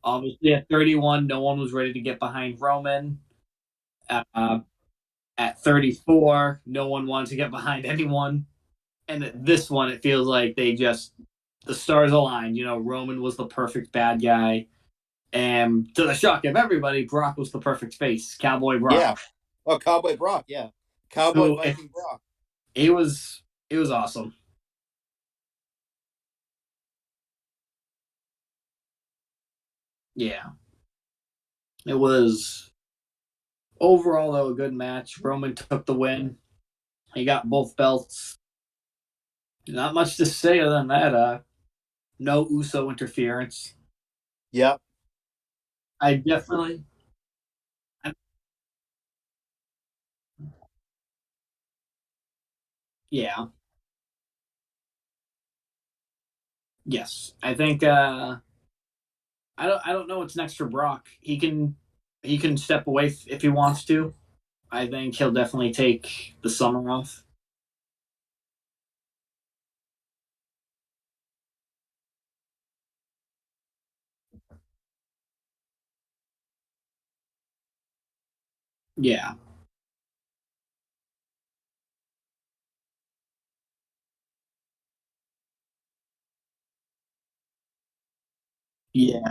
[SPEAKER 3] obviously at 31, no one was ready to get behind Roman. Uh, at 34, no one wanted to get behind anyone. And at this one, it feels like the stars aligned. You know, Roman was the perfect bad guy. And to the shock of everybody, Brock was the perfect face, Cowboy Brock.
[SPEAKER 2] Yeah. Oh, Cowboy Brock. Yeah. Cowboy
[SPEAKER 3] So
[SPEAKER 2] Viking Brock.
[SPEAKER 3] it was awesome. Yeah. It was overall though a good match. Roman took the win. He got both belts. Not much to say other than that. No Uso interference.
[SPEAKER 2] Yep.
[SPEAKER 3] I definitely, yeah, yes. I think I don't know what's next for Brock. He can step away if he wants to. I think he'll definitely take the summer off. Yeah, yeah,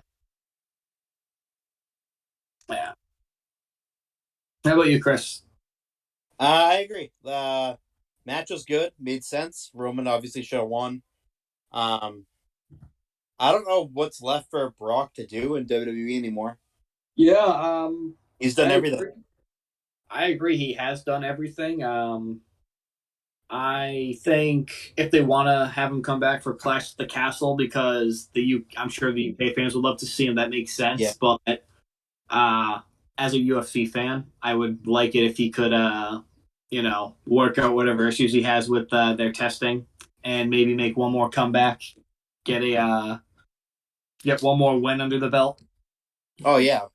[SPEAKER 3] yeah. How about you, Chris?
[SPEAKER 2] I agree. The match was good. Made sense. Roman obviously should have won. Um, I don't know what's left for Brock to do in WWE anymore.
[SPEAKER 3] Yeah,
[SPEAKER 2] He's done
[SPEAKER 3] I
[SPEAKER 2] everything.
[SPEAKER 3] agree. I agree. He has done everything. I think if they want to have him come back for Clash at the Castle, because I'm sure the UK fans would love to see him. That makes
[SPEAKER 2] Yeah.
[SPEAKER 3] sense. But uh, as a UFC fan, I would like it if he could, work out whatever issues he has with their testing, and maybe make one more comeback, get a get one more win under the belt.
[SPEAKER 2] Oh yeah.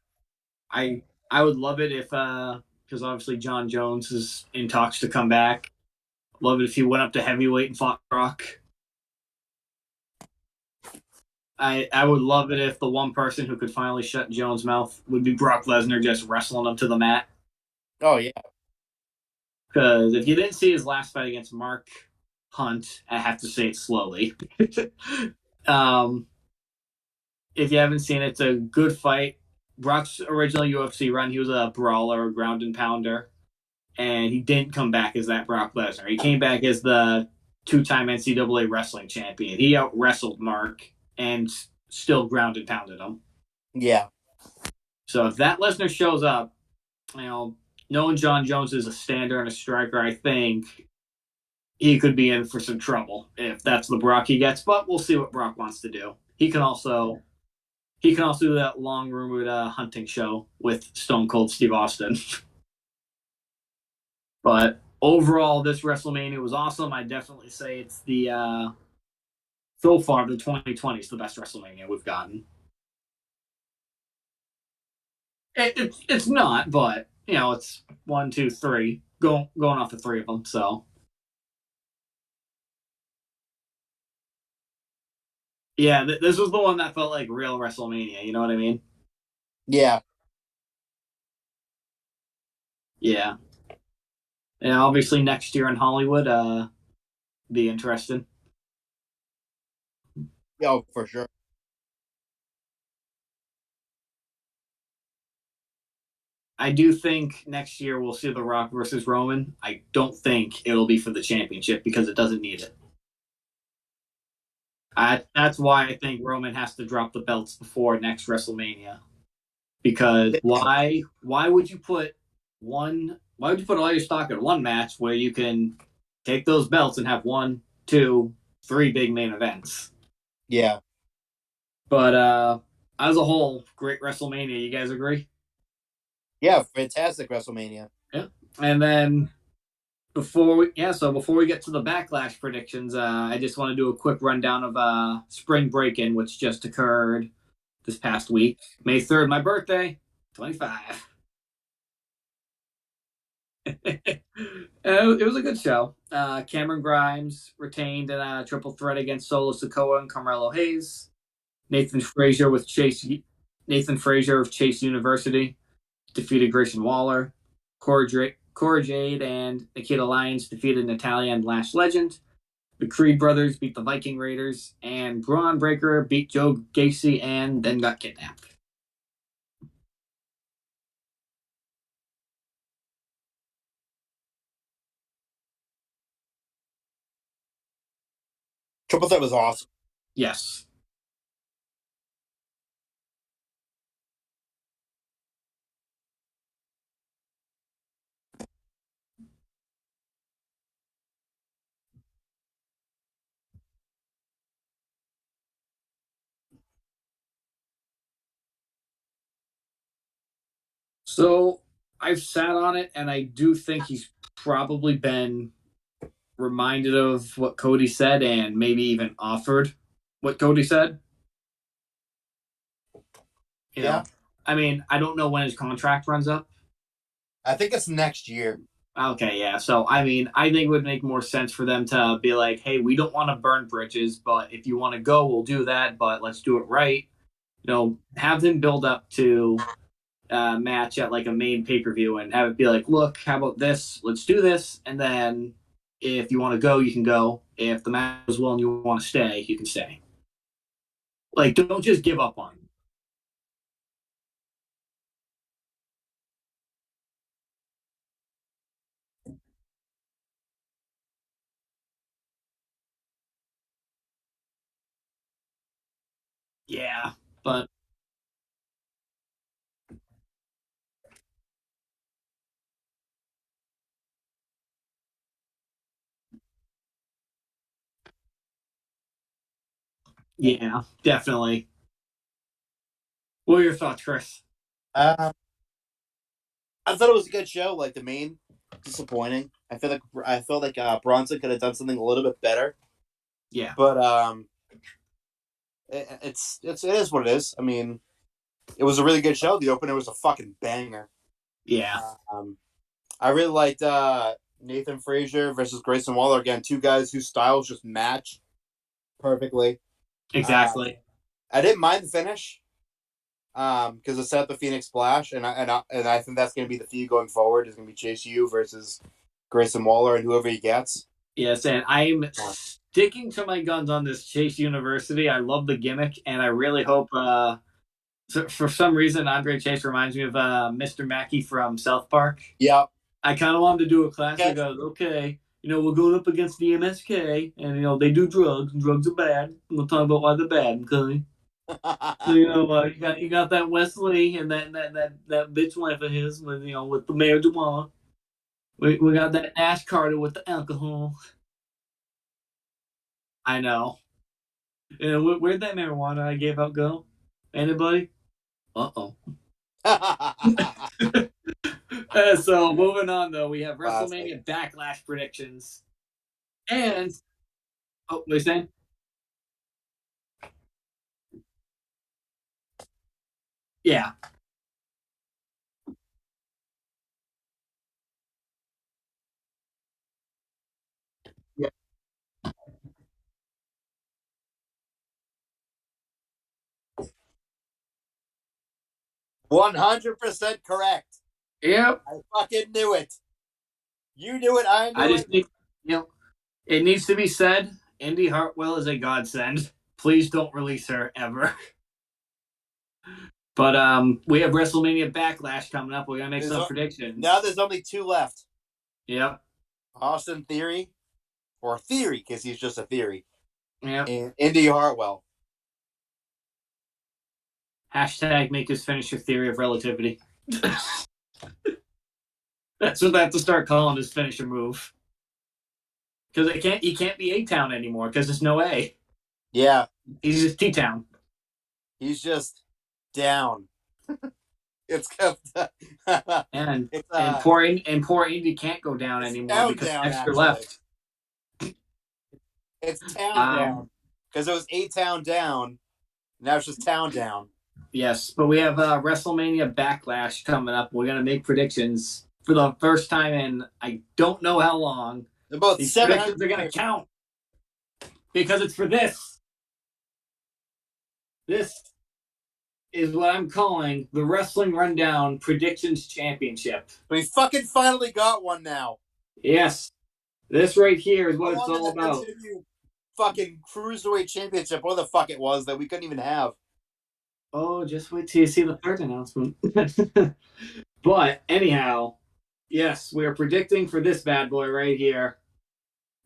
[SPEAKER 3] I would love it if because obviously John Jones is in talks to come back. Love it if he went up to heavyweight and fought Brock. I would love it if the one person who could finally shut Jones' mouth would be Brock Lesnar just wrestling him to the mat.
[SPEAKER 2] Oh yeah.
[SPEAKER 3] Because if you didn't see his last fight against Mark Hunt, I have to say it slowly. um, if you haven't seen it, it's a good fight. Brock's original UFC run, he was a brawler, a ground and pounder, and he didn't come back as that Brock Lesnar. He came back as the two-time NCAA wrestling champion. He out wrestled Mark and still ground and pounded him.
[SPEAKER 2] Yeah.
[SPEAKER 3] So if that Lesnar shows up, you know, knowing John Jones is a stander and a striker, I think he could be in for some trouble if that's the Brock he gets. But we'll see what Brock wants to do. He can also he can also do that long rumored hunting show with Stone Cold Steve Austin. But overall, this WrestleMania was awesome. I definitely say it's the so far the 2020 is the best WrestleMania we've gotten. It's not, but you know, it's 1, 2, 3 going off the three of them. So yeah, this was the one that felt like real WrestleMania. You know what I mean?
[SPEAKER 2] Yeah.
[SPEAKER 3] Yeah. And obviously next year in Hollywood, be interesting.
[SPEAKER 2] Oh, for sure.
[SPEAKER 3] I do think next year we'll see The Rock versus Roman. I don't think it'll be for the championship because it doesn't need it. That's why I think Roman has to drop the belts before next WrestleMania. Because why would you put all your stock in one match where you can take those belts and have 1, 2, 3 big main events?
[SPEAKER 2] Yeah.
[SPEAKER 3] But as a whole, great WrestleMania. You guys agree?
[SPEAKER 2] Yeah, fantastic WrestleMania.
[SPEAKER 3] Yeah. And then before we get to the backlash predictions, I just want to do a quick rundown of spring break-in, which just occurred this past week. May 3rd, my birthday, 25. It was a good show. Cameron Grimes retained in a triple threat against Solo Sikoa and Carmelo Hayes. Nathan Frazier of Chase University defeated Grayson Waller. Cora Jade and Nikita Lyons defeated Natalia and Lash Legend. The Creed brothers beat the Viking Raiders, and Braun Breaker beat Joe Gacy and then got kidnapped.
[SPEAKER 2] Triple threat was awesome.
[SPEAKER 3] Yes. So I've sat on it, and I do think he's probably been reminded of what Cody said and maybe even offered what Cody said. You
[SPEAKER 2] Yeah.
[SPEAKER 3] know, I mean, I don't know when his contract runs up.
[SPEAKER 2] I think it's next year.
[SPEAKER 3] Okay, yeah. So, I mean, I think it would make more sense for them to be like, hey, we don't want to burn bridges, but if you want to go, we'll do that, but let's do it right. You know, have them build up to match at like a main pay per view and have it be like, look, how about this? Let's do this. And then if you want to go, you can go. If the match is well and you want to stay, you can stay. Like, don't just give up on. Yeah, but yeah, definitely. What are your thoughts, Chris?
[SPEAKER 2] Um, I thought it was a good show. Like the main, disappointing. I felt like Bronson could have done something a little bit better.
[SPEAKER 3] Yeah,
[SPEAKER 2] But it is what it is. I mean, it was a really good show. The opener was a fucking banger.
[SPEAKER 3] yeah,
[SPEAKER 2] Um, I really liked Nathan Frazier versus Grayson Waller again. Two guys whose styles just match perfectly.
[SPEAKER 3] exactly.
[SPEAKER 2] I didn't mind the finish because it set up the Phoenix Splash, and I think that's going to be the feud going forward. Is going to be Chase U versus Grayson Waller and whoever he gets.
[SPEAKER 3] Yes, and I'm sticking to my guns on this Chase University. I love the gimmick, and I really hope. For some reason, Andre Chase reminds me of Mr. Mackey from South Park.
[SPEAKER 2] Yep.
[SPEAKER 3] I kind of want him to do a classic of, okay, you know, we're going up against the MSK, and, you know, they do drugs, and drugs are bad. We'll talk about why they're bad, okay? So, you know, you got that Wesley and that bitch wife of his with, you know, with the marijuana. We got that Ash Carter with the alcohol. I know. You know, where'd that marijuana I gave out go? Anybody? Uh-oh. So moving on, though, we have WrestleMania Backlash predictions. And, what are you saying? Yeah.
[SPEAKER 2] 100% correct.
[SPEAKER 3] Yep.
[SPEAKER 2] I fucking knew it. You knew it. I
[SPEAKER 3] I
[SPEAKER 2] knew
[SPEAKER 3] just
[SPEAKER 2] it.
[SPEAKER 3] need, it needs to be said, Indy Hartwell is a godsend. Please don't release her ever. But we have WrestleMania Backlash coming up. We're gonna make some predictions.
[SPEAKER 2] Now there's only 2 left.
[SPEAKER 3] Yep.
[SPEAKER 2] Austin Theory, or Theory, because he's just a theory.
[SPEAKER 3] Yep.
[SPEAKER 2] And Indy Hartwell.
[SPEAKER 3] Hashtag make his finisher theory of relativity. That's what I have to start calling his finisher move. Because he can't be A-Town anymore because there's no A.
[SPEAKER 2] Yeah.
[SPEAKER 3] He's just T-Town.
[SPEAKER 2] He's just down. It's
[SPEAKER 3] and poor Indy can't go down anymore because
[SPEAKER 2] down,
[SPEAKER 3] extra
[SPEAKER 2] actually.
[SPEAKER 3] left.
[SPEAKER 2] It's town down. Because it was A-Town down. Now it's just town down.
[SPEAKER 3] Yes, but we have WrestleMania Backlash coming up. We're gonna make predictions for the first time in I don't know how long.
[SPEAKER 2] About
[SPEAKER 3] These predictions are gonna count because it's for this. This is what I'm calling the Wrestling Rundown Predictions Championship.
[SPEAKER 2] We fucking finally got one now.
[SPEAKER 3] Yes, this right here is what it's all about.
[SPEAKER 2] Fucking Cruiserweight Championship, what the fuck it was that we couldn't even have.
[SPEAKER 3] Oh, just wait till you see the third announcement. But anyhow, yes, we are predicting for this bad boy right here.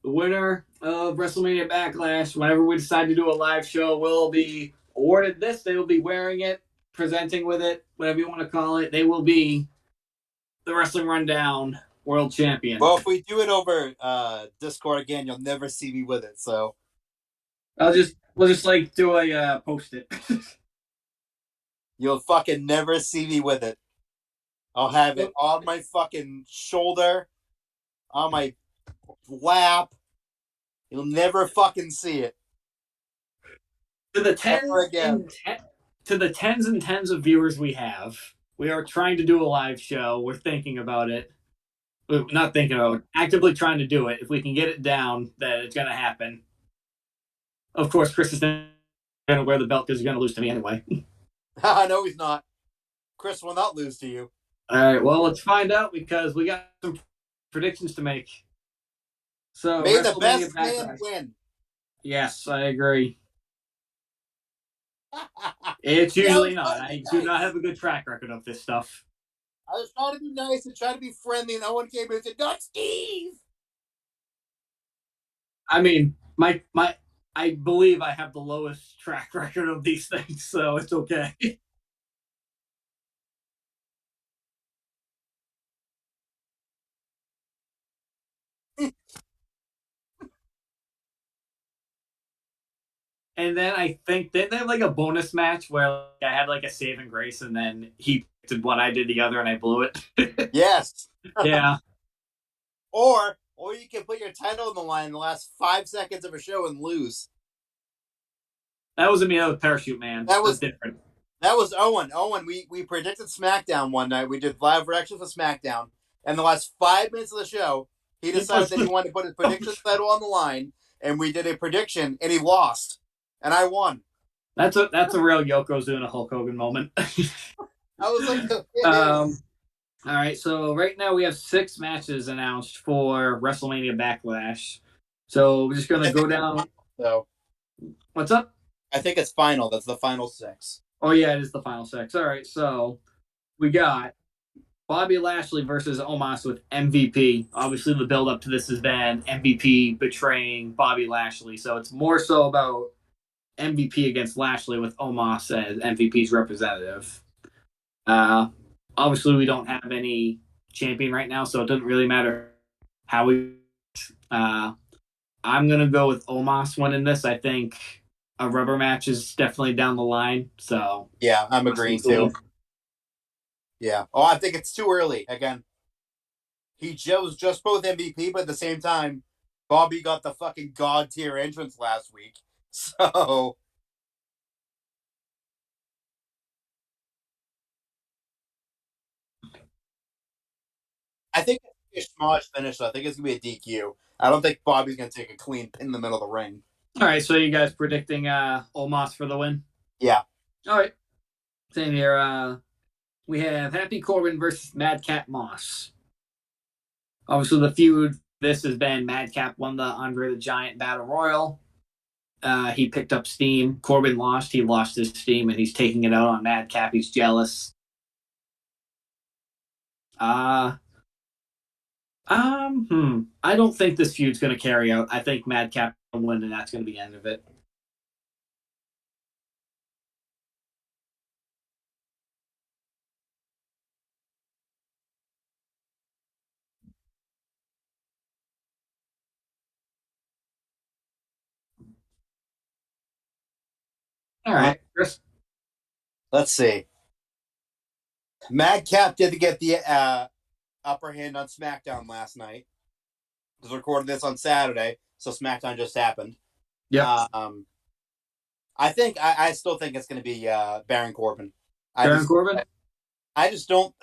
[SPEAKER 3] The winner of WrestleMania Backlash, whenever we decide to do a live show, will be awarded this. They will be wearing it, presenting with it, whatever you want to call it. They will be the Wrestling Rundown World Champion.
[SPEAKER 2] Well, if we do it over Discord again, you'll never see me with it. So
[SPEAKER 3] we'll just like do a post-it.
[SPEAKER 2] You'll fucking never see me with it. I'll have it on my fucking shoulder, on my lap. You'll never fucking see it.
[SPEAKER 3] To the tens and tens of viewers we have, we are trying to do a live show. We're thinking about it. Not thinking about it, actively trying to do it. If we can get it down, that it's going to happen. Of course, Chris is going to wear the belt because he's going to lose to me anyway.
[SPEAKER 2] No, he's not. Chris will not lose to you.
[SPEAKER 3] All right, well, let's find out because we got some predictions to make. So,
[SPEAKER 2] may the best man win.
[SPEAKER 3] Yes, I agree. It's usually not. I do not have a good track record of this stuff.
[SPEAKER 2] I was trying to be nice and try to be friendly, and no one came in and said, "Not Steve."
[SPEAKER 3] I mean, I believe I have the lowest track record of these things, so it's okay. And then I think they have like a bonus match where I had like a saving grace, and then he did one, I did the other, and I blew it.
[SPEAKER 2] Yes.
[SPEAKER 3] Yeah.
[SPEAKER 2] Or you can put your title on the line in the last 5 seconds of a show and lose.
[SPEAKER 3] That wasn't me. That was Parachute Man. That was different.
[SPEAKER 2] That was Owen. We predicted SmackDown one night. We did live reactions for SmackDown. And the last 5 minutes of the show, he decided that he wanted to put his prediction title on the line, and we did a prediction, and he lost. And I won.
[SPEAKER 3] That's a real Yokozuna Hulk Hogan moment.
[SPEAKER 2] I was like,
[SPEAKER 3] all right, so right now we have 6 matches announced for WrestleMania Backlash. So we're just gonna go down.
[SPEAKER 2] So,
[SPEAKER 3] what's up?
[SPEAKER 2] I think it's final. That's the final 6.
[SPEAKER 3] Oh yeah, it is the final 6. All right, so we got Bobby Lashley versus Omos with MVP. Obviously, the build up to this has been MVP betraying Bobby Lashley, so it's more so about MVP against Lashley with Omos as MVP's representative. Obviously, we don't have any champion right now, so it doesn't really matter how we. I'm gonna go with Omos winning this. I think a rubber match is definitely down the line. So
[SPEAKER 2] yeah, I'm agreeing too. Yeah. Oh, I think it's too early. Again, he was just both MVP, but at the same time, Bobby got the fucking god tier entrance last week. So I think it's a schmoz finish. So I think it's gonna be a DQ. I don't think Bobby's gonna take a clean pin in the middle of the ring.
[SPEAKER 3] All right, so you guys predicting Omos for the win?
[SPEAKER 2] Yeah.
[SPEAKER 3] All right, same here. We have Happy Corbin versus Madcap Moss. Obviously, the feud. This has been Madcap won the Andre the Giant Battle Royal. He picked up steam. Corbin lost. He lost his steam, and he's taking it out on Madcap. He's jealous. Uh I don't think this feud's going to carry out. I think Madcap will win, and that's going to be the end of it. All right, Chris.
[SPEAKER 2] Let's see. Madcap did get the upper hand on SmackDown last night. I was recording this on Saturday, so SmackDown just happened.
[SPEAKER 3] Yep.
[SPEAKER 2] I still think it's going to be Baron Corbin.
[SPEAKER 3] Corbin.
[SPEAKER 2] I just don't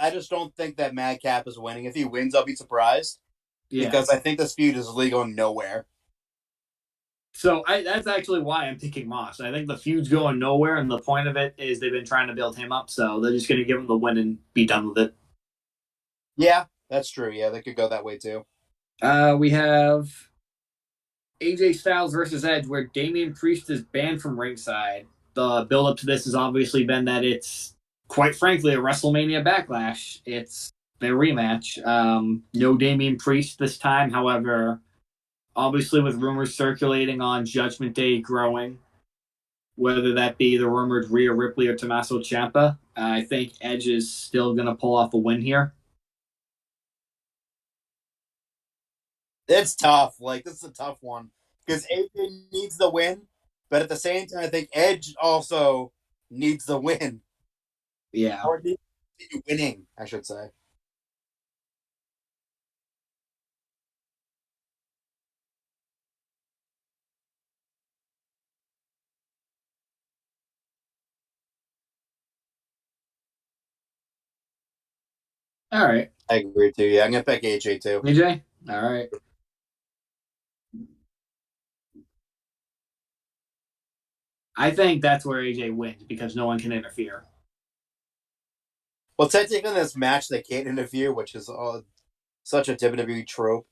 [SPEAKER 2] think that Madcap is winning. If he wins, I'll be surprised. Yeah. Because I think this feud is really going nowhere.
[SPEAKER 3] So that's actually why I'm picking Moss. I think the feud's going nowhere, and the point of it is they've been trying to build him up, so they're just going to give him the win and be done with it.
[SPEAKER 2] Yeah, that's true. Yeah, they could go that way too.
[SPEAKER 3] We have AJ Styles versus Edge, where Damian Priest is banned from ringside. The build-up to this has obviously been that it's, quite frankly, a WrestleMania Backlash. It's their rematch. No Damian Priest this time, however, obviously with rumors circulating on Judgment Day growing, whether that be the rumored Rhea Ripley or Tommaso Ciampa, I think Edge is still going to pull off a win here.
[SPEAKER 2] It's tough. Like, this is a tough one because AJ needs the win, but at the same time, I think Edge also needs the win.
[SPEAKER 3] Yeah.
[SPEAKER 2] Or needs to continue winning, I should say.
[SPEAKER 3] All right.
[SPEAKER 2] I agree too. Yeah, I'm gonna pick AJ too.
[SPEAKER 3] AJ? All right. I think that's where AJ wins because no one can interfere.
[SPEAKER 2] Well, technically in this match they can't interfere, which is such a WWE trope.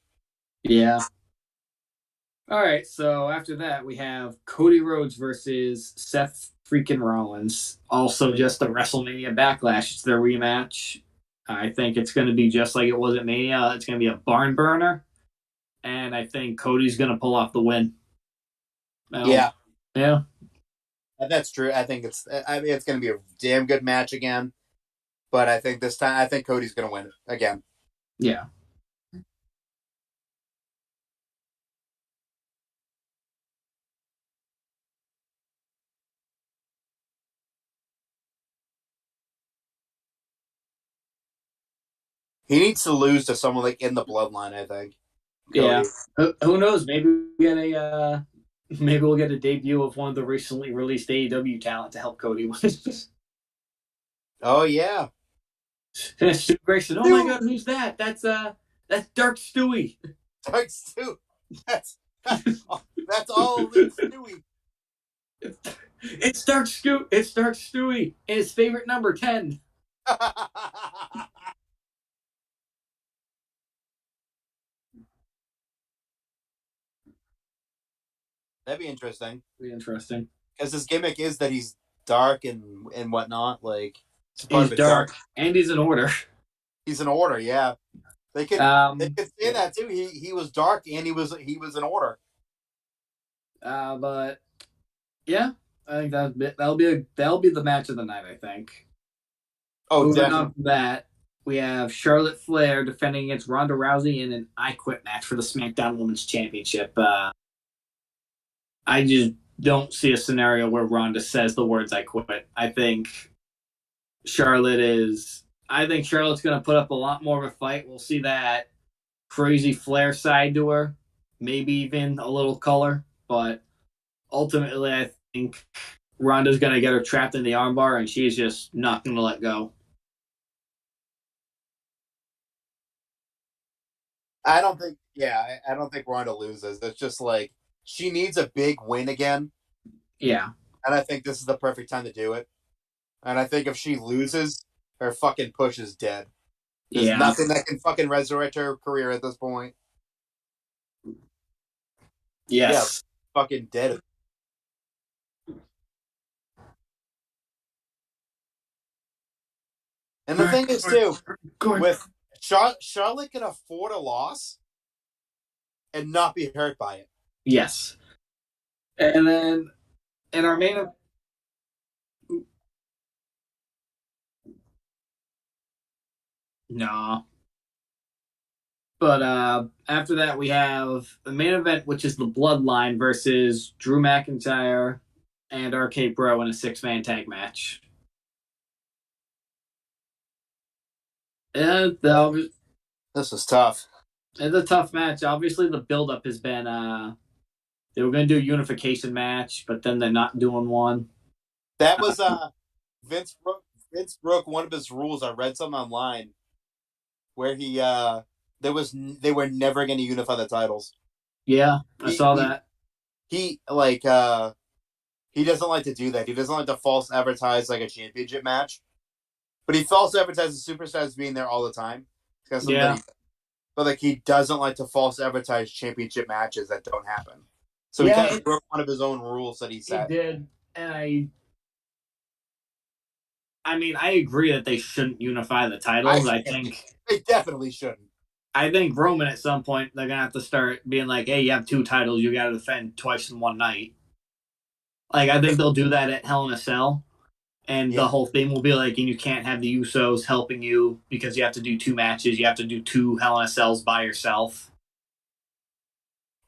[SPEAKER 3] Yeah. All right, so after that we have Cody Rhodes versus Seth freaking Rollins. Also just a WrestleMania Backlash. It's their rematch. I think it's going to be just like it was at Mania. It's going to be a barn burner. And I think Cody's going to pull off the win.
[SPEAKER 2] Yeah.
[SPEAKER 3] Yeah.
[SPEAKER 2] That's true. I think it's going to be a damn good match again. But I think this time, Cody's going to win it again.
[SPEAKER 3] Yeah.
[SPEAKER 2] He needs to lose to someone like in the bloodline, I think.
[SPEAKER 3] Cody. Yeah. Who knows? Maybe we'll get a debut of one of the recently released AEW talent to help Cody win.
[SPEAKER 2] Oh yeah.
[SPEAKER 3] Stu Grayson. Oh my God, who's that? That's Dark Stewie.
[SPEAKER 2] Dark Stewie. That's all Stewie.
[SPEAKER 3] It's Dark Stewie. It's Dark Stewie. And his favorite number 10.
[SPEAKER 2] That'd be interesting.
[SPEAKER 3] Because
[SPEAKER 2] his gimmick is that he's dark and whatnot. Like
[SPEAKER 3] he's dark and he's an order.
[SPEAKER 2] He's an order, yeah. They could say that too. He was dark and he was an order.
[SPEAKER 3] But yeah, I think that'll be the match of the night. I think.
[SPEAKER 2] Oh,
[SPEAKER 3] moving definitely. On from that, we have Charlotte Flair defending against Ronda Rousey in an I Quit match for the SmackDown Women's Championship. don't see a scenario where Ronda says the words "I quit." I think Charlotte's going to put up a lot more of a fight. We'll see that crazy Flair side to her, maybe even a little color, but ultimately, I think Ronda's going to get her trapped in the armbar, and she's just not going to let go.
[SPEAKER 2] I don't think. Yeah, I don't think Ronda loses. It's just like she needs a big win again.
[SPEAKER 3] Yeah,
[SPEAKER 2] and I think this is the perfect time to do it. And I think if she loses, her fucking push is dead. There's nothing that can fucking resurrect her career at this point.
[SPEAKER 3] Yes.
[SPEAKER 2] Yeah, fucking dead. And the thing is, too, with Charlotte can afford a loss and not be hurt by it.
[SPEAKER 3] Yes. And then in our main event, no. But after that, we have the main event, which is the Bloodline versus Drew McIntyre and RK Bro in a 6-man tag match. And
[SPEAKER 2] this is tough.
[SPEAKER 3] It's a tough match. Obviously, the buildup has been they were going to do a unification match, but then they're not doing one.
[SPEAKER 2] That was Vince broke one of his rules. I read something online where he they were never going to unify the titles.
[SPEAKER 3] Yeah, I saw that.
[SPEAKER 2] He he doesn't like to do that. He doesn't like to false advertise like a championship match. But he false advertises superstars being there all the time.
[SPEAKER 3] Yeah.
[SPEAKER 2] But like he doesn't like to false advertise championship matches that don't happen. So he kind of broke one of his own rules that he set.
[SPEAKER 3] He did, and I mean, I agree that they shouldn't unify the titles. I think
[SPEAKER 2] they definitely shouldn't.
[SPEAKER 3] I think Roman at some point they're gonna have to start being like, "Hey, you have 2 titles. You got to defend twice in one night." Like I think they'll do that at Hell in a Cell, and the whole thing will be like, "And you can't have the Usos helping you because you have to do 2 matches. You have to do 2 Hell in a Cells by yourself."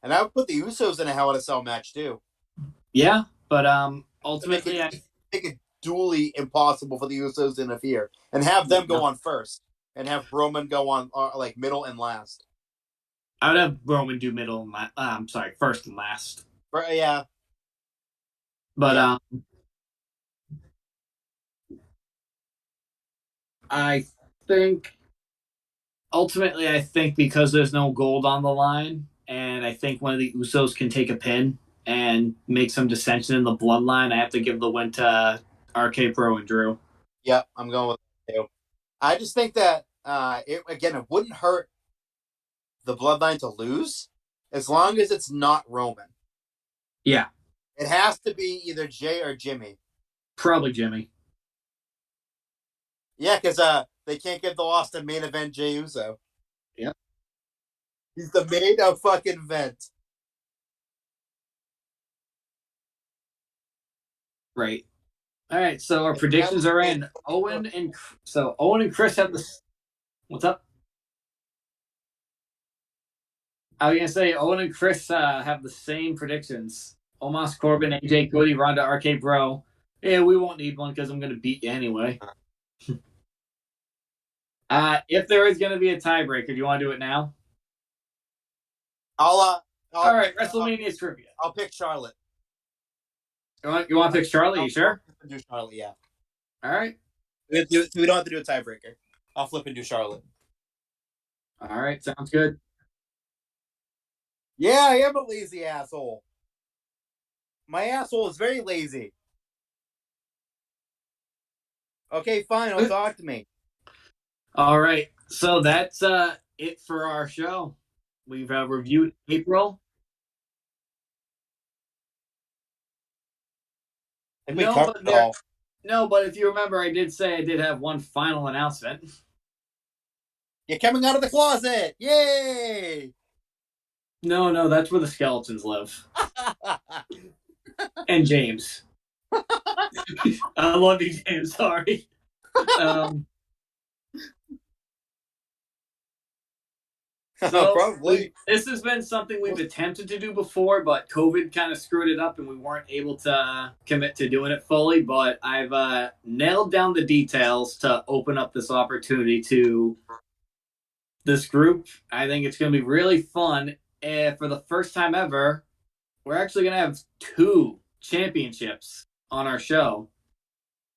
[SPEAKER 2] And I would put the Usos in a Hell in a Cell match too.
[SPEAKER 3] Yeah, but ultimately,
[SPEAKER 2] make it dually impossible for the Usos to interfere and have them go on first, and have Roman go on like middle and last.
[SPEAKER 3] I would have Roman do middle and last. I'm sorry, first and last.
[SPEAKER 2] Yeah.
[SPEAKER 3] But I think ultimately, I think because there's no gold on the line, and I think one of the Usos can take a pin and make some dissension in the bloodline, I have to give the win to RK Bro and Drew.
[SPEAKER 2] Yep, I'm going with that too. I just think that it wouldn't hurt the bloodline to lose as long as it's not Roman.
[SPEAKER 3] Yeah.
[SPEAKER 2] It has to be either Jay or Jimmy.
[SPEAKER 3] Probably Jimmy.
[SPEAKER 2] Yeah, because they can't give the loss to main event Jey Uso.
[SPEAKER 3] Yep.
[SPEAKER 2] He's the main of fucking event.
[SPEAKER 3] Right. All right, so our predictions are in. Owen and Chris have the. What's up? I was gonna say Owen and Chris have the same predictions. Omos, Corbin, AJ, Cody, Ronda, RK Bro. Yeah, we won't need one because I'm gonna beat you anyway. If there is gonna be a tiebreaker, do you want to do it now?
[SPEAKER 2] All
[SPEAKER 3] right, WrestleMania trivia.
[SPEAKER 2] I'll pick Charlotte.
[SPEAKER 3] You want to pick Charlotte? You sure?
[SPEAKER 2] I'll do Charlotte, yeah.
[SPEAKER 3] All right.
[SPEAKER 2] We don't have to do a tiebreaker. I'll flip and do Charlotte.
[SPEAKER 3] All right, sounds good.
[SPEAKER 2] Yeah, I am a lazy asshole. My asshole is very lazy. Okay, fine. Don't talk to me.
[SPEAKER 3] All right. So that's it for our show. We've reviewed April. No, but if you remember, I did say I did have one final announcement.
[SPEAKER 2] You're coming out of the closet! Yay!
[SPEAKER 3] No, that's where the skeletons live. And James. I love you, James. Sorry. So
[SPEAKER 2] Probably.
[SPEAKER 3] this has been something we've attempted to do before, but COVID kind of screwed it up, and we weren't able to commit to doing it fully. But I've nailed down the details to open up this opportunity to this group. I think it's going to be really fun. And for the first time ever, we're actually going to have two championships on our show.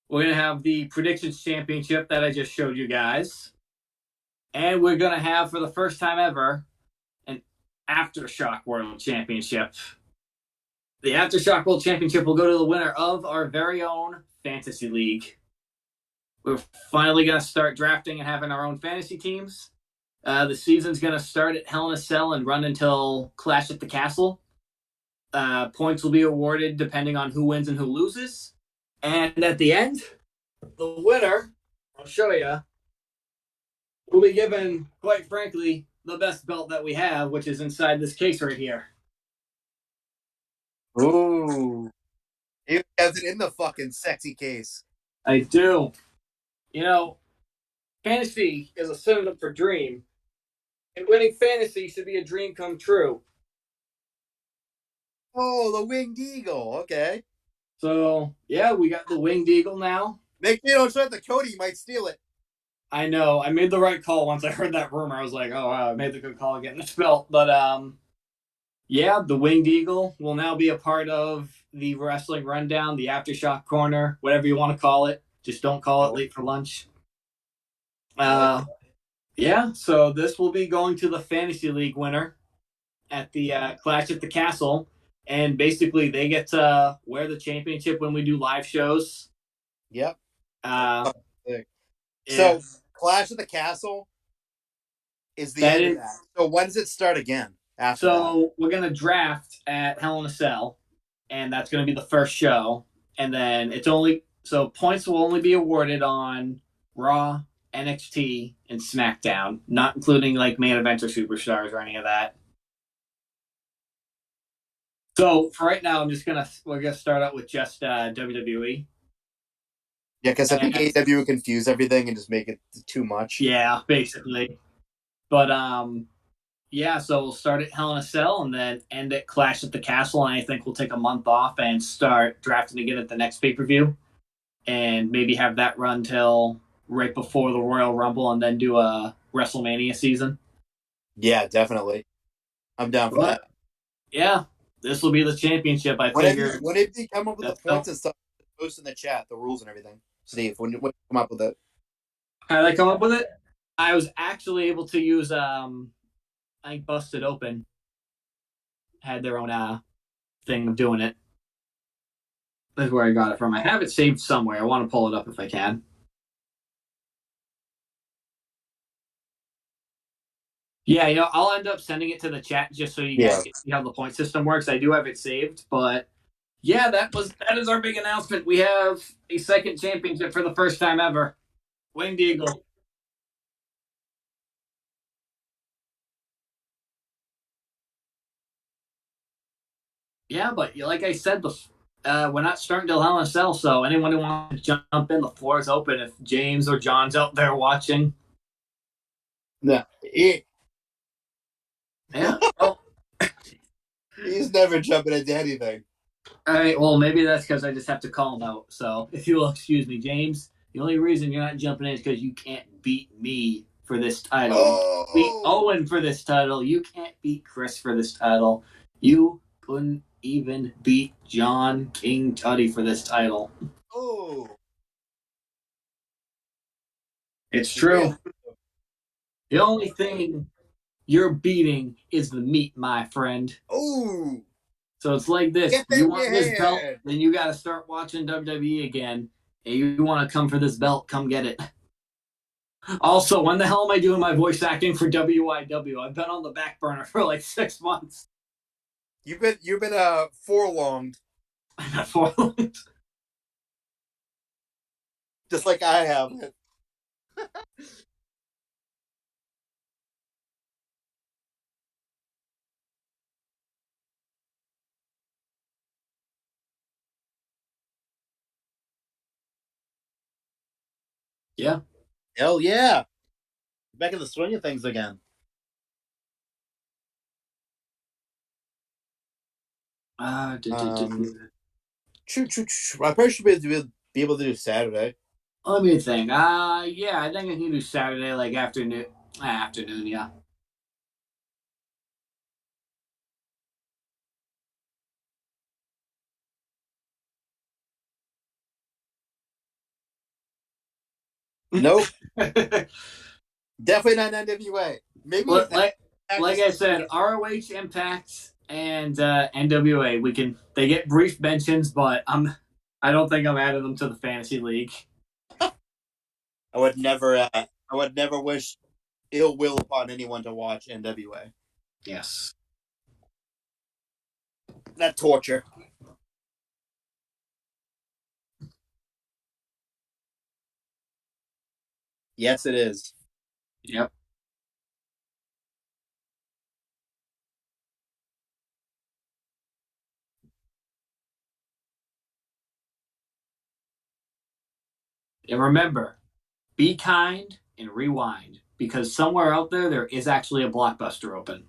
[SPEAKER 3] We're going to have the predictions championship that I just showed you guys, and we're going to have, for the first time ever, an Aftershock World Championship. The Aftershock World Championship will go to the winner of our very own Fantasy League. We're finally going to start drafting and having our own fantasy teams. The season's going to start at Hell in a Cell and run until Clash at the Castle. Points will be awarded depending on who wins and who loses. And at the end, the winner, I'll show you, will be given, quite frankly, the best belt that we have, which is inside this case right here.
[SPEAKER 2] Ooh. He has it in the fucking sexy case.
[SPEAKER 3] I do. You know, fantasy is a synonym for dream, and winning fantasy should be a dream come true.
[SPEAKER 2] Oh, the winged eagle. Okay.
[SPEAKER 3] So, yeah, we got the winged eagle now.
[SPEAKER 2] Make sure you don't show it to Cody. You might steal it.
[SPEAKER 3] I know. I made the right call once I heard that rumor. I was like, oh, wow, I made the good call getting this belt. But, yeah, the winged eagle will now be a part of the wrestling rundown, the Aftershock corner, whatever you want to call it. Just don't call it late for lunch. Yeah, so this will be going to the Fantasy League winner at the Clash at the Castle. And basically, they get to wear the championship when we do live shows.
[SPEAKER 2] Yep.
[SPEAKER 3] Yeah.
[SPEAKER 2] So, Clash of the Castle is the end of that. So, when does it start again after that?
[SPEAKER 3] We're going to draft at Hell in a Cell, and that's going to be the first show. And then points will only be awarded on Raw, NXT, and SmackDown, not including like main event or superstars or any of that. So for right now, we're gonna start out with just WWE.
[SPEAKER 2] Yeah, because I think AEW would confuse everything and just make it too much.
[SPEAKER 3] Yeah, basically. But yeah, so we'll start at Hell in a Cell and then end at Clash at the Castle, and I think we'll take a month off and start drafting again at the next pay-per-view, and maybe have that run till right before the Royal Rumble, and then do a WrestleMania season.
[SPEAKER 2] Yeah, definitely. I'm down for that.
[SPEAKER 3] Yeah, this will be the championship. I figure.
[SPEAKER 2] When did you come up with the points and stuff? Post in the chat, the rules and everything. Steve, when did you come up with it?
[SPEAKER 3] How did I come up with it? I was actually able to use I think Busted Open had their own thing of doing it. That's where I got it from. I have it saved somewhere. I want to pull it up if I can. Yeah, I'll end up sending it to the chat just so you guys can see how the point system works. I do have it saved, but yeah, that is our big announcement. We have a second championship for the first time ever. Winged Eagle. Yeah, but like I said, we're not starting till Hell in a Cell, so anyone who wants to jump in, the floor is open. If James or John's out there watching.
[SPEAKER 2] No.
[SPEAKER 3] Yeah. Oh.
[SPEAKER 2] He's never jumping into anything.
[SPEAKER 3] All right, well, maybe that's because I just have to call him out. So if you will excuse me, James, the only reason you're not jumping in is because you can't beat me for this title.
[SPEAKER 2] Oh.
[SPEAKER 3] Beat Owen for this title. You can't beat Chris for this title. You couldn't even beat John King Tutty for this title.
[SPEAKER 2] Oh.
[SPEAKER 3] It's true. The only thing you're beating is the meat, my friend.
[SPEAKER 2] Oh.
[SPEAKER 3] So it's like this. If you want this belt, then you got to start watching WWE again. And you want to come for this belt, come get it. Also, when the hell am I doing my voice acting for WYW? I've been on the back burner for like 6 months.
[SPEAKER 2] You've been forlonged.
[SPEAKER 3] I've been forlonged.
[SPEAKER 2] Just like I have.
[SPEAKER 3] Yeah.
[SPEAKER 2] Hell yeah. Back in the swing of things again.
[SPEAKER 3] Uh, du- du- du-
[SPEAKER 2] Um,
[SPEAKER 3] du-
[SPEAKER 2] I probably should be able to do Saturday.
[SPEAKER 3] Let me think. Yeah, I think I can do Saturday, like afternoon. Afternoon, yeah.
[SPEAKER 2] Nope, definitely not NWA. Maybe
[SPEAKER 3] But like I said,
[SPEAKER 2] just
[SPEAKER 3] ROH, Impact, and NWA. They get brief mentions, but I don't think I'm adding them to the fantasy league.
[SPEAKER 2] I would never. I would never wish ill will upon anyone to watch NWA.
[SPEAKER 3] Yes.
[SPEAKER 2] That torture. Yes, it is.
[SPEAKER 3] Yep. And remember, be kind and rewind because somewhere out there is actually a blockbuster open.